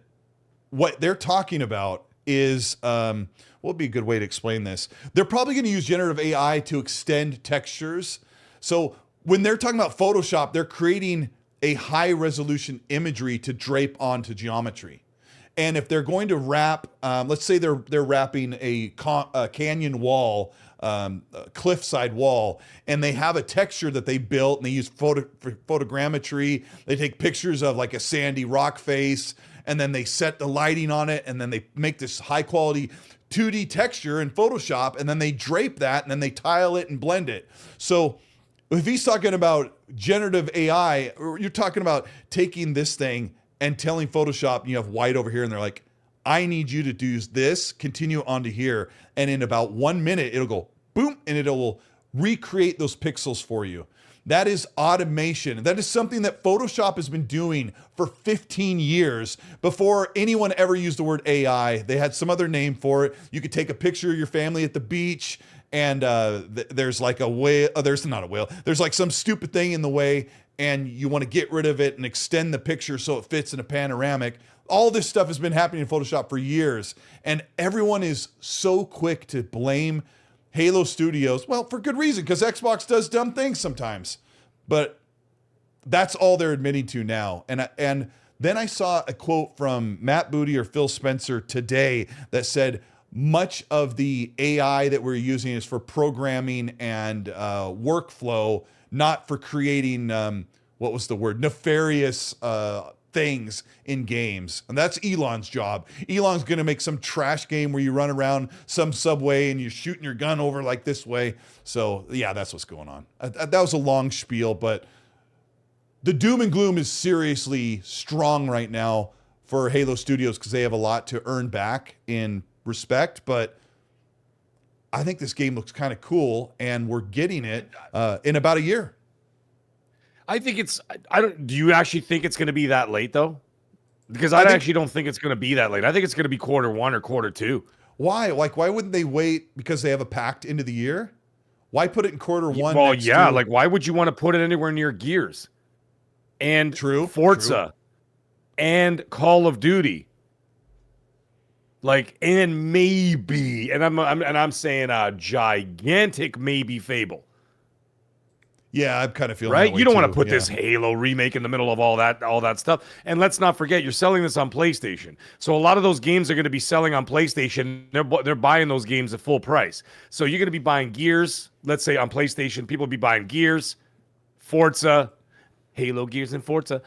Speaker 1: what they're talking about is, what would be a good way to explain this? They're probably going to use generative AI to extend textures. So when they're talking about Photoshop, they're creating a high resolution imagery to drape onto geometry. And if they're going to wrap, let's say they're wrapping a canyon wall, a cliffside wall, and they have a texture that they built, and they use photogrammetry. They take pictures of like a sandy rock face, and then they set the lighting on it, and then they make this high quality 2D texture in Photoshop, and then they drape that, and then they tile it and blend it. So if he's talking about generative AI, you're talking about taking this thing and telling Photoshop, you have white over here, and they're like, I need you to do this, continue onto here. And in about 1 minute, it'll go boom, and it will recreate those pixels for you. That is automation. That is something that Photoshop has been doing for 15 years before anyone ever used the word AI. They had some other name for it. You could take a picture of your family at the beach, and there's like a whale. There's not a whale. There's like some stupid thing in the way, and you want to get rid of it and extend the picture so it fits in a panoramic. All this stuff has been happening in Photoshop for years, and everyone is so quick to blame Halo Studios. Well, for good reason, because Xbox does dumb things sometimes, but that's all they're admitting to now. And then I saw a quote from Matt Booty or Phil Spencer today that said much of the AI that we're using is for programming and workflow, not for creating, what was the word? Nefarious things in games. And that's Elon's job. Elon's going to make some trash game where you run around some subway and you're shooting your gun over like this way. So yeah, that's what's going on. That was a long spiel, but the doom and gloom is seriously strong right now for Halo Studios because they have a lot to earn back in respect, but I think this game looks kind of cool, and we're getting it in about a year.
Speaker 2: I think it's, do you actually think it's going to be that late though? Because I actually don't think it's going to be that late. I think it's going to be Q1 or Q2.
Speaker 1: Why? Like, why wouldn't they wait because they have a pact into the year? Why put it in Q1?
Speaker 2: Well, yeah, like why would you want to put it anywhere near Gears and Forza and Call of Duty? Like, and maybe, and I'm saying a gigantic maybe Fable.
Speaker 1: Yeah, I'm kind of feeling
Speaker 2: right.
Speaker 1: That way
Speaker 2: you don't want
Speaker 1: too.
Speaker 2: to put this Halo remake in the middle of all that stuff. And let's not forget, you're selling this on PlayStation, so a lot of those games are going to be selling on PlayStation. They're buying those games at full price. So you're going to be buying Gears. Let's say on PlayStation, people will be buying Gears, Forza, Halo, Gears, and Forza,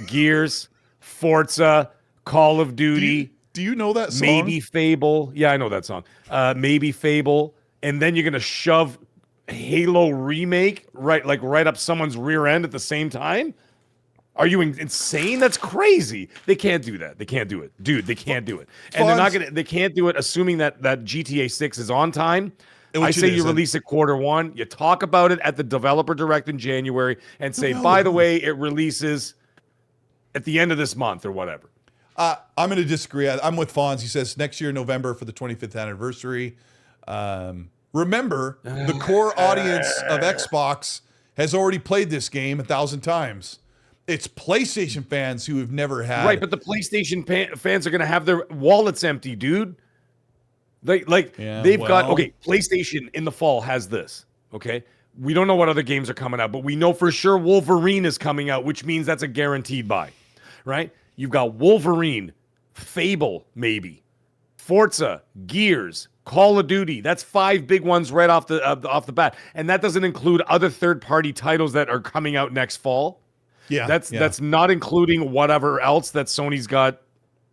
Speaker 2: Gears, Forza, Call of Duty.
Speaker 1: Do you know that song?
Speaker 2: Maybe Fable. Yeah, I know that song. Maybe Fable, and then you're going to shove Halo remake right up someone's rear end at the same time? Are you insane? That's crazy. They can't do that. They can't do it, dude. They can't do it, and they're not gonna. They can't do it, assuming that GTA 6 is on time. I say you release it Q1. You talk about it at the developer direct in January, and say, by the way, it releases at the end of this month or whatever.
Speaker 1: I'm going to disagree. I'm with Fonz. He says next year, November, for the 25th anniversary. Remember, the core audience of Xbox has already played this game 1,000 times. It's PlayStation fans who have never had.
Speaker 2: Right, but the PlayStation fans are going to have their wallets empty, dude. They've got, okay, PlayStation in the fall has this, okay? We don't know what other games are coming out, but we know for sure Wolverine is coming out, which means that's a guaranteed buy, right? You've got Wolverine, Fable, maybe, Forza, Gears, Call of Duty. That's 5 big ones right off the bat, and that doesn't include other third-party titles that are coming out next fall.
Speaker 1: Yeah,
Speaker 2: That's not including whatever else that Sony's got.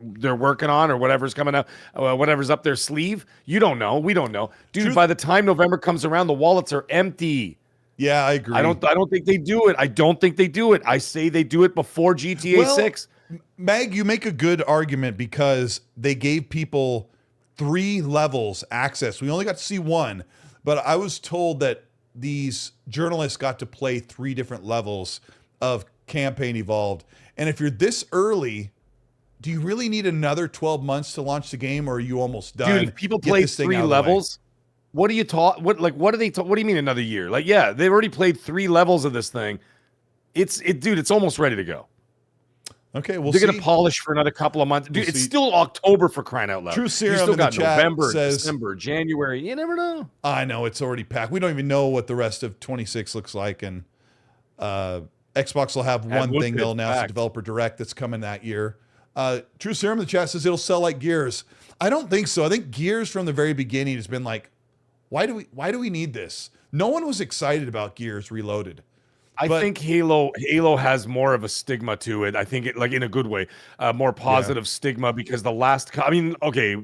Speaker 2: They're working on or whatever's coming up, whatever's up their sleeve. You don't know. We don't know, dude. By the time November comes around, the wallets are empty.
Speaker 1: Yeah, I agree.
Speaker 2: I don't think they do it. I don't think they do it. I say they do it before GTA 6.
Speaker 1: Mag, you make a good argument because they gave people 3 levels access. We only got to see 1, but I was told that these journalists got to play 3 different levels of Campaign Evolved. And if you're this early, do you really need another 12 months to launch the game, or are you almost done?
Speaker 2: Dude, if people play 3 levels, what do you talk? What do they talk? What do you mean another year? Like, yeah, they've already played 3 levels of this thing. Dude, it's almost ready to go.
Speaker 1: Okay, we'll
Speaker 2: They're
Speaker 1: see.
Speaker 2: Gonna polish for another couple of months. Dude, it's still October, for crying out loud.
Speaker 1: True Serum
Speaker 2: you still
Speaker 1: in the
Speaker 2: got
Speaker 1: chat
Speaker 2: November,
Speaker 1: says,
Speaker 2: December, January. You never know.
Speaker 1: I know it's already packed. We don't even know what the rest of 26 looks like, and Xbox will have one thing they'll announce, a developer direct that's coming that year. True Serum in the chat says it'll sell like Gears. I don't think so. I think Gears from the very beginning has been like, why do we need this? No one was excited about Gears Reloaded.
Speaker 2: I think Halo has more of a stigma to it. I think it, like, in a good way, more positive stigma, because the last, I mean, okay,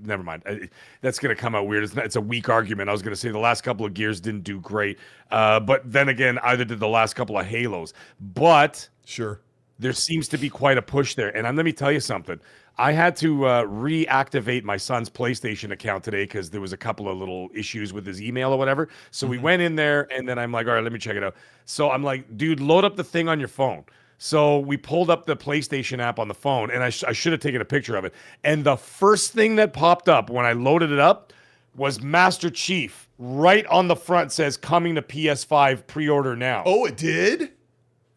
Speaker 2: never mind. That's going to come out weird. It's a weak argument. I was going to say the last couple of Gears didn't do great. But then again, either did the last couple of Halos. But
Speaker 1: sure,
Speaker 2: there seems to be quite a push there. And let me tell you something. I had to reactivate my son's PlayStation account today because there was a couple of little issues with his email or whatever. So we went in there, and then I'm like, all right, let me check it out. So I'm like, dude, load up the thing on your phone. So we pulled up the PlayStation app on the phone, and I should have taken a picture of it. And the first thing that popped up when I loaded it up was Master Chief. Right on the front says, coming to PS5, pre-order now.
Speaker 1: Oh, it did?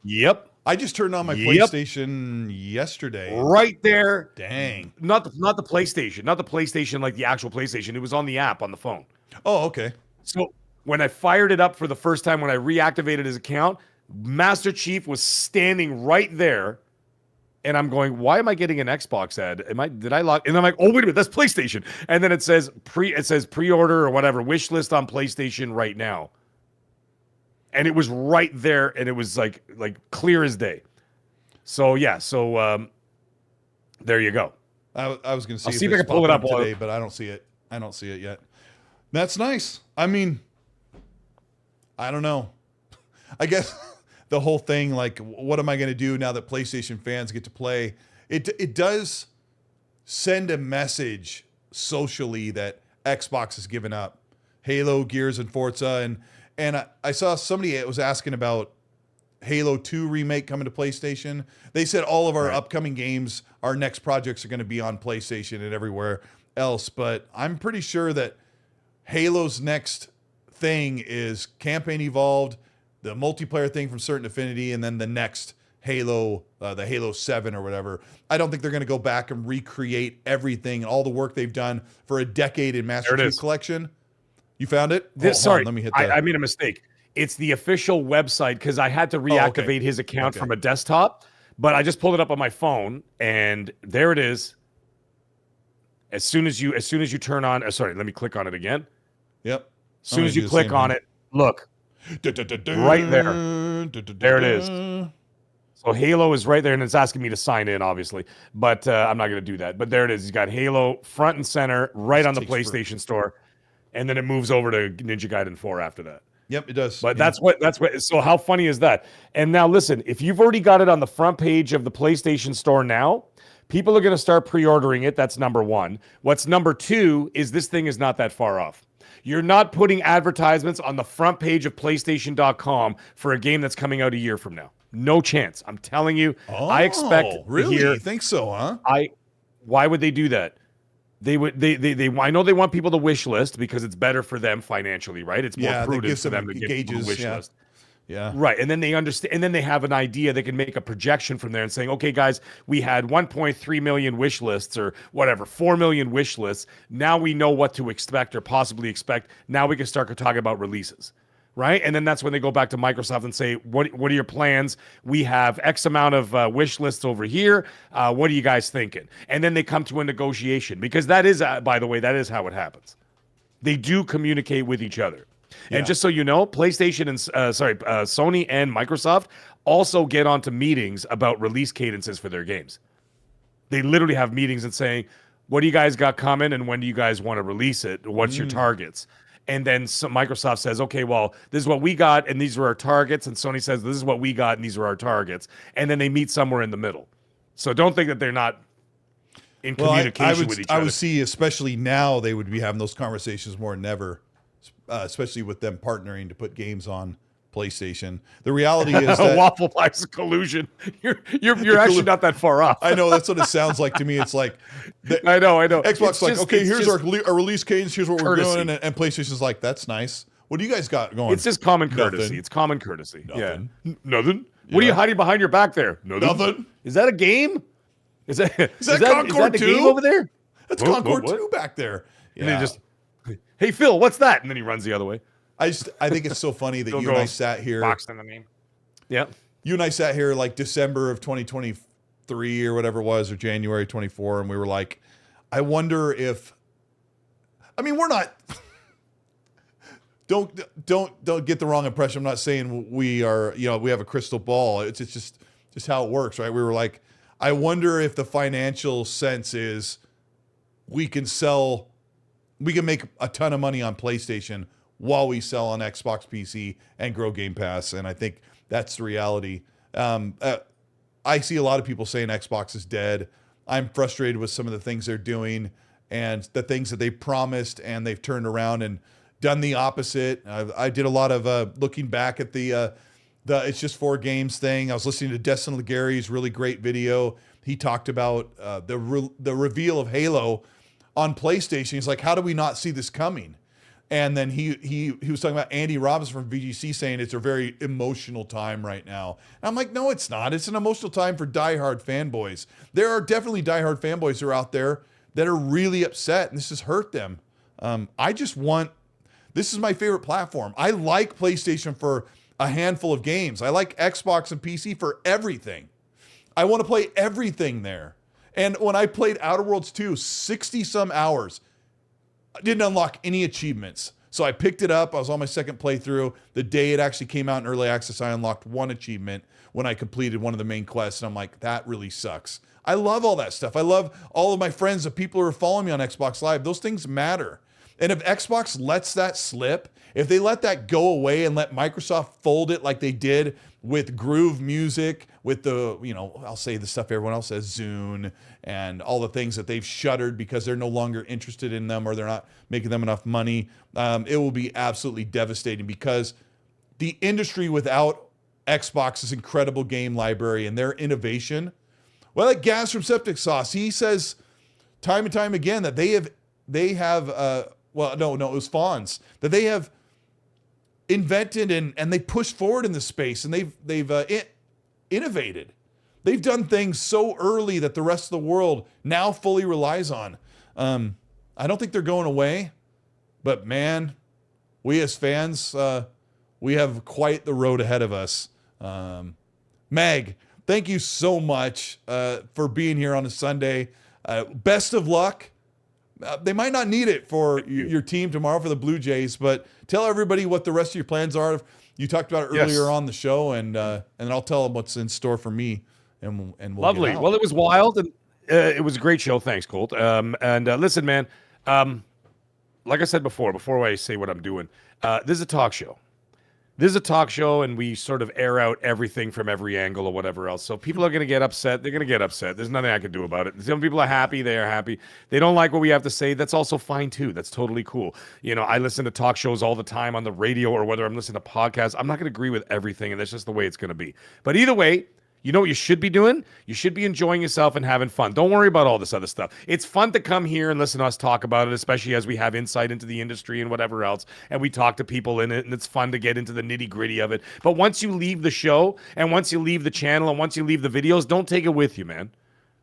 Speaker 2: Yep.
Speaker 1: I just turned on my PlayStation yesterday.
Speaker 2: Right there.
Speaker 1: Dang.
Speaker 2: Not the PlayStation like the actual PlayStation. It was on the app on the phone.
Speaker 1: Oh, okay.
Speaker 2: So when I fired it up for the first time, when I reactivated his account, Master Chief was standing right there. And I'm going, why am I getting an Xbox ad? Did I log? And I'm like, oh, wait a minute, that's PlayStation. And then it says pre-order or whatever, wish list on PlayStation right now. And it was right there, and it was like clear as day. So yeah, there you go.
Speaker 1: I was going to
Speaker 2: see if I can pull it up
Speaker 1: today, but I don't see it. I don't see it yet. That's nice. I mean, I don't know. I guess the whole thing, like, what am I going to do now that PlayStation fans get to play? It does send a message socially that Xbox has given up. Halo, Gears, and Forza, and I saw somebody that was asking about Halo 2 remake coming to PlayStation. They said all of our upcoming games, our next projects are going to be on PlayStation and everywhere else. But I'm pretty sure that Halo's next thing is Campaign Evolved, the multiplayer thing from Certain Affinity, and then the next Halo, the Halo 7 or whatever. I don't think they're going to go back and recreate everything and all the work they've done for a decade in Master Chief Collection. You found it?
Speaker 2: Sorry,
Speaker 1: let me hit
Speaker 2: I made a mistake. It's the official website, because I had to reactivate his account from a desktop, but I just pulled it up on my phone, and there it is. As soon as you turn on, sorry, let me click on it again.
Speaker 1: Yep.
Speaker 2: As soon as you click on it, look, right there. There it is. So Halo is right there, and it's asking me to sign in, obviously, but I'm not going to do that. But there it is. He's got Halo front and center right on the PlayStation Store. And then it moves over to Ninja Gaiden 4 after that.
Speaker 1: Yep, it does.
Speaker 2: But that's what. So how funny is that? And now listen, if you've already got it on the front page of the PlayStation Store now, people are going to start pre-ordering it. That's number one. What's number two is this thing is not that far off. You're not putting advertisements on the front page of PlayStation.com for a game that's coming out a year from now. No chance. I'm telling you. I expect.
Speaker 1: Really? You think so, huh?
Speaker 2: Why would they do that? They I know they want people to wish list because it's better for them financially, right? It's more prudent for them to get people to wish list.
Speaker 1: Yeah.
Speaker 2: Right. And then they understand, and then they have an idea. They can make a projection from there and saying, okay, guys, we had 1.3 million wish lists or whatever, 4 million wish lists. Now we know what to expect or possibly expect. Now we can start talking about releases. right? And then that's when they go back to Microsoft and say, what are your plans? We have X amount of wish lists over here. What are you guys thinking? And then they come to a negotiation, because that is, by the way, that is how it happens. They do communicate with each other.
Speaker 1: Yeah.
Speaker 2: And just so you know, PlayStation and Sony and Microsoft also get onto meetings about release cadences for their games. They literally have meetings and saying, what do you guys got coming, and when do you guys want to release it? What's your targets? And then Microsoft says, okay, well, this is what we got, and these are our targets. And Sony says, this is what we got, and these are our targets. And then they meet somewhere in the middle. So don't think that they're not in communication with each other.
Speaker 1: I would see, especially now, they would be having those conversations more than ever, especially with them partnering to put games on PlayStation. The reality is that
Speaker 2: Waffle Pies collusion. You're actually not that far off.
Speaker 1: I know, that's what it sounds like to me. It's like
Speaker 2: I know.
Speaker 1: Xbox okay, here's our release cadence. Here's what courtesy. We're doing, and PlayStation's like, that's nice. What do you guys got going?
Speaker 2: It's just common courtesy.
Speaker 1: Nothing.
Speaker 2: It's common courtesy.
Speaker 1: Nothing.
Speaker 2: Yeah. Nothing. What are you hiding behind your back there?
Speaker 1: Nothing.
Speaker 2: Is that a game? Is that
Speaker 1: Concord
Speaker 2: the
Speaker 1: 2?
Speaker 2: game over there?
Speaker 1: That's Concord 2 back there. Yeah.
Speaker 2: And they just, hey Phil, what's that? And then he runs the other way.
Speaker 1: I think it's so funny that you and I sat here.
Speaker 2: Boxed in the name. Yeah.
Speaker 1: You and I sat here like December of 2023 or whatever it was, or January 24, and we were like, I wonder if. I mean, we're not. Don't get the wrong impression. I'm not saying we are. We have a crystal ball. It's just how it works, right? We were like, I wonder if the financial sense is we can make a ton of money on PlayStation while we sell on Xbox PC and grow Game Pass. And I think that's the reality. I see a lot of people saying Xbox is dead. I'm frustrated with some of the things they're doing and the things that they promised, and they've turned around and done the opposite. I did a lot of looking back at the It's Just 4 Games thing. I was listening to Destin Legary's really great video. He talked about the reveal of Halo on PlayStation. He's like, how do we not see this coming? And then he was talking about Andy Robinson from VGC saying it's a very emotional time right now. And I'm like, no, it's not. It's an emotional time for diehard fanboys. There are definitely diehard fanboys who are out there that are really upset, and this has hurt them. This is my favorite platform. I like PlayStation for a handful of games. I like Xbox and PC for everything. I want to play everything there. And when I played Outer Worlds 2, 60 some hours, I didn't unlock any achievements. So I picked it up. I was on my second playthrough. The day it actually came out in early access, I unlocked one achievement when I completed one of the main quests. And I'm like, that really sucks. I love all that stuff. I love all of my friends, the people who are following me on Xbox Live. Those things matter. And if Xbox lets that slip, if they let that go away and let Microsoft fold it like they did with Groove Music, with the, I'll say the stuff everyone else says, Zune, and all the things that they've shuttered because they're no longer interested in them or they're not making them enough money, it will be absolutely devastating, because the industry without Xbox's incredible game library and their innovation, well, like Gas from Septic Sauce, he says time and time again that it was Fonz, that they have invented and they pushed forward in the space, and they've innovated. They've done things so early that the rest of the world now fully relies on. I don't think they're going away, but man, we as fans, we have quite the road ahead of us. Meg, thank you so much for being here on a Sunday. Best of luck. They might not need it for your team tomorrow for the Blue Jays, but tell everybody what the rest of your plans are. You talked about it earlier on the show, and I'll tell them what's in store for me. And we'll
Speaker 2: lovely.
Speaker 1: Get out.
Speaker 2: Well, it was wild, and it was a great show. Thanks, Colt. Listen, man. Like I said before I say what I'm doing, this is a talk show. This is a talk show, and we sort of air out everything from every angle or whatever else. So people are going to get upset. They're going to get upset. There's nothing I can do about it. Some people are happy. They are happy. They don't like what we have to say. That's also fine, too. That's totally cool. I listen to talk shows all the time on the radio, or whether I'm listening to podcasts. I'm not going to agree with everything, and that's just the way it's going to be. But either way, you know what you should be doing? You should be enjoying yourself and having fun. Don't worry about all this other stuff. It's fun to come here and listen to us talk about it, especially as we have insight into the industry and whatever else, and we talk to people in it, and it's fun to get into the nitty-gritty of it. But once you leave the show, and once you leave the channel, and once you leave the videos, don't take it with you, man.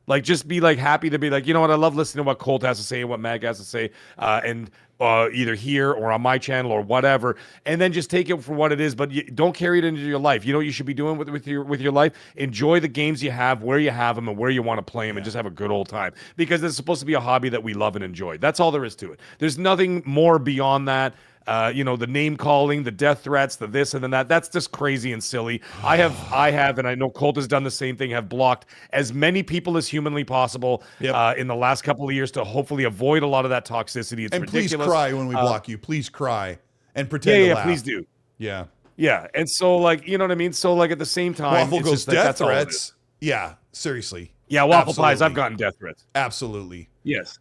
Speaker 2: Like, just be like happy to be like, you know what? I love listening to what Colt has to say and what Mag has to say, and either here or on my channel or whatever, and then just take it for what it is. But don't carry it into your life. You know what you should be doing with your life? Enjoy the games you have, where you have them, and where you want to play them, and just have a good old time. Because it's supposed to be a hobby that we love and enjoy. That's all there is to it. There's nothing more beyond that. The name calling, the death threats, the this and then that. That's just crazy and silly. I have, and I know Colt has done the same thing, have blocked as many people as humanly possible in the last couple of years to hopefully avoid a lot of that toxicity. It's ridiculous.
Speaker 1: Please cry when we block you. Please cry and pretend to laugh.
Speaker 2: Please do.
Speaker 1: Yeah.
Speaker 2: Yeah. And so, like, you know what I mean? So, like, at the same time,
Speaker 1: Waffle goes
Speaker 2: like,
Speaker 1: death threats. Yeah, seriously.
Speaker 2: Yeah, Waffle Pies, I've gotten death threats.
Speaker 1: Absolutely.
Speaker 2: Yes.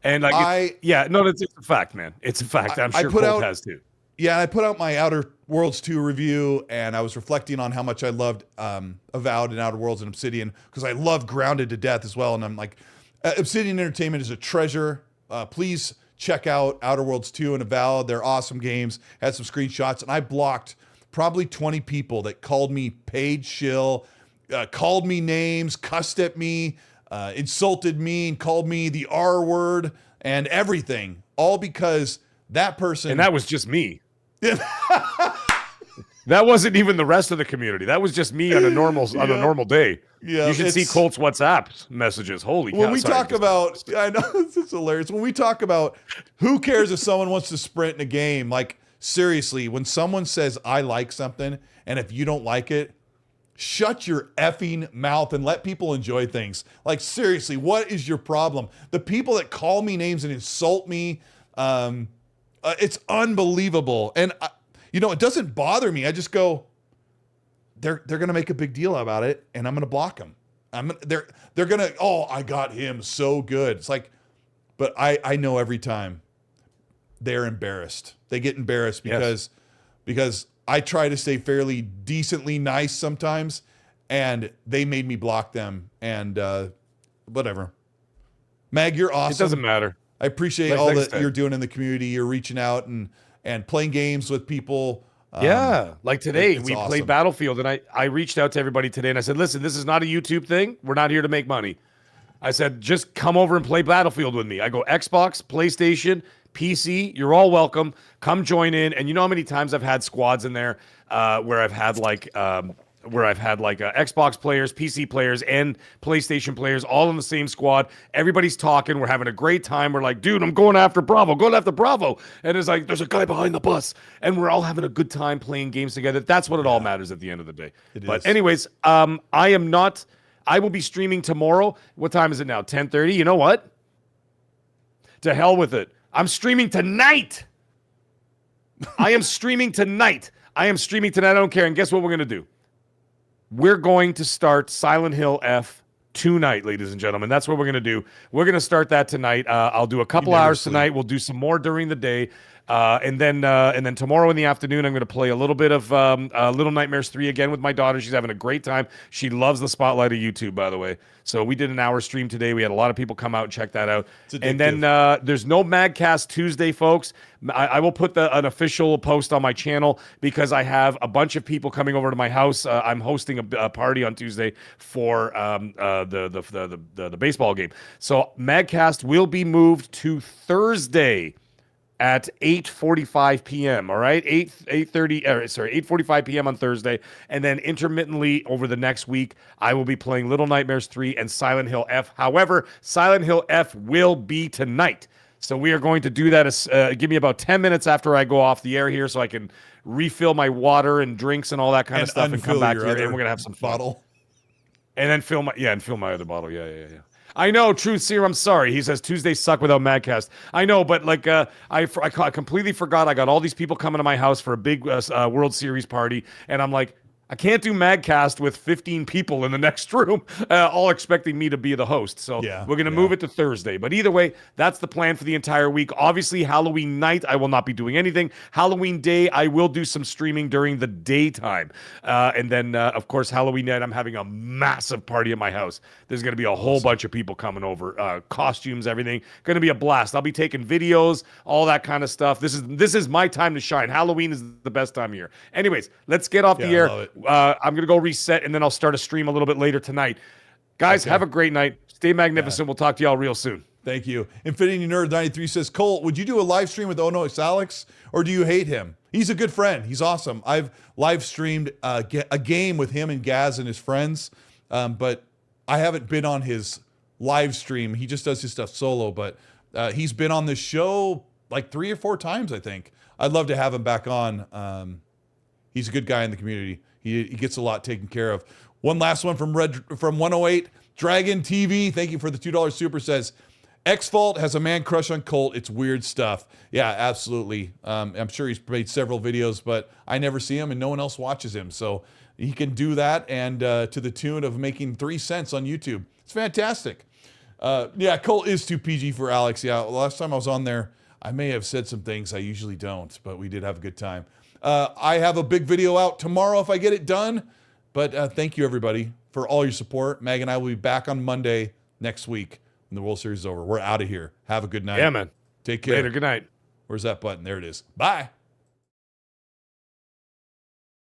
Speaker 2: And like, it's a fact, man. It's a fact. I'm sure Colt has too.
Speaker 1: Yeah, I put out my Outer Worlds 2 review, and I was reflecting on how much I loved Avowed and Outer Worlds and Obsidian, because I love Grounded to death as well. And I'm like, Obsidian Entertainment is a treasure. Please check out Outer Worlds 2 and Avowed. They're awesome games. Had some screenshots, and I blocked probably 20 people that called me paid shill, called me names, cussed at me, insulted me, and called me the R word and everything, all because that person.
Speaker 2: And that was just me. That wasn't even the rest of the community. That was just me on a normal day.
Speaker 1: Yeah,
Speaker 2: you should see Colt's WhatsApp messages. Holy cow.
Speaker 1: When we talk about, I know this is hilarious. When we talk about who cares if someone wants to sprint in a game, like seriously, when someone says I like something, and if you don't like it, shut your effing mouth and let people enjoy things. Like seriously, what is your problem? The people that call me names and insult me, it's unbelievable. And it doesn't bother me. I just go, they're gonna make a big deal about it, and I'm gonna block them. They're gonna, oh, I got him so good. It's like, but I know every time they're embarrassed. They get embarrassed because I try to stay fairly decently nice sometimes, and they made me block them. And whatever. Mag, you're awesome.
Speaker 2: It doesn't matter.
Speaker 1: I appreciate all that you're doing in the community. You're reaching out and playing games with people.
Speaker 2: Like today, we
Speaker 1: awesome.
Speaker 2: played Battlefield, and I reached out to everybody today, and I said, listen, this is not a YouTube thing. We're not here to make money. I said, just come over and play Battlefield with me. I go Xbox, PlayStation, PC, you're all welcome. Come join in. And you know how many times I've had squads in there where I've had Xbox players, PC players, and PlayStation players all in the same squad. Everybody's talking. We're having a great time. We're like, dude, I'm going after Bravo. And it's like, there's a guy behind the bus. And we're all having a good time playing games together. That's what it all matters at the end of the day. But anyways, I will be streaming tomorrow. What time is it now? 10:30? You know what? To hell with it. I'm streaming tonight. I am streaming tonight. I don't care. And guess what we're going to do? We're going to start Silent Hill F tonight, ladies and gentlemen. That's what we're going to do. We're going to start that tonight. I'll do a couple hours tonight. We'll do some more during the day. And then tomorrow in the afternoon, I'm going to play a little bit of Little Nightmares 3 again with my daughter. She's having a great time. She loves the spotlight of YouTube, by the way. So we did an hour stream today. We had a lot of people come out and check that out. And then there's no Magcast Tuesday, folks. I will put an official post on my channel because I have a bunch of people coming over to my house. I'm hosting a party on Tuesday for the baseball game. So Magcast will be moved to Thursday at 8:45 p.m. All right, 8:45 p.m. on Thursday, and then intermittently over the next week, I will be playing Little Nightmares 3 and Silent Hill F. However, Silent Hill F will be tonight, so we are going to do that. Give me about 10 minutes after I go off the air here, so I can refill my water and drinks and all that kind of stuff, and come back here, and we're gonna have some fun. Bottle. And then fill my other bottle. Yeah. I know, Truth Seer, I'm sorry. He says Tuesdays suck without Madcast. I know, but like I completely forgot. I got all these people coming to my house for a big World Series party, and I'm like, I can't do Madcast with 15 people in the next room, all expecting me to be the host. So we're going to move it to Thursday. But either way, that's the plan for the entire week. Obviously, Halloween night, I will not be doing anything. Halloween day, I will do some streaming during the daytime. And then, of course, Halloween night, I'm having a massive party at my house. There's going to be a whole bunch of people coming over, costumes, everything. Going to be a blast. I'll be taking videos, all that kind of stuff. This is my time to shine. Halloween is the best time of year. Anyways, let's get off the air. I'm going to go reset, and then I'll start a stream a little bit later tonight. Guys, have a great night. Stay magnificent. We'll talk to y'all real soon.
Speaker 1: Thank you. Infinity Nerd 93 says, Colt, would you do a live stream with Ono X Alex, or do you hate him? He's a good friend. He's awesome. I've live streamed a game with him and Gaz and his friends, but I haven't been on his live stream. He just does his stuff solo, but he's been on the show like 3 or 4 times, I think. I'd love to have him back on. He's a good guy in the community. He gets a lot taken care of. One last one from 108 Dragon TV. Thank you for the $2 super. Says, X-Fault has a man crush on Colt. It's weird stuff. Yeah, absolutely. I'm sure he's made several videos, but I never see him and no one else watches him. So he can do that, and to the tune of making 3 cents on YouTube. It's fantastic. Yeah, Colt is too PG for Alex. Yeah, last time I was on there, I may have said some things I usually don't, but we did have a good time. I have a big video out tomorrow if I get it done. But thank you, everybody, for all your support. Mag and I will be back on Monday next week when the World Series is over. We're out of here. Have a good night.
Speaker 2: Yeah, man.
Speaker 1: Take care.
Speaker 2: Later. Good night.
Speaker 1: Where's that button? There it is. Bye.